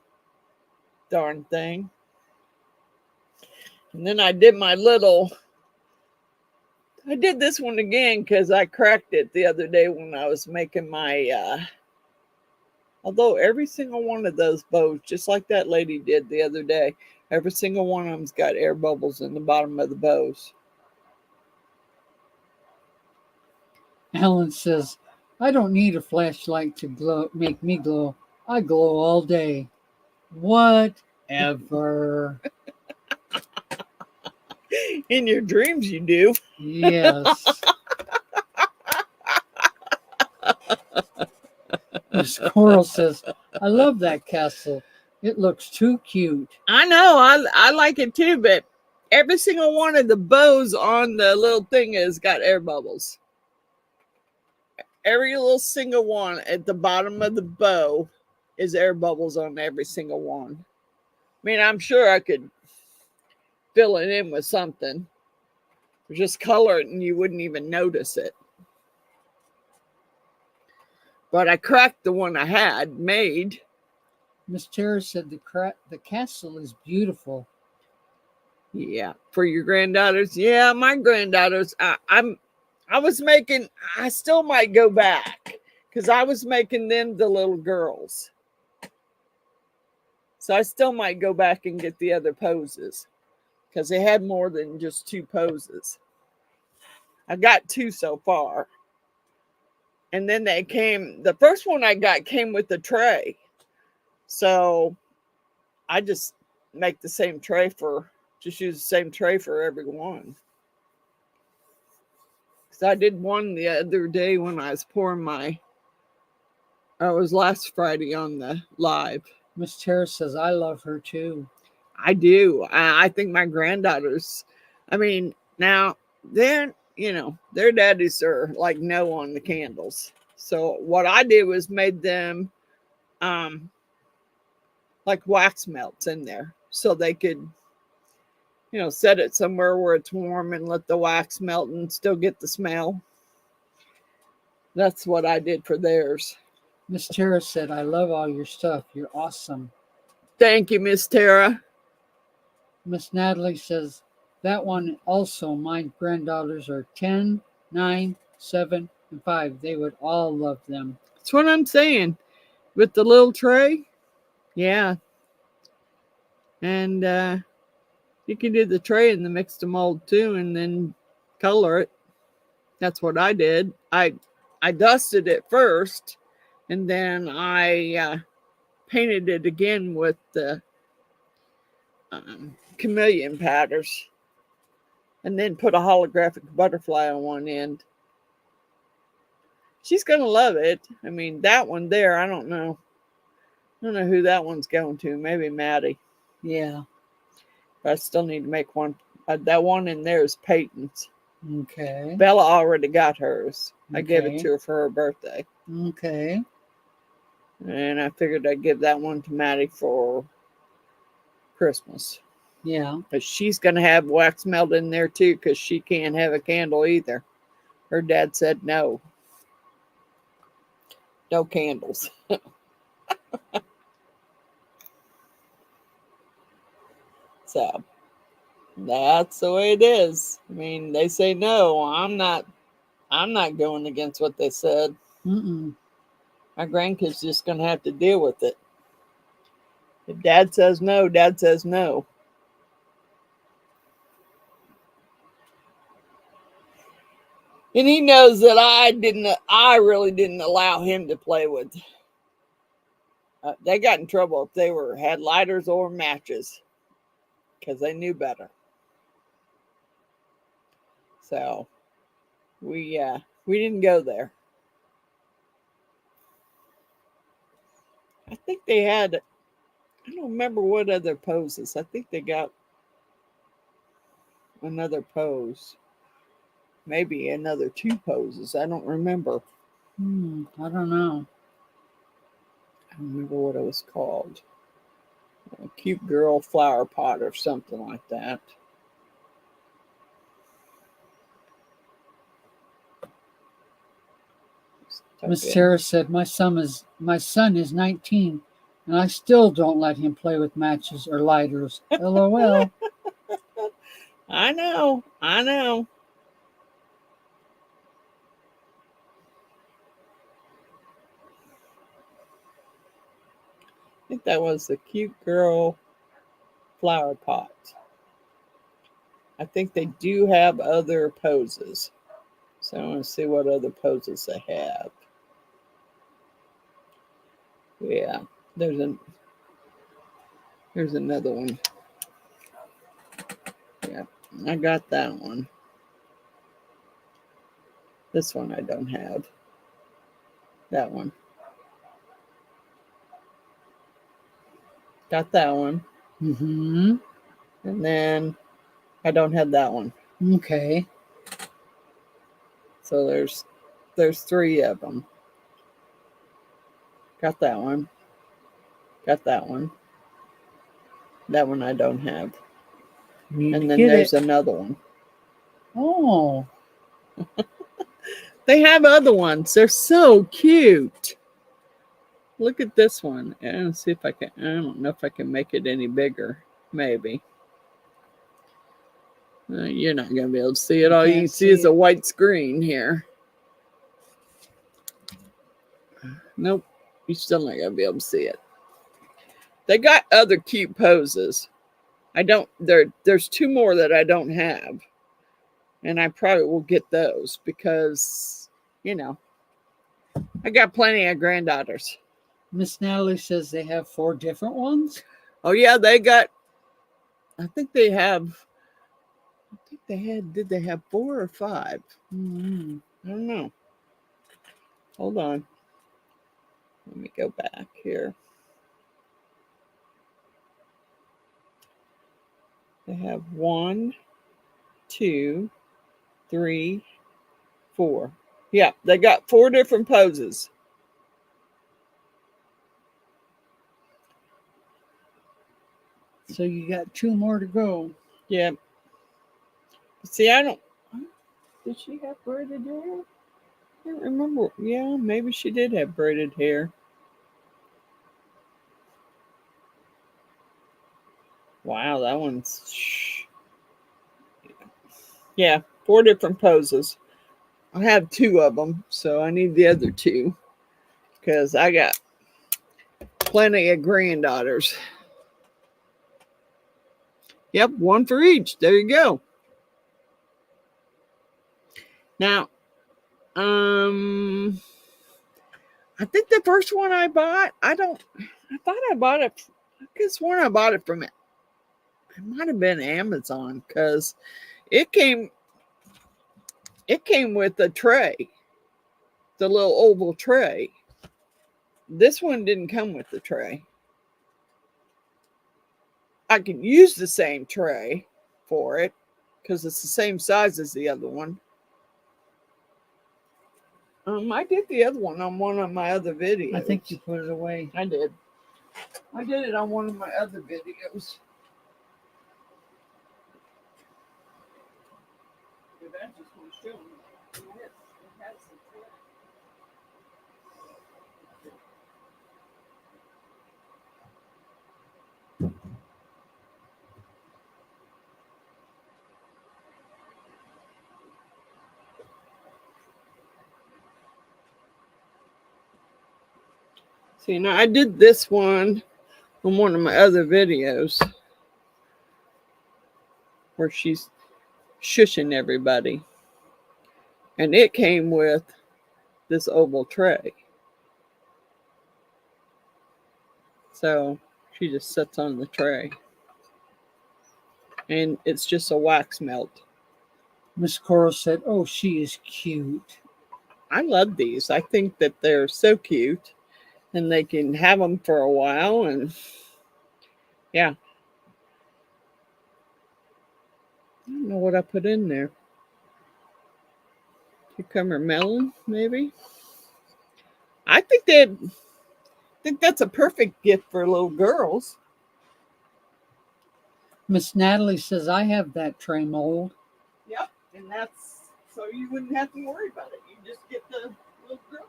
Darn thing. And then I did this one again because I cracked it the other day when I was making my, although every single one of those bows, just like that lady did the other day, every single one of them's got air bubbles in the bottom of the bows. Alan says, I don't need a flashlight to make me glow. I glow all day. Whatever. In your dreams, you do. Yes. Miss Coral says, I love that castle. It looks too cute. I know. I like it too, but every single one of the bows on the little thing has got air bubbles. Every little single one at the bottom of the bow is air bubbles on every single one. I mean, I'm sure I could fill it in with something. Just color it and you wouldn't even notice it. But I cracked the one I had made. Miss Tara said the castle is beautiful. Yeah, for your granddaughters. Yeah, my granddaughters. I still might go back because I was making them the little girls. So I still might go back and get the other poses because they had more than just 2 poses. I got 2 so far. And then the first one I got came with the tray. So I just make the same tray just use the same tray for every one. Because I did one the other day when I was pouring it was last Friday on the live. Miss Tara says, I love her too. I do. I think my granddaughters, I mean, now their daddies are like no on the candles. So what I did was made them like wax melts in there so they could, set it somewhere where it's warm and let the wax melt and still get the smell. That's what I did for theirs. Miss Tara said, I love all your stuff. You're awesome. Thank you, Miss Tara. Miss Natalie says, that one also, my granddaughters are 10, 9, 7, and 5. They would all love them. That's what I'm saying. With the little tray. Yeah. And you can do the tray in the mix to mold too and then color it. That's what I did. I dusted it first and then I painted it again with the chameleon powders and then put a holographic butterfly on one end. She's going to love it. I mean, that one there, I don't know who that one's going to. Maybe Maddie. Yeah. But I still need to make one. That one in there is Peyton's. Okay. Bella already got hers. Okay. I gave it to her for her birthday. Okay. And I figured I'd give that one to Maddie for Christmas. Yeah. But she's going to have wax melt in there too because she can't have a candle either. Her dad said no. No candles. So that's the way it is. I mean, they say no. I'm not going against what they said. Mm-mm. My grandkids just going to have to deal with it. If dad says no, dad says no. And he knows that I really didn't allow him to play with. They got in trouble if they had lighters or matches because they knew better. So we didn't go there. I think they had, I don't remember what other poses. I think they got another pose. Maybe another 2 poses. I don't remember. I don't know. I don't remember what it was called. A cute girl flower pot or something like that. Miss Sarah said, my son is 19, and I still don't let him play with matches or lighters. LOL. I know. I think that was the cute girl flower pot. I think they do have other poses. So I want to see what other poses they have. Yeah. There's another one. Yeah, I got that one. This one I don't have. That one. Got that one. Mm-hmm. And then I don't have that one. Okay. So there's 3 of them. Got that one. Got that one. That one I don't have. And then there's another one. Oh. They have other ones. They're so cute. Look at this one. And see if I can. I don't know if I can make it any bigger. Maybe. You're not going to be able to see it. All you can see is a white screen here. Nope. You're still not going to be able to see it. They got other cute poses. There's 2 more that I don't have. And I probably will get those because, you know, I got plenty of granddaughters. Miss Natalie says they have 4 different ones. Oh, yeah, they got, I think they have, did they have 4 or 5? Mm-hmm. I don't know. Hold on. Let me go back here. They have 1, 2, 3, 4. Yeah, they got 4 different poses. So you got 2 more to go. Yeah. See, I don't. Did she have braided hair? I don't remember. Yeah, maybe she did have braided hair. Wow, that one's. Yeah, 4 different poses. I have 2 of them, so I need the other 2 because I got plenty of granddaughters. Yep, 1 for each. There you go. Now, I think the first one I bought, I thought I bought it. I could have sworn I bought it from it. It might have been Amazon because it came with a tray, the little oval tray. This one didn't come with the tray. I can use the same tray for it because it's the same size as the other one. I did the other one on one of my other videos. I think you put it away. I did. I did it on one of my other videos. But I just want to show them. It has some tray. See, now I did this one on one of my other videos where she's shushing everybody. And it came with this oval tray. So she just sits on the tray. And it's just a wax melt. Miss Coral said, oh, she is cute. I love these. I think that they're so cute. And they can have them for a while. And yeah. I don't know what I put in there. Cucumber melon, maybe. I think that's a perfect gift for little girls. Miss Natalie says, I have that tray mold. Yep, and that's so you wouldn't have to worry about it. You just get the little girl.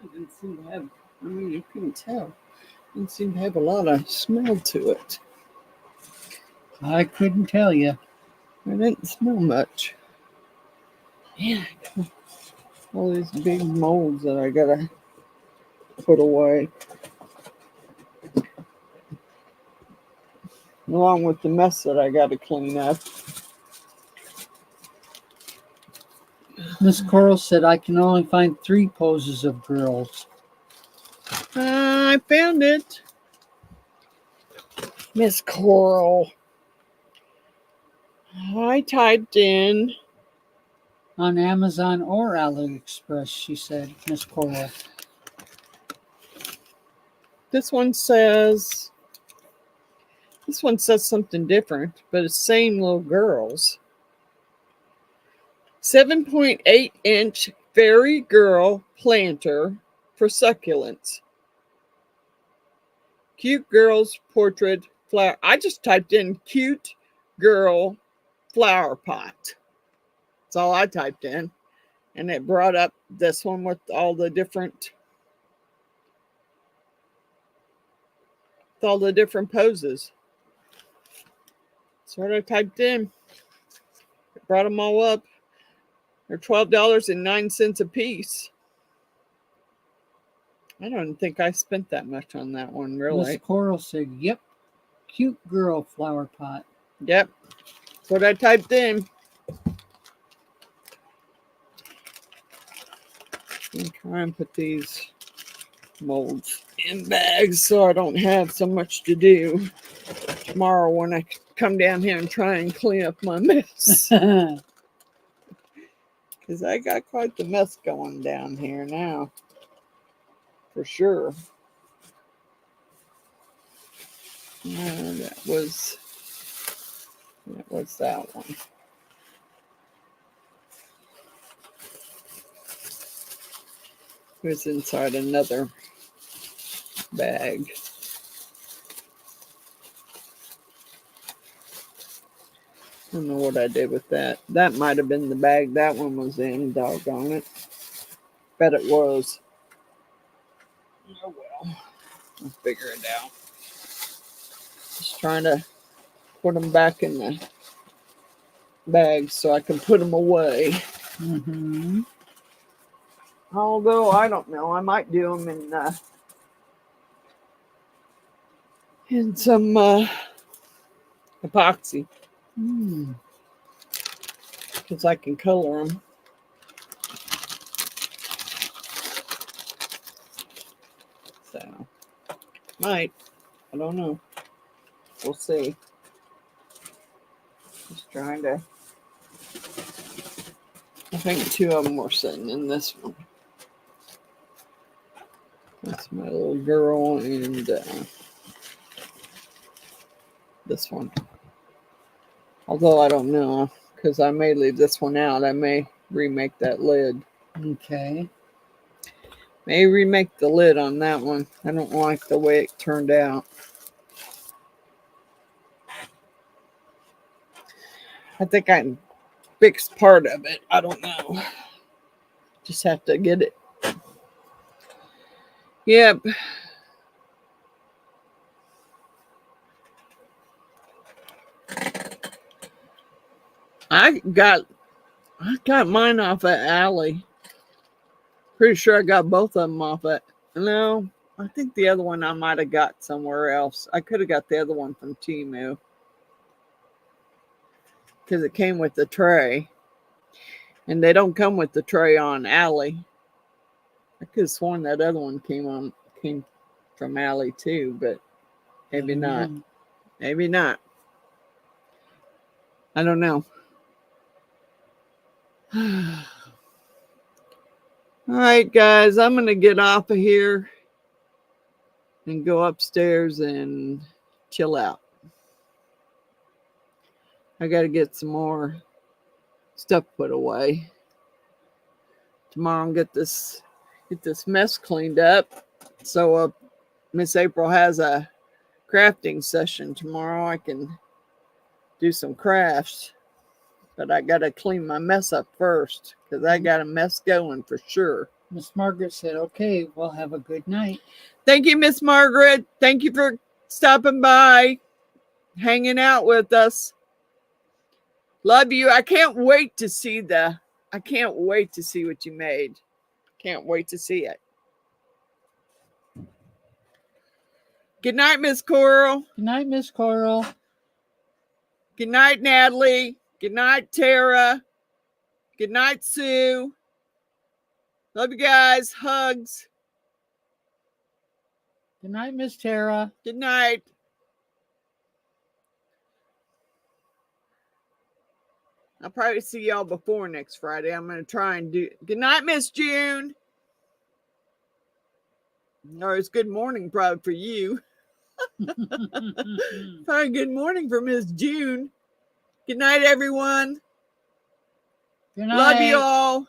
It didn't seem to have, I mean, you couldn't tell. It didn't seem to have a lot of smell to it. I couldn't tell you. I didn't smell much. Yeah, all these big molds that I gotta put away. along with the mess that I got to clean up. Miss Coral said, I can only find 3 poses of girls. I found it. Miss Coral. I typed in On Amazon or AliExpress, she said, Miss Coral. this one says something different, but it's same little girls. 7.8-inch fairy girl planter for succulents. Cute girl's portrait flower. I just typed in cute girl flower pot. That's all I typed in. And it brought up this one with all the different poses. That's what I typed in. It brought them all up. They're $12.09 a piece. I don't think I spent that much on that one, really. Miss Coral said, yep, cute girl flower pot. Yep, that's what I typed in. I'm trying to put these molds in bags so I don't have so much to do tomorrow when I come down here and try and clean up my mess. Because I got quite the mess going down here now. For sure. That was that one. It was inside another bag. I don't know what I did with that. That might have been the bag that one was in, doggone it. Bet it was. Oh well. I'll figure it out. Just trying to put them back in the bag so I can put them away. Mm-hmm. Although, I don't know. I might do them in some epoxy. Because I can color them. So, might. I don't know. We'll see. Just trying to. I think 2 of them were sitting in this one. That's my little girl and this one. Although I don't know, because I may leave this one out. I may remake that lid. Okay. May remake the lid on that one. I don't like the way it turned out. I think I can fix part of it. I don't know. Just have to get it. Yep. I got mine off at Alley. Pretty sure I got both of them off at. No, I think the other one I might have got somewhere else. I could have got the other one from Temu. Because it came with the tray. And they don't come with the tray on Alley. I could have sworn that other one came from Alley too, but maybe not. Maybe not. I don't know. All right, guys, I'm going to get off of here and go upstairs and chill out. I got to get some more stuff put away. Tomorrow I'll get this mess cleaned up. So Miss April has a crafting session tomorrow. I can do some crafts. But I got to clean my mess up first because I got a mess going for sure. Miss Margaret said, okay, well, have a good night. Thank you, Miss Margaret. Thank you for stopping by, hanging out with us. Love you. I can't wait to see what you made. Can't wait to see it. Good night, Miss Coral. Good night, Miss Coral. Good night, Natalie. Good night, Tara. Good night, Sue. Love you guys. Hugs. Good night, Miss Tara. Good night. I'll probably see y'all before next Friday. I'm going to try and do. Good night, Miss June. Or it's good morning, probably for you. Probably good morning for Miss June. Good night, everyone. Good night. Love you all.